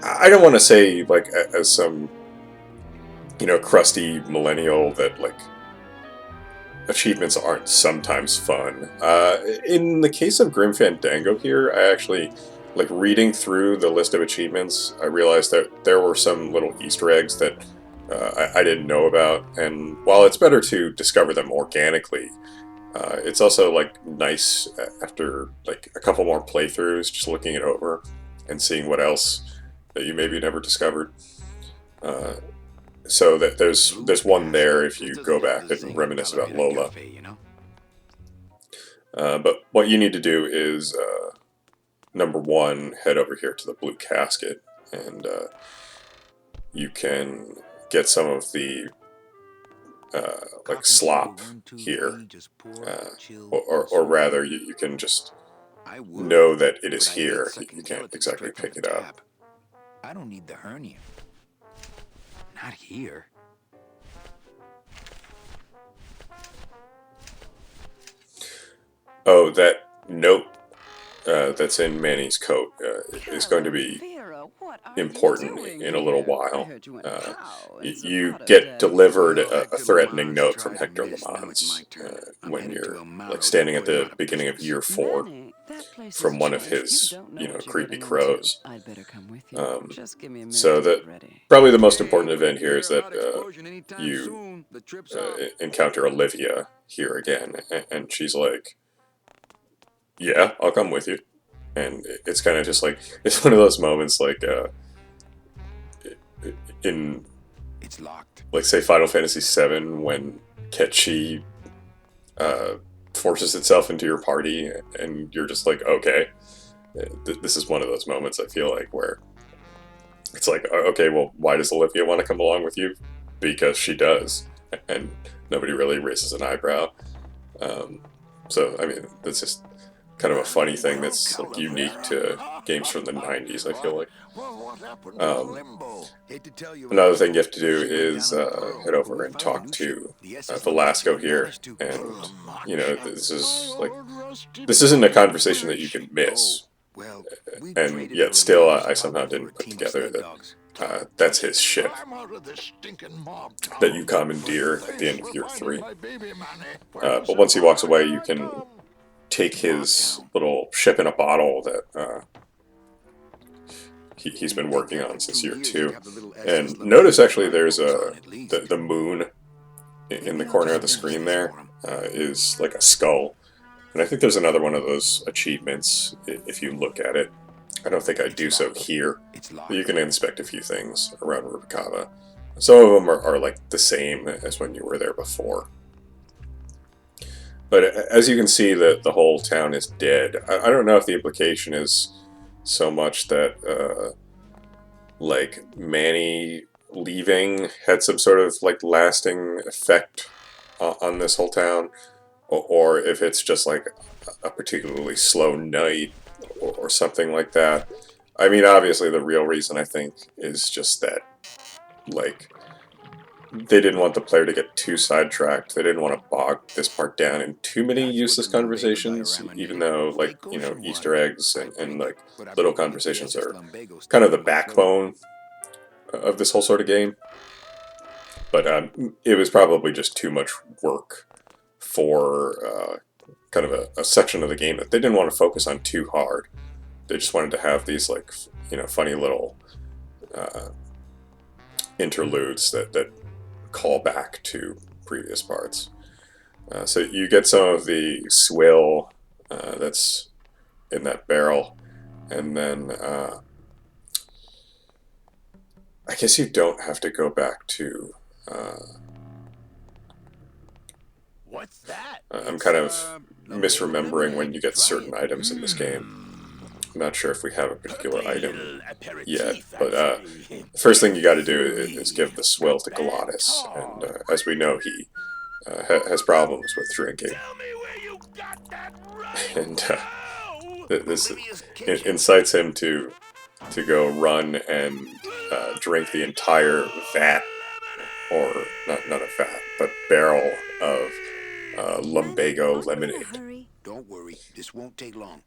Speaker 4: I don't want to say, like, as some, you know, crusty millennial that, like, achievements aren't sometimes fun. In the case of Grim Fandango here, I actually, like, reading through the list of achievements, I realized that there were some little Easter eggs that I didn't know about, and while it's better to discover them organically, it's also, like, nice after, like, a couple more playthroughs, just looking it over and seeing what else that you maybe never discovered. So that there's one there if you go back and reminisce about Lola. But what you need to do is, number one, head over here to the blue casket, and you can get some of the like slop here, or rather, you can just know that it is here. You can't exactly pick it up.
Speaker 6: I don't need the hernia. Not here.
Speaker 4: Oh, that note that's in Manny's coat is going to be important in a little while. You get delivered a threatening note from Hector LeMans when you're like standing at the beginning of year 4 from one of his, creepy crows. So that probably the most important event here is that you encounter Olivia here again, and she's like, "Yeah, I'll come with you." And it's kind of just like, it's one of those moments like in like say Final Fantasy VII when Ketchi forces itself into your party and you're just like, okay, this is one of those moments I feel like where it's like, okay, well, why does Olivia want to come along with you? Because she does, and nobody really raises an eyebrow. So I mean, that's just kind of a funny thing that's like unique to games from the 90s, I feel like. Another thing you have to do is head over and talk to Velasco here, and this isn't a conversation that you can miss, and yet still I somehow didn't put together that that's his ship that you commandeer at the end of year 3. But once he walks away, you can take his little ship in a bottle that he's been working on since year 2. And notice actually there's the moon in the corner of the screen there is like a skull. And I think there's another one of those achievements if you look at it. I don't think I do so here, but you can inspect a few things around Rubicava. Some of them are like the same as when you were there before. But as you can see, the whole town is dead. I don't know if the implication is so much that like Manny leaving had some sort of like lasting effect on this whole town, or if it's just like a particularly slow night or something like that. I mean, obviously the real reason I think is just that like they didn't want the player to get too sidetracked. They didn't want to bog this part down in too many useless conversations, even though, like, Easter eggs and like, little conversations are kind of the backbone of this whole sort of game. But it was probably just too much work for kind of a section of the game that they didn't want to focus on too hard. They just wanted to have these, like, funny little interludes that call back to previous parts. So you get some of the swill that's in that barrel, and then I guess you don't have to go back to...
Speaker 5: What's that?
Speaker 4: I'm kind of misremembering when you get certain items in this game. I'm not sure if we have a particular item yet, but the first thing you got to do is give the swill to Galatis, and as we know, he has problems with drinking, and this incites him to go run and drink the entire vat, or not a vat, but barrel of lumbago lemonade.
Speaker 6: Don't worry, this won't take long.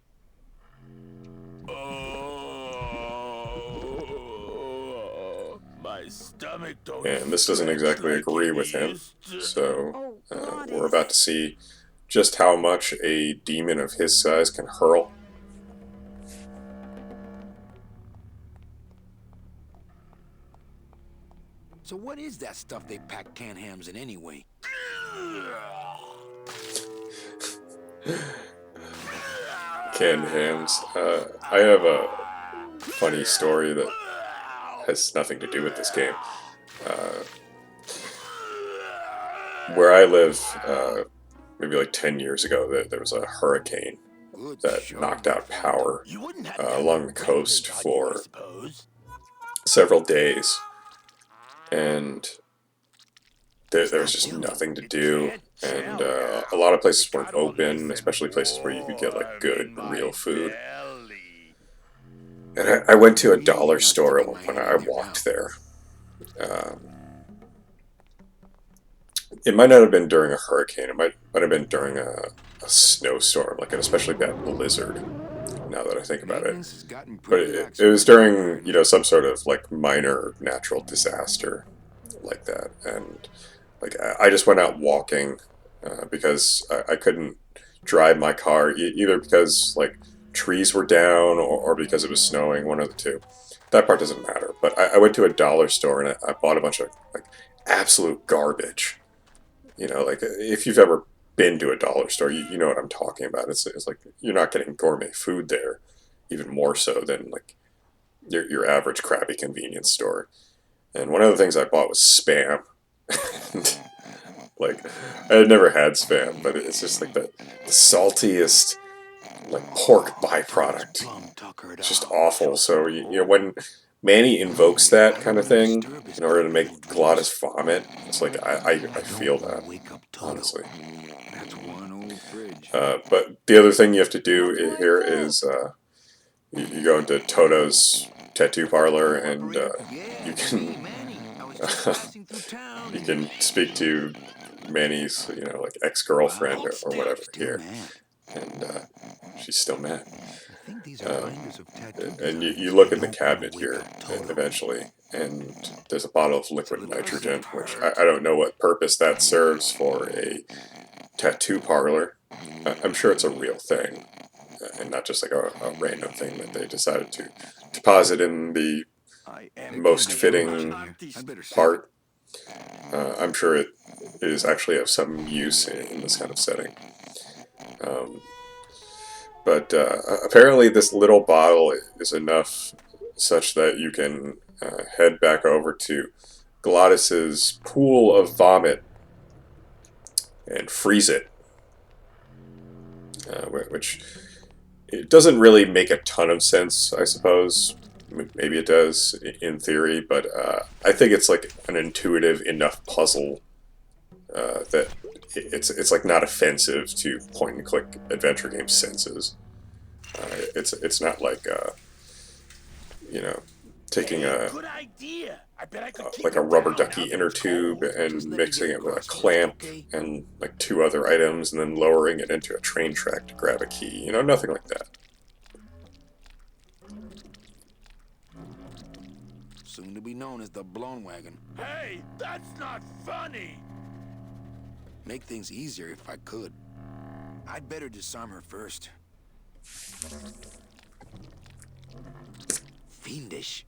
Speaker 5: My stomach don't.
Speaker 4: And this doesn't exactly agree with him, so we're about to see just how much a demon of his size can hurl.
Speaker 6: So what is that stuff they pack canned hams in anyway?
Speaker 4: Canned hams. I have a funny story that has nothing to do with this game. Where I live, maybe like 10 years ago, there was a hurricane that knocked out power along the coast for several days. And there was just nothing to do, and a lot of places weren't open, especially places where you could get like good, real food. And I went to a dollar store when I walked there. It might not have been during a hurricane, it might have been during a snowstorm, like an especially bad blizzard. now that I think about it. But it was during, you know, some sort of like minor natural disaster like that, and like I just went out walking because I couldn't drive my car either because like trees were down or because it was snowing, one of the two. That part doesn't matter. But I went to a dollar store and I bought a bunch of like absolute garbage. You know, like if you've ever been to a dollar store, you know what I'm talking about. It's like you're not getting gourmet food there, even more so than like your average crappy convenience store. And one of the things I bought was Spam. Like, I had never had Spam, but it's just like the saltiest, like, pork byproduct. It's just awful. So, you know, when Manny invokes that kind of thing in order to make Glottis vomit, it's like, I feel that, honestly. But the other thing you have to do here is you go into Toto's tattoo parlor and you can you can speak to Manny's, you know, like ex-girlfriend or whatever here, and she's still mad. And you look in the cabinet here eventually, and there's a bottle of liquid nitrogen, which I don't know what purpose that serves for a tattoo parlor. I'm sure it's a real thing, and not just like a random thing that they decided to deposit in the most fitting part. I'm sure it is actually of some use in this kind of setting. But apparently this little bottle is enough such that you can head back over to Glottis's pool of vomit and freeze it. Which it doesn't really make a ton of sense, I suppose. Maybe it does in theory, but I think it's like an intuitive enough puzzle that it's like not offensive to point and click adventure game senses. It's not like you know, taking a like a rubber ducky inner tube and mixing it with a clamp and like 2 other items and then lowering it into a train track to grab a key. You know, nothing like that.
Speaker 6: Soon to be known as the blown wagon.
Speaker 5: Hey, that's not funny!
Speaker 6: Make things easier if I could. I'd better disarm her first. Fiendish.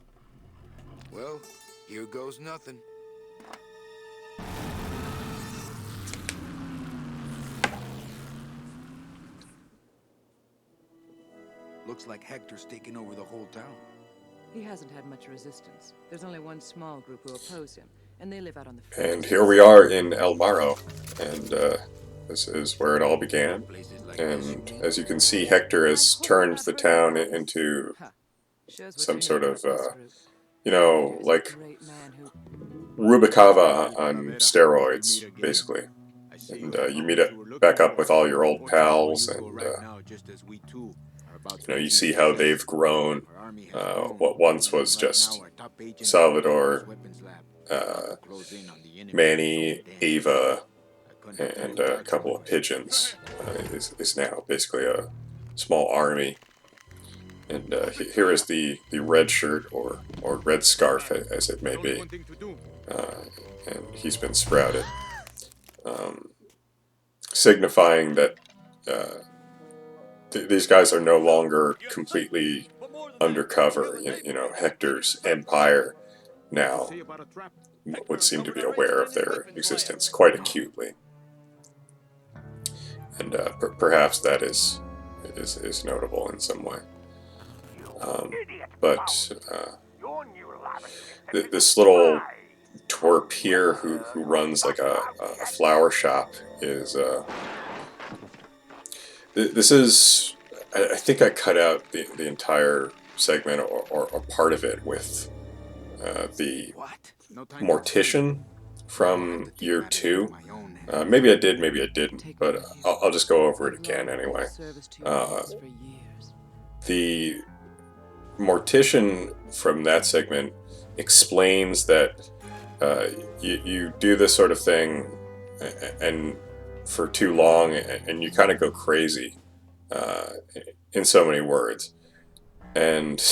Speaker 6: Well, here goes nothing. Looks like Hector's taking over the whole town.
Speaker 14: He hasn't had much resistance. There's only one small group who oppose him, and they live out on the...
Speaker 4: And here we are in El Marro, and this is where it all began. And as you can see, Hector has turned the town into some sort of, you know, like Rubicava on steroids, basically. And you meet back up with all your old pals, and you know, you see how they've grown. What once was just Salvador, Manny, Ava, and a couple of pigeons is now basically a small army. And here is the red shirt or red scarf, as it may be, and he's been sprouted, signifying that these guys are no longer completely undercover. You know, Hector's empire now would seem to be aware of their existence quite acutely, and perhaps that is notable in some way. But this little twerp here who runs like a flower shop is this is, I think I cut out the entire segment or part of it with the Mortician from year 2. Maybe I did, maybe I didn't, but I'll just go over it again anyway. The Mortician from that segment explains that you do this sort of thing and for too long and you kind of go crazy in so many words. And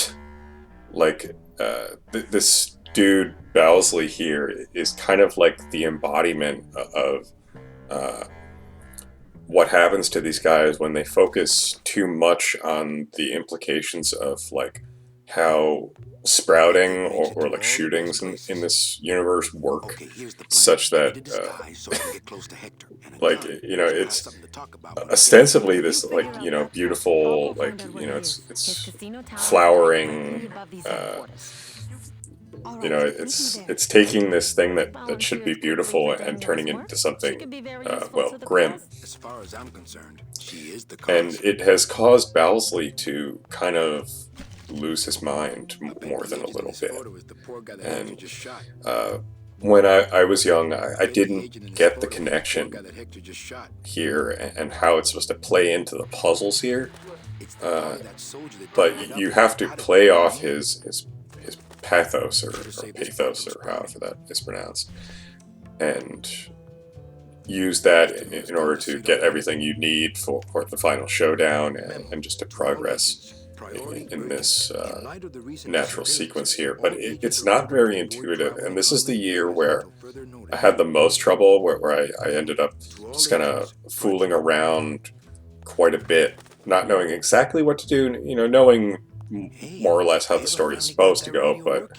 Speaker 4: like this dude Bowsley here is kind of like the embodiment of what happens to these guys when they focus too much on the implications of like how sprouting or like shootings in this universe work, such that like, you know, it's ostensibly this like, you know, beautiful, like, you know, it's flowering, you know, it's taking this thing that should be beautiful and turning it into something well, grim.
Speaker 6: As far as I'm concerned, she is the
Speaker 4: And it has caused Bowsley to kind of lose his mind more than a little bit. And when I was young, I didn't get the connection here and how it's supposed to play into the puzzles here. But you have to play off his pathos or pathos or however that is pronounced, and use that in order to get everything you need for the final showdown and just to progress in this natural sequence here. But it's not very intuitive, and this is the year where I had the most trouble, where I ended up just kind of fooling around quite a bit, not knowing exactly what to do, you know, knowing more or less how the story is supposed to go, but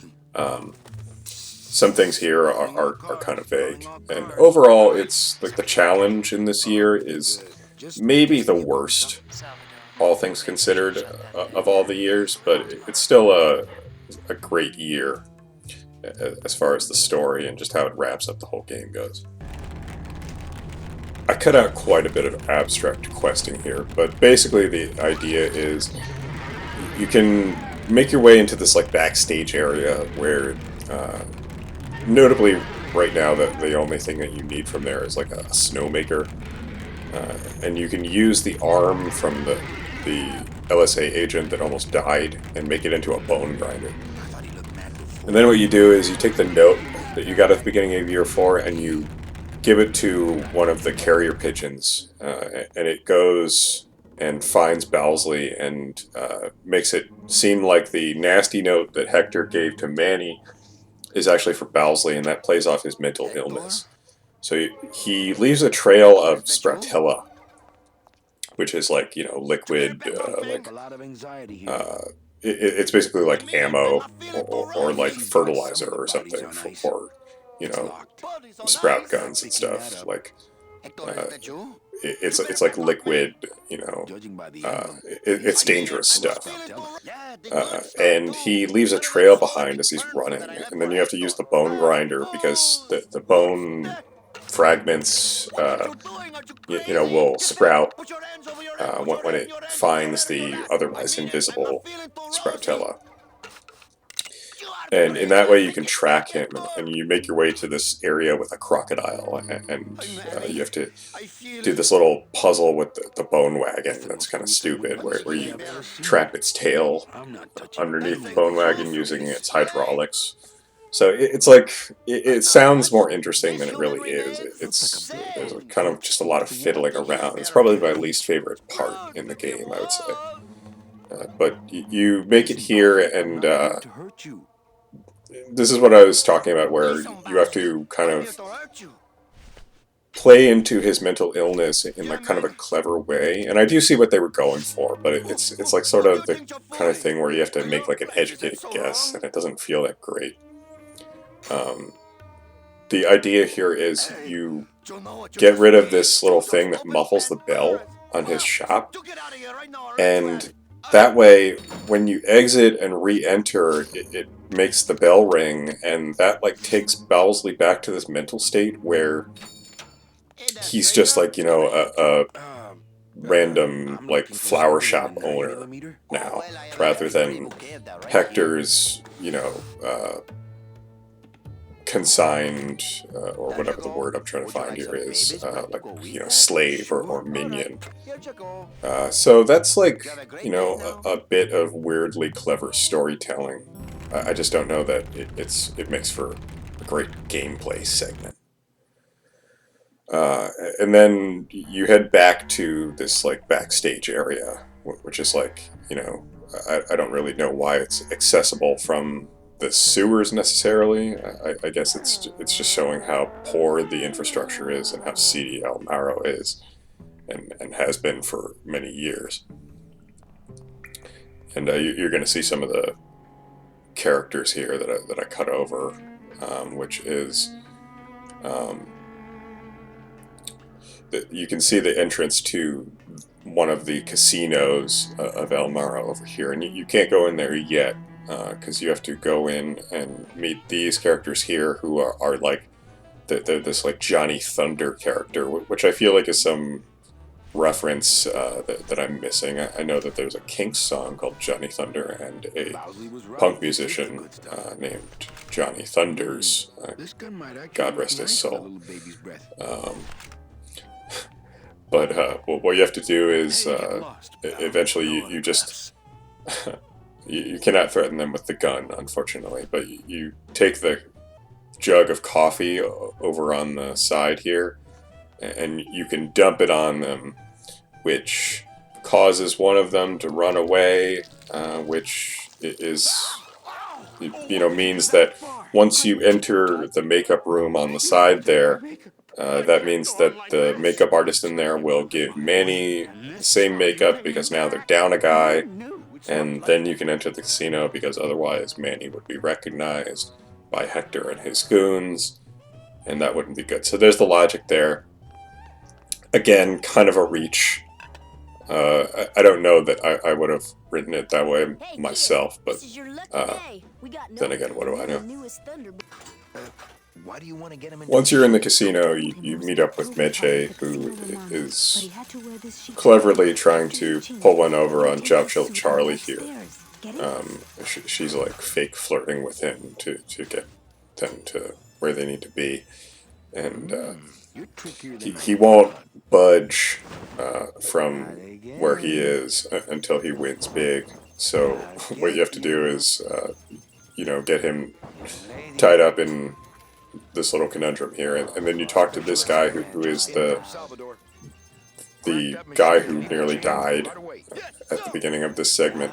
Speaker 4: some things here are kind of vague. And overall, it's like the challenge in this year is maybe the worst, all things considered, of all the years, but it's still a great year as far as the story and just how it wraps up the whole game goes. I cut out quite a bit of abstract questing here, but basically the idea is you can make your way into this like backstage area where notably right now the only thing that you need from there is like a snowmaker, and you can use the arm from the LSA agent that almost died and make it into a bone grinder. And then what you do is you take the note that you got at the beginning of year 4 and you give it to one of the carrier pigeons, and it goes and finds Bowsley and makes it seem like the nasty note that Hector gave to Manny is actually for Bowsley, and that plays off his mental illness. So he leaves a trail of Spratella, which is like, you know, liquid, it's basically like ammo or like fertilizer or something for you know, sprout guns and stuff. Like it's like liquid, you know, it's dangerous stuff. And he leaves a trail behind as he's running, and then you have to use the bone grinder because the bone fragments, you know, will sprout when it finds the otherwise invisible Sproutella. And in that way you can track him, and you make your way to this area with a crocodile, and you have to do this little puzzle with the bone wagon that's kind of stupid, where you trap its tail underneath the bone wagon using its hydraulics. So it's like, it sounds more interesting than it really is. There's kind of just a lot of fiddling around. It's probably my least favorite part in the game, I would say. But you make it here, and this is what I was talking about, where you have to kind of play into his mental illness in like kind of a clever way. And I do see what they were going for, but it's like sort of the kind of thing where you have to make like an educated guess, and it doesn't feel that great. The idea here is you get rid of this little thing that muffles the bell on his shop, and that way when you exit and re-enter, it makes the bell ring, and that like takes Bowsley back to this mental state where he's just like, you know, a random like flower shop owner now, rather than Hector's, you know, consigned, or whatever the word I'm trying to find here is, like, you know, slave or minion. So that's like, you know, a bit of weirdly clever storytelling. I just don't know that it makes for a great gameplay segment. And then you head back to this like backstage area which is like, you know, I don't really know why it's accessible from the sewers necessarily. I guess it's just showing how poor the infrastructure is and how seedy El Marrow is, and has been for many years. And you're going to see some of the characters here that I cut over, which is you can see the entrance to one of the casinos of El Marrow over here, and you can't go in there yet because you have to go in and meet these characters here who are like this like Johnny Thunder character, which I feel like is some reference that I'm missing. I know that there's a Kinks song called Johnny Thunder and a punk musician named Johnny Thunders. God rest his soul. But what you have to do is eventually you just you cannot threaten them with the gun, unfortunately, but you take the jug of coffee over on the side here and you can dump it on them, which causes one of them to run away, which is, you know, means that once you enter the makeup room on the side there, that means that the makeup artist in there will give Manny the same makeup because now they're down a guy, and then you can enter the casino because otherwise Manny would be recognized by Hector and his goons, and that wouldn't be good. So there's the logic there. Again, kind of a reach. I don't know that I would have written it that way myself, but then again, what do I know? Once you're in the casino, you meet up with Meche, who is cleverly trying to pull one over on Chow Chill Charlie here. She's like fake flirting with him to get them to where they need to be. And he won't budge from where he is until he wins big. So what you have to do is, you know, get him tied up in this little conundrum here, and then you talk to this guy who is the guy who nearly died at the beginning of this segment,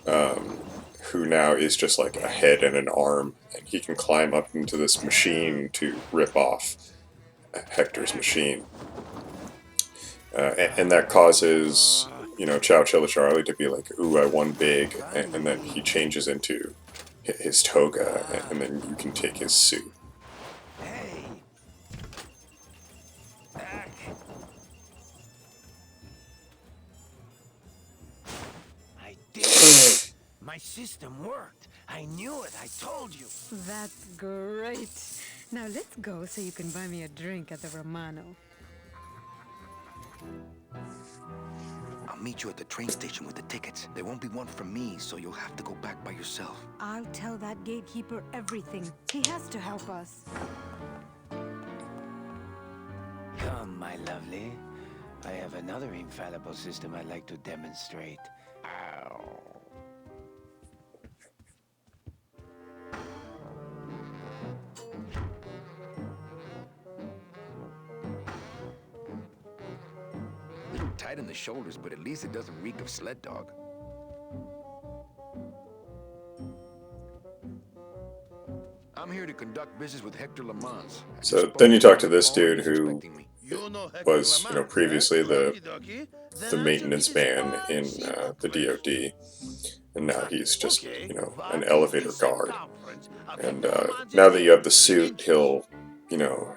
Speaker 4: who now is just like a head and an arm, and he can climb up into this machine to rip off Hector's machine, and that causes, you know, Chow Chilla Charlie to be like, ooh, I won big, and then he changes into his toga, and then you can take his suit.
Speaker 15: My system worked. I knew it. I told you.
Speaker 7: That's great. Now let's go so you can buy me a drink at the Romano.
Speaker 6: I'll meet you at the train station with the tickets. There won't be one from me, so you'll have to go back by yourself.
Speaker 7: I'll tell that gatekeeper everything. He has to help us.
Speaker 15: Come, my lovely. I have another infallible system I'd like to demonstrate. Ow.
Speaker 6: Little tight in the shoulders, but at least it doesn't reek of sled dog. I'm here to conduct business with Hector Lamans.
Speaker 4: So then you talk to this dude who was, you know, previously the maintenance man in the DoD, and now he's just, you know, an elevator guard. And now that you have the suit, he'll, you know,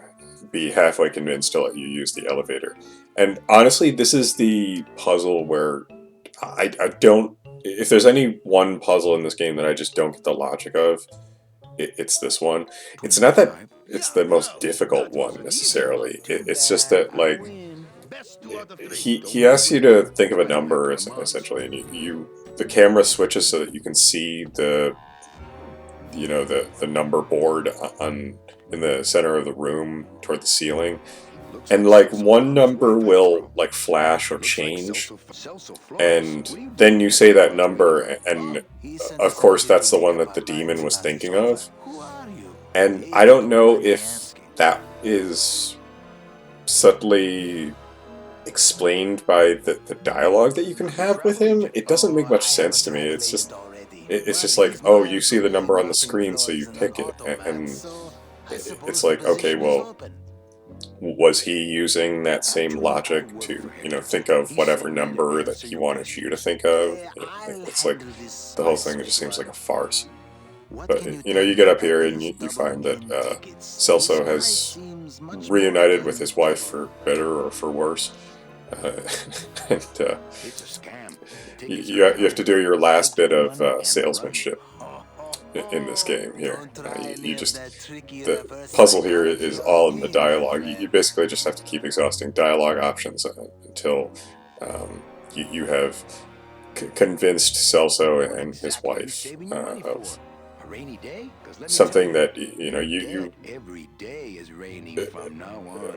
Speaker 4: be halfway convinced to let you use the elevator. And honestly, this is the puzzle where I don't... If there's any one puzzle in this game that I just don't get the logic of, it's this one. It's not that it's the most difficult one, necessarily. It's just that, like, he asks you to think of a number, essentially, and the camera switches so that you can see the, you know, the number board in the center of the room toward the ceiling. And, like, one number will, like, flash or change, and then you say that number, and of course that's the one that the demon was thinking of. And I don't know if that is subtly explained by the dialogue that you can have with him, it doesn't make much sense to me. It's just like, oh, you see the number on the screen, so you pick it, and it's like, okay, well, was he using that same logic to, you know, think of whatever number that he wanted you to think of? It's like, the whole thing just seems like a farce. But, you know, you get up here and you find that Celso has reunited with his wife for better or for worse. And you have to do your last bit of salesmanship in this game here. You just, the puzzle here is all in the dialogue. You basically just have to keep exhausting dialogue options until you have convinced Celso and his wife of something that, you know, you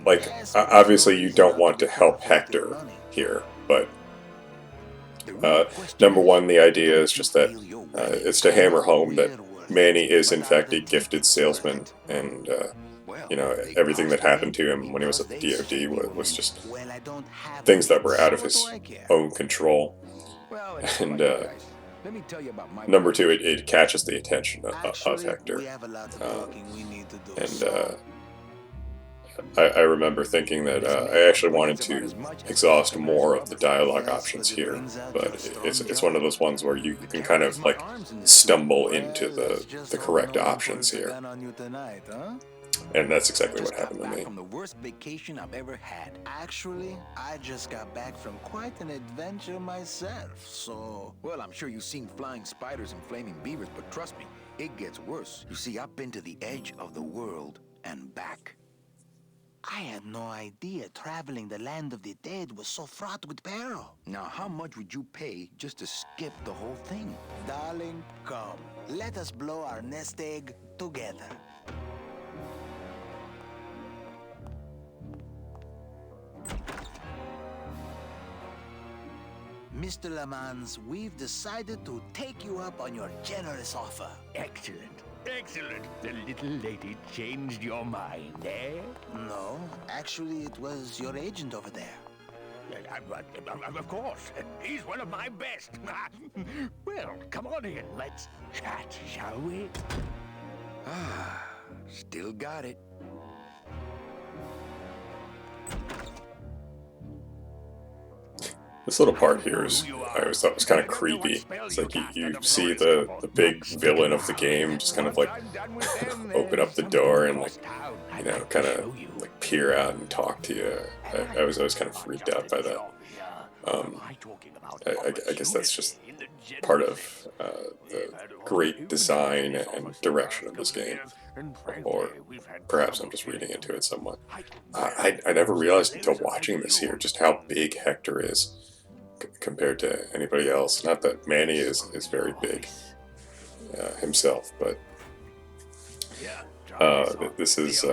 Speaker 4: like, obviously you don't want to help Hector here, but number one, the idea is just that it's to hammer home that Manny is in fact a gifted salesman, and you know, everything that happened to him when he was at the DoD was just things that were out of his own control. And number two, it catches the attention of Hector. I remember thinking that I actually wanted to exhaust more of the dialogue options here, but it's one of those ones where you can kind of like stumble into the correct options here. And that's exactly what happened to me.
Speaker 10: From the worst vacation I've ever had. Actually, I just got back from quite an adventure myself, so... Well, I'm sure you've seen flying spiders and flaming beavers, but trust me, it gets worse. You see, I've been to the edge of the world and back. I had no idea traveling the land of the dead was so fraught with peril. Now, how much would you pay just to skip the whole thing? Darling, come. Let us blow our nest egg together. Mr. Lamans, we've decided to take you up on your generous offer.
Speaker 5: Excellent. Excellent. The little lady changed your mind, eh?
Speaker 10: No, actually, it was your agent over there.
Speaker 5: Of course. He's one of my best. Well, come on in. Let's chat, shall we?
Speaker 10: Ah, still got it.
Speaker 4: This little part here is, I always thought was kind of creepy. It's like you see the big villain of the game just kind of like open up the door and like, you know, kind of like peer out and talk to you. I was always kind of freaked out by that. I guess that's just part of the great design and direction of this game. Or perhaps I'm just reading into it somewhat. I never realized until watching this here just how big Hector is compared to anybody else. Not that Manny is very big himself, but this is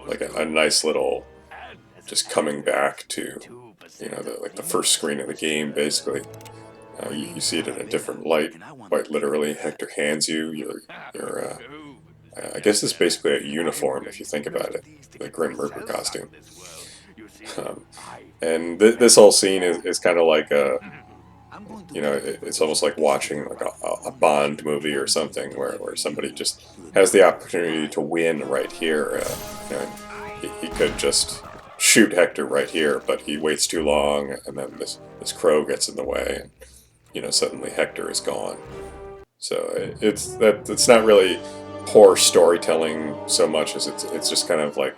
Speaker 4: like a nice little just coming back to, you know, the first screen of the game, basically. You see it in a different light, quite literally. Hector hands you your I guess it's basically a uniform if you think about it, the Grim Reaper costume. And this whole scene is kind of like a, you know, it's almost like watching like a Bond movie or something where somebody just has the opportunity to win right here. You know, he could just shoot Hector right here, but he waits too long, and then this crow gets in the way, and, you know, suddenly Hector is gone. So it's not really poor storytelling so much as it's just kind of like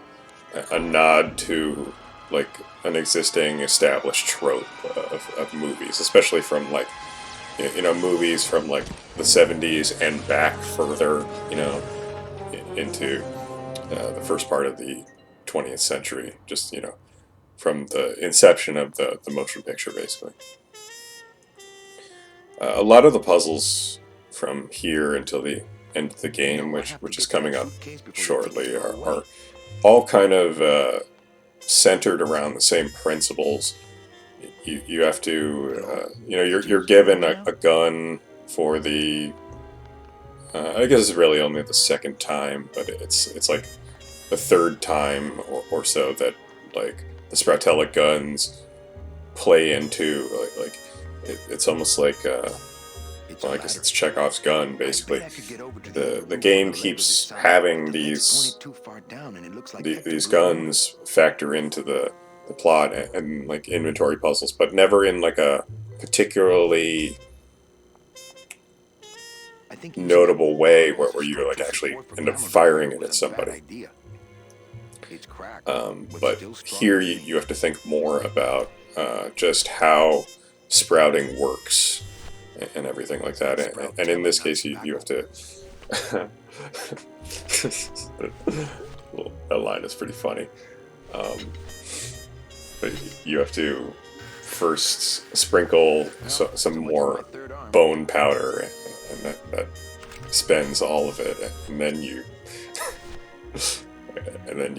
Speaker 4: a nod to like an existing established trope of movies, especially from like, you know, movies from like the 70s and back further, you know, into the first part of the 20th century, just, you know, from the inception of the motion picture, basically. A lot of the puzzles from here until the end of the game, which is coming up shortly, are all kind of centered around the same principles. You have to, you know, you're given a gun for the, I guess it's really only the second time, but it's like the third time or so that like Spratella guns play into it's almost like well, I guess it's Chekhov's gun basically. The game keeps having these guns factor into the plot and like inventory puzzles, but never in like a particularly notable way where you like actually end up firing it at somebody. But here you have to think more about just how sprouting works and everything like that. And in this case, you have to... that line is pretty funny. But you have to first sprinkle some more bone powder, and that spends all of it, and then you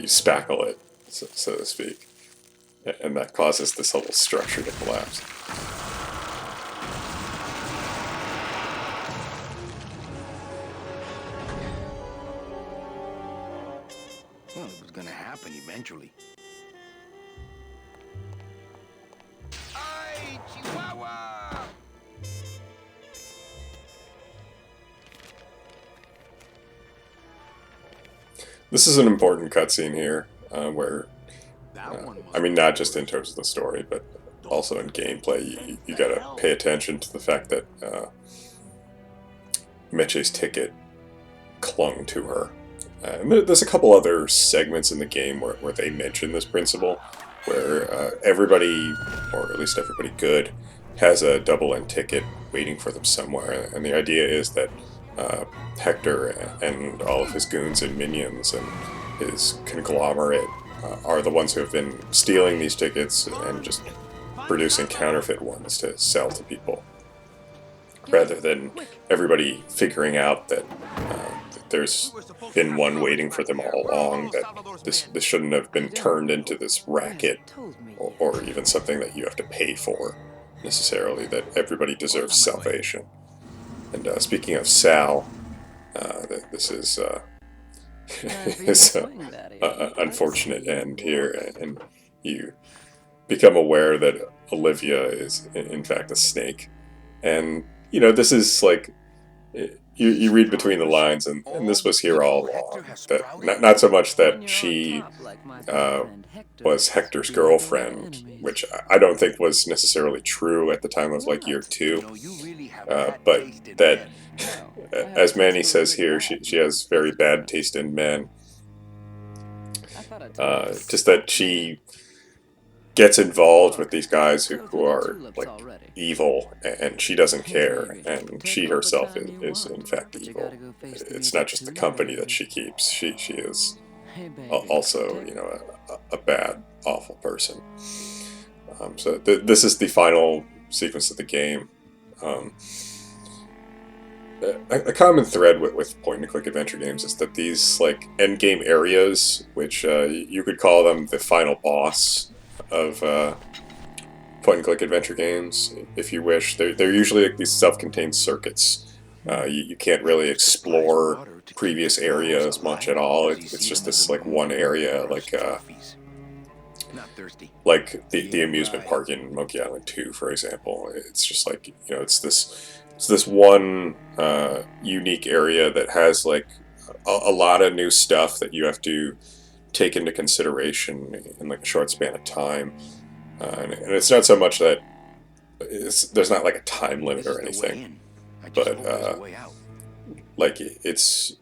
Speaker 4: spackle it, so to speak, and that causes this whole structure to collapse.
Speaker 6: Well, it was gonna happen eventually. Ay, Chihuahua!
Speaker 4: This is an important cutscene here, where, I mean, not just in terms of the story, but also in gameplay, you gotta pay attention to the fact that Meche's ticket clung to her. And there's a couple other segments in the game where they mention this principle, where everybody, or at least everybody good, has a double-end ticket waiting for them somewhere. And the idea is that Hector and all of his goons and minions and his conglomerate are the ones who have been stealing these tickets and just producing counterfeit ones to sell to people, rather than everybody figuring out that there's been one waiting for them all along, that this shouldn't have been turned into this racket, or even something that you have to pay for, necessarily, that everybody deserves salvation. And speaking of Sal, this is his unfortunate end here, and you become aware that Olivia is in fact a snake. And, you know, this is like, you read between the lines, and this was here all along. That not so much that she was Hector's girlfriend, which I don't think was necessarily true at the time of like year 2, but that, as Manny says here, she has very bad taste in men. Just that she gets involved with these guys who are like evil, and she doesn't care, and she herself is in fact evil. It's not just the company that she keeps, she is also, you know, a bad, awful person. So this is the final sequence of the game. A common thread with point-and-click adventure games is that these like endgame areas, which you could call them the final boss of point-and-click adventure games, if you wish, they're usually like these self-contained circuits. You can't really explore previous areas much at all. It's just this like one area, like the amusement park in Monkey Island 2, for example. It's just like, you know, it's this one unique area that has like a lot of new stuff that you have to take into consideration in like a short span of time. And it's not so much that there's not like a time limit or anything, but like it's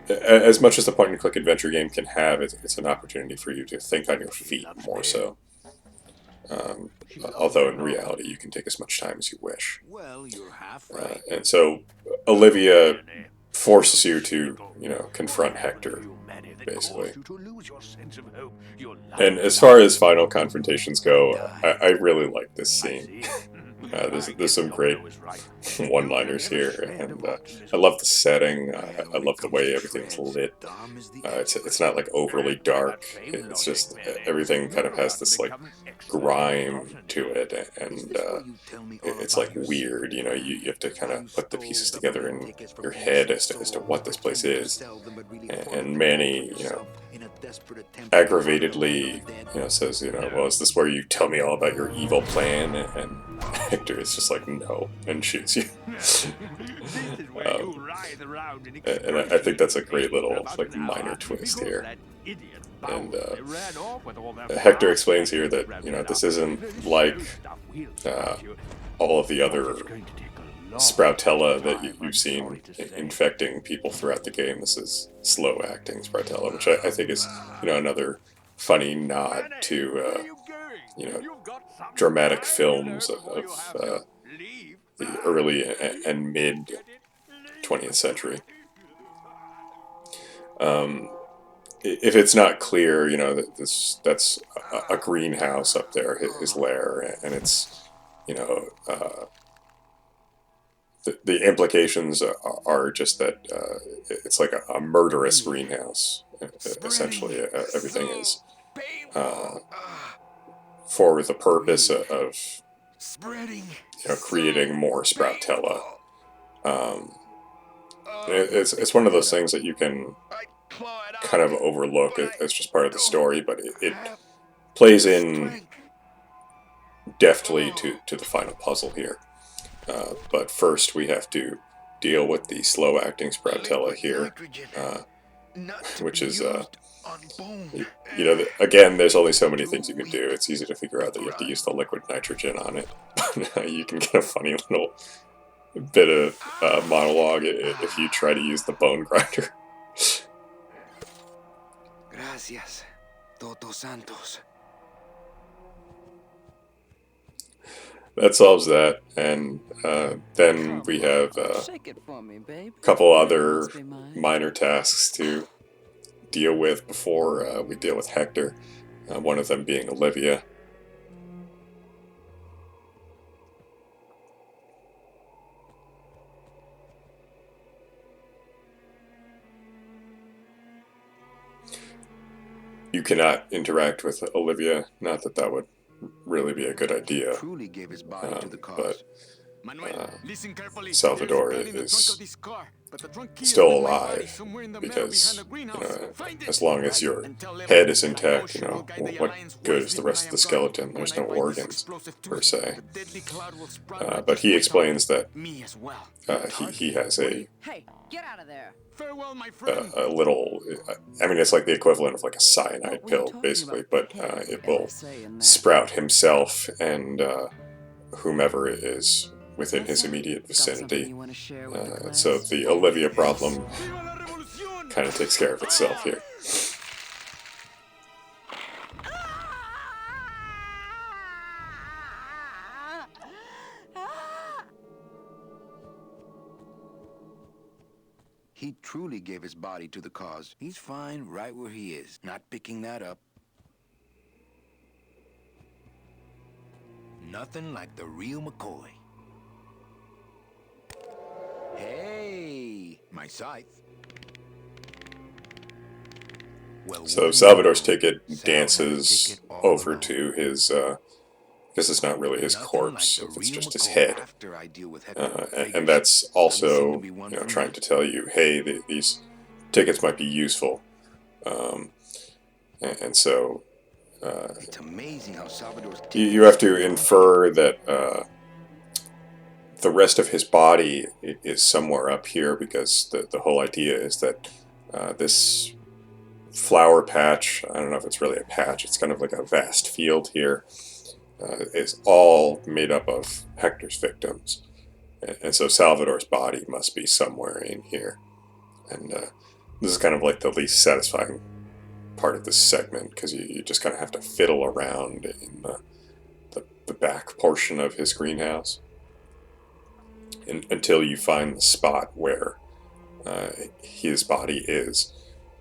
Speaker 4: as much as the point-and-click adventure game can have, it's an opportunity for you to think on your feet more so. Although in reality you can take as much time as you wish. And so Olivia forces you to, you know, confront Hector, basically. And as far as final confrontations go, I really like this scene. There's some great one-liners here, and I love the setting. I love the way everything's lit. It's not like overly dark. It's just everything kind of has this like grime to it, and it's like weird. You know, you have to kind of put the pieces together in your head as to what this place is. And Manny, you know, aggravatedly, you know, says, you know, well, is this where you tell me all about your evil plan? And Hector is just like, no, and shoots you. And I think that's a great little like minor twist here. And Hector explains here that, you know, this isn't like all of the other Sproutella that you've seen infecting people throughout the game. This is slow-acting Sproutella, which I think is, you know, another funny nod to, you know, dramatic films of the early and mid 20th century. If it's not clear, you know, that that's a greenhouse up there, his lair, and it's, you know, the implications are just that it's like a murderous greenhouse. Essentially, everything is for the purpose of you know, creating more Sproutella. It's one of those things that you can kind of overlook as just part of the story, but it plays in deftly to the final puzzle here. But first we have to deal with the slow-acting Sproutella here, which is, you know, again, there's only so many things you can do. It's easy to figure out that you have to use the liquid nitrogen on it. You can get a funny little bit of monologue if you try to use the bone grinder.
Speaker 15: Gracias, Toto Santos.
Speaker 4: That solves that, and then we have a couple other minor tasks to deal with before we deal with Hector, one of them being Olivia. You cannot interact with Olivia, not that that would really be a good idea, but Salvador is still alive because, you know, as long as your head is intact, you know, what good is the rest of the skeleton? There's no organs, per se. But he explains that he has a little, I mean, it's like the equivalent of like a cyanide pill, basically, but it will sprout himself and whomever is within his immediate vicinity. So the Olivia problem kind of takes care of itself here.
Speaker 6: He truly gave his body to the cause. He's fine right where he is, not picking that up. Nothing like the real McCoy. Hey, my scythe. Well,
Speaker 4: so Salvador's ticket dances over to his, because it's not really his corpse, it's just his head. And that's also, you know, trying to tell you, hey, these tickets might be useful. And so
Speaker 6: it's amazing how Salvador's
Speaker 4: you have to infer that the rest of his body is somewhere up here, because the whole idea is that this flower patch, I don't know if it's really a patch, it's kind of like a vast field here, is all made up of Hector's victims. And so Salvador's body must be somewhere in here. And this is kind of like the least satisfying part of this segment, because you just kind of have to fiddle around in the back portion of his greenhouse until you find the spot where his body is.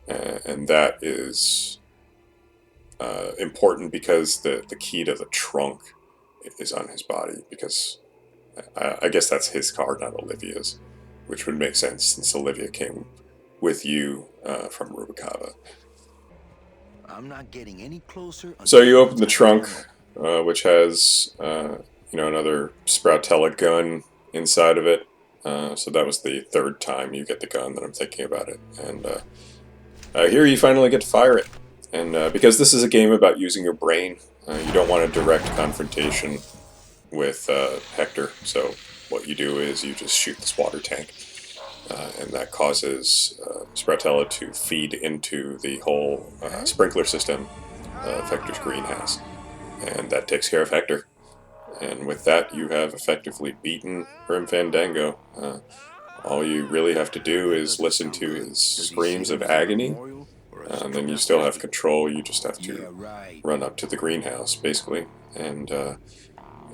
Speaker 4: And that is important because the key to the trunk is on his body, because I guess that's his car, not Olivia's, which would make sense since Olivia came with you from Rubicava.
Speaker 6: I'm not getting any closer.
Speaker 4: So you open the trunk, which has another Sproutella gun inside of it. So that was the third time you get the gun that I'm thinking about it. And here you finally get to fire it. And because this is a game about using your brain, you don't want a direct confrontation with Hector. So what you do is you just shoot this water tank. And that causes Sproutella to feed into the whole sprinkler system of Hector's greenhouse. And that takes care of Hector. And with that, you have effectively beaten Grim Fandango. All you really have to do is listen to his screams of agony, and then you still have control. You just have to run up to the greenhouse, basically, and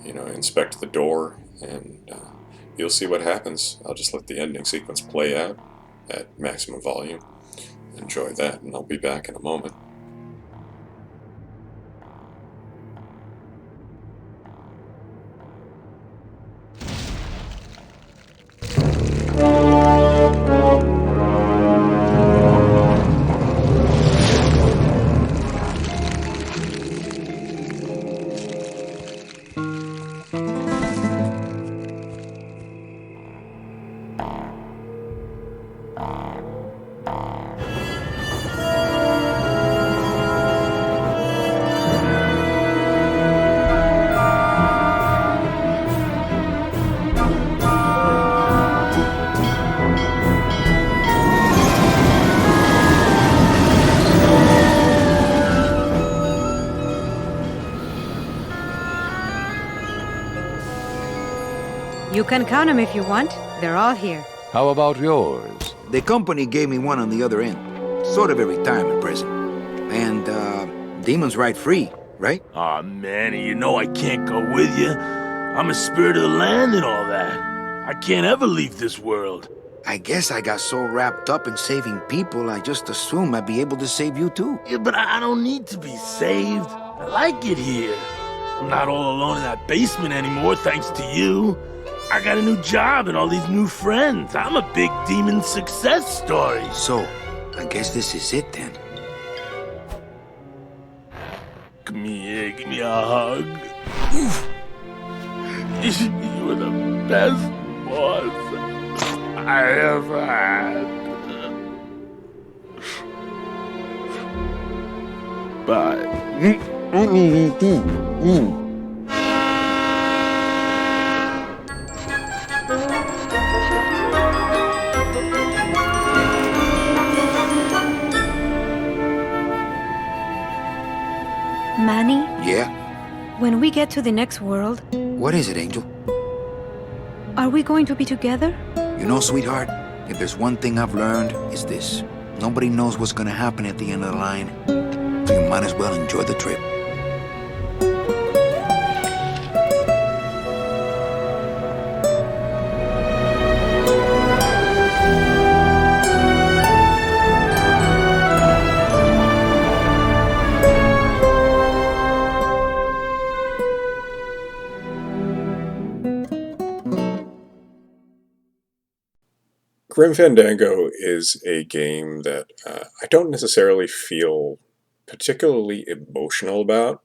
Speaker 4: inspect the door, and you'll see what happens. I'll just let the ending sequence play out at maximum volume. Enjoy that, and I'll be back in a moment.
Speaker 16: You can count them if you want. They're all here.
Speaker 13: How about yours?
Speaker 6: The company gave me one on the other end. Sort of a retirement present. And, demons ride free, right?
Speaker 5: Aw, Manny, you know I can't go with you. I'm a spirit of the land and all that. I can't ever leave this world.
Speaker 6: I guess I got so wrapped up in saving people, I just assumed I'd be able to save you too.
Speaker 5: Yeah, but I don't need to be saved. I like it here. I'm not all alone in that basement anymore, thanks to you. I got a new job and all these new friends. I'm a big demon success story.
Speaker 6: So, I guess this is it then.
Speaker 5: Come here, give me a hug. You were the best boss I ever had. Bye.
Speaker 7: Manny,
Speaker 6: Yeah?
Speaker 7: when we get to the next world,
Speaker 6: What is it, Angel?
Speaker 7: are we going to be together?
Speaker 6: You know, sweetheart, if there's one thing I've learned, it's this. Nobody knows what's gonna happen at the end of the line. So you might as well enjoy the trip.
Speaker 4: Grim Fandango is a game that I don't necessarily feel particularly emotional about.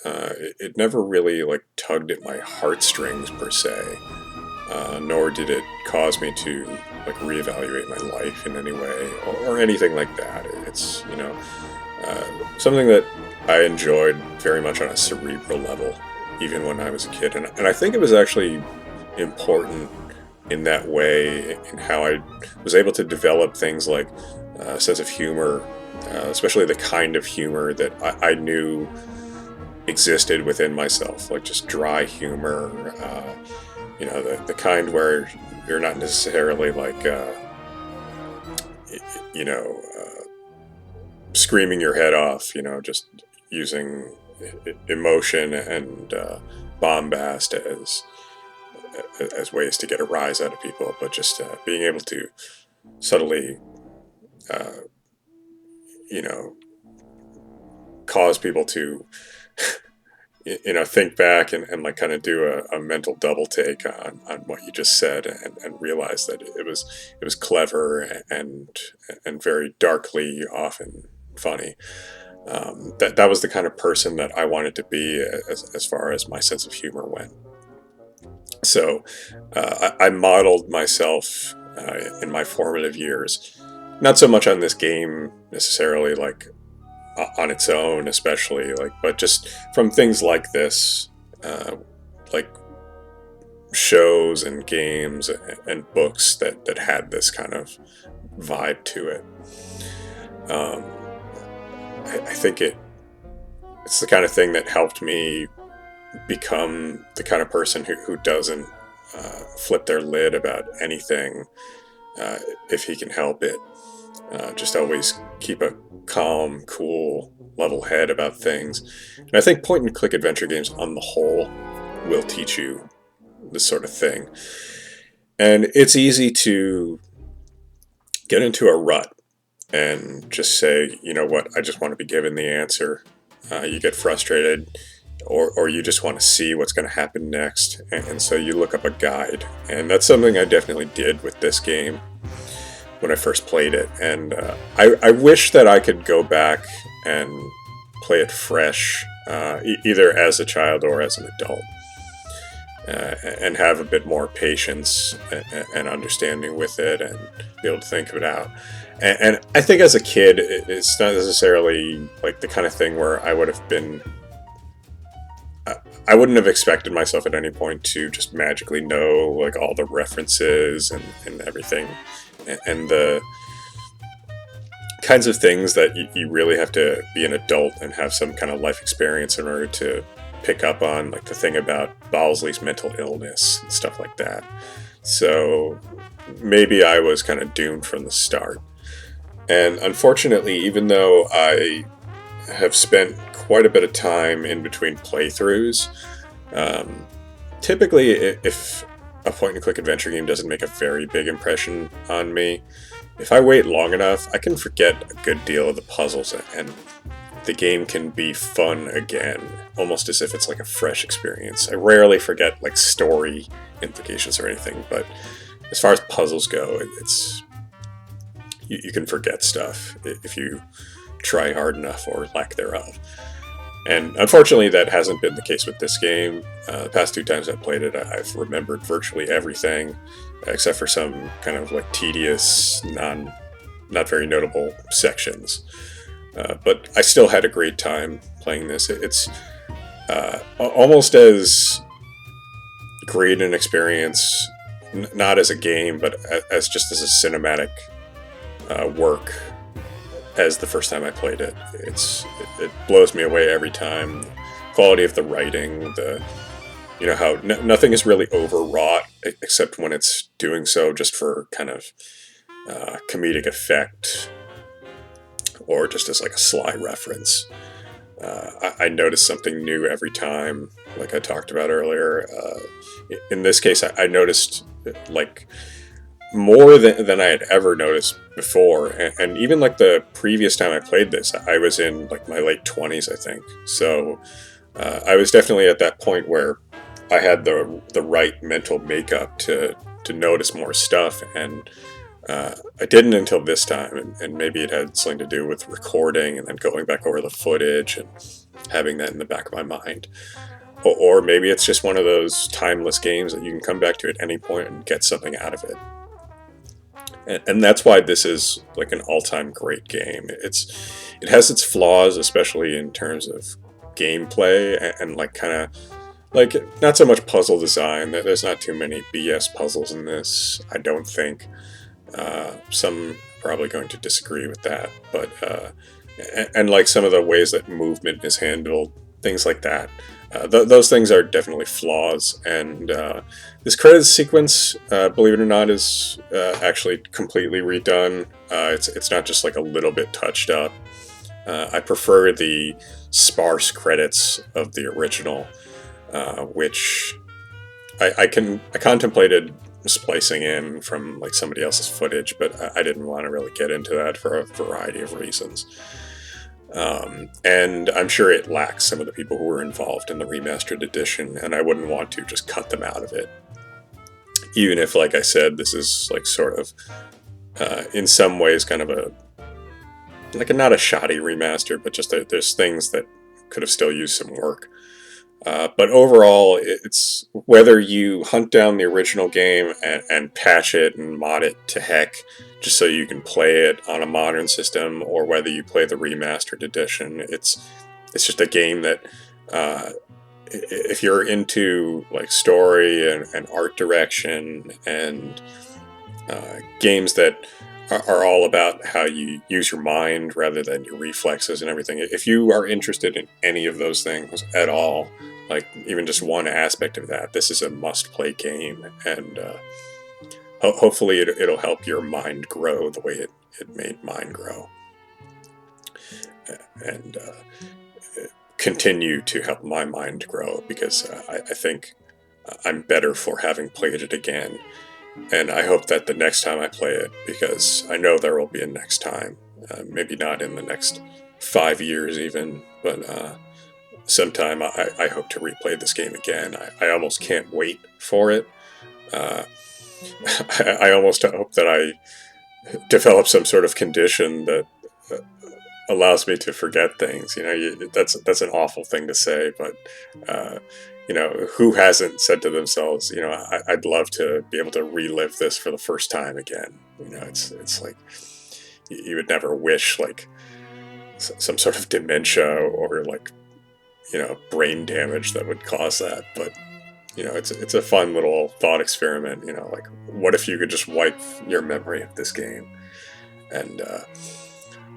Speaker 4: It never really tugged at my heartstrings per se, nor did it cause me to reevaluate my life in any way or anything like that. It's something that I enjoyed very much on a cerebral level, even when I was a kid, and I think it was actually important in that way, in how I was able to develop things like a sense of humor, especially the kind of humor that I knew existed within myself, like just dry humor, the kind where you're not necessarily screaming your head off, just using emotion and bombast as ways to get a rise out of people, but just being able to subtly, cause people to, think back and like kind of do a mental double take on what you just said, and realize that it was clever and very darkly often funny. That was the kind of person that I wanted to be as far as my sense of humor went. So I modeled myself in my formative years, not so much on this game necessarily, like on its own especially, like, but just from things like this, like shows and games and books that had this kind of vibe to it. I think it's the kind of thing that helped me become the kind of person who doesn't flip their lid about anything if he can help it. Just always keep a calm, cool, level head about things. And I think point-and-click adventure games on the whole will teach you this sort of thing. And it's easy to get into a rut and just say, you know what, I just want to be given the answer. You get frustrated, or you just want to see what's going to happen next, and so you look up a guide. And that's something I definitely did with this game when I first played it. And I wish that I could go back and play it fresh, either as a child or as an adult, and have a bit more patience and understanding with it, and be able to think it out. And I think as a kid, it's not necessarily like the kind of thing where I would have been... I wouldn't have expected myself at any point to just magically know like all the references and everything, and the kinds of things that you really have to be an adult and have some kind of life experience in order to pick up on, like the thing about Bowsley's mental illness and stuff like that. So maybe I was kind of doomed from the start. And unfortunately, even though I have spent quite a bit of time in between playthroughs, typically if a point-and-click adventure game doesn't make a very big impression on me, if I wait long enough, I can forget a good deal of the puzzles, and the game can be fun again, almost as if it's like a fresh experience. I rarely forget like story implications or anything, but as far as puzzles go, it's you can forget stuff if you try hard enough, or lack thereof. And unfortunately, that hasn't been the case with this game. The past 2 times I've played it, I've remembered virtually everything, except for some kind of like tedious, not very notable sections. But I still had a great time playing this. It's almost as great an experience, not as a game, but as just as a cinematic work as the first time I played it. It blows me away every time. The quality of the writing, how nothing is really overwrought except when it's doing so just for kind of comedic effect, or just as like a sly reference. I notice something new every time, like I talked about earlier. In this case, I noticed like more than I had ever noticed before, and even like the previous time I played this, I was in like my late 20s, I think. So I was definitely at that point where I had the right mental makeup to notice more stuff, and I didn't until this time, and maybe it had something to do with recording and then going back over the footage and having that in the back of my mind. Or maybe it's just one of those timeless games that you can come back to at any point and get something out of it. And that's why this is like an all-time great game. It has its flaws, especially in terms of gameplay and like kind of like not so much puzzle design. There's not too many BS puzzles in this, I don't think. Some are probably going to disagree with that, but and like some of the ways that movement is handled, things like that. Those things are definitely flaws, and this credits sequence, believe it or not, is actually completely redone. It's not just like a little bit touched up. I prefer the sparse credits of the original, which I contemplated splicing in from like somebody else's footage, but I didn't want to really get into that for a variety of reasons. And I'm sure it lacks some of the people who were involved in the remastered edition, and I wouldn't want to just cut them out of it. Even if, like I said, this is like sort of, in some ways, kind of not a shoddy remaster, but just there's things that could have still used some work. But overall, it's whether you hunt down the original game and patch it and mod it to heck just so you can play it on a modern system, or whether you play the remastered edition, it's just a game that, if you're into like story and art direction and games that are all about how you use your mind rather than your reflexes and everything. If you are interested in any of those things at all, like even just one aspect of that, this is a must-play game, and hopefully it'll help your mind grow the way it made mine grow, and continue to help my mind grow, because I think I'm better for having played it again. And I hope that the next time I play it, because I know there will be a next time, maybe not in the next 5 years even, but sometime I hope to replay this game again. I almost can't wait for it. I almost hope that I develop some sort of condition that allows me to forget things. That's an awful thing to say, but who hasn't said to themselves, I'd love to be able to relive this for the first time again. It's like you would never wish like some sort of dementia or like brain damage that would cause that, but it's a fun little thought experiment. Like, what if you could just wipe your memory of this game? And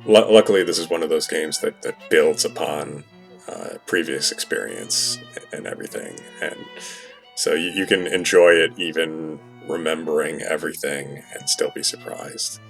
Speaker 4: luckily, this is one of those games that builds upon previous experience and everything, and so you can enjoy it even remembering everything and still be surprised.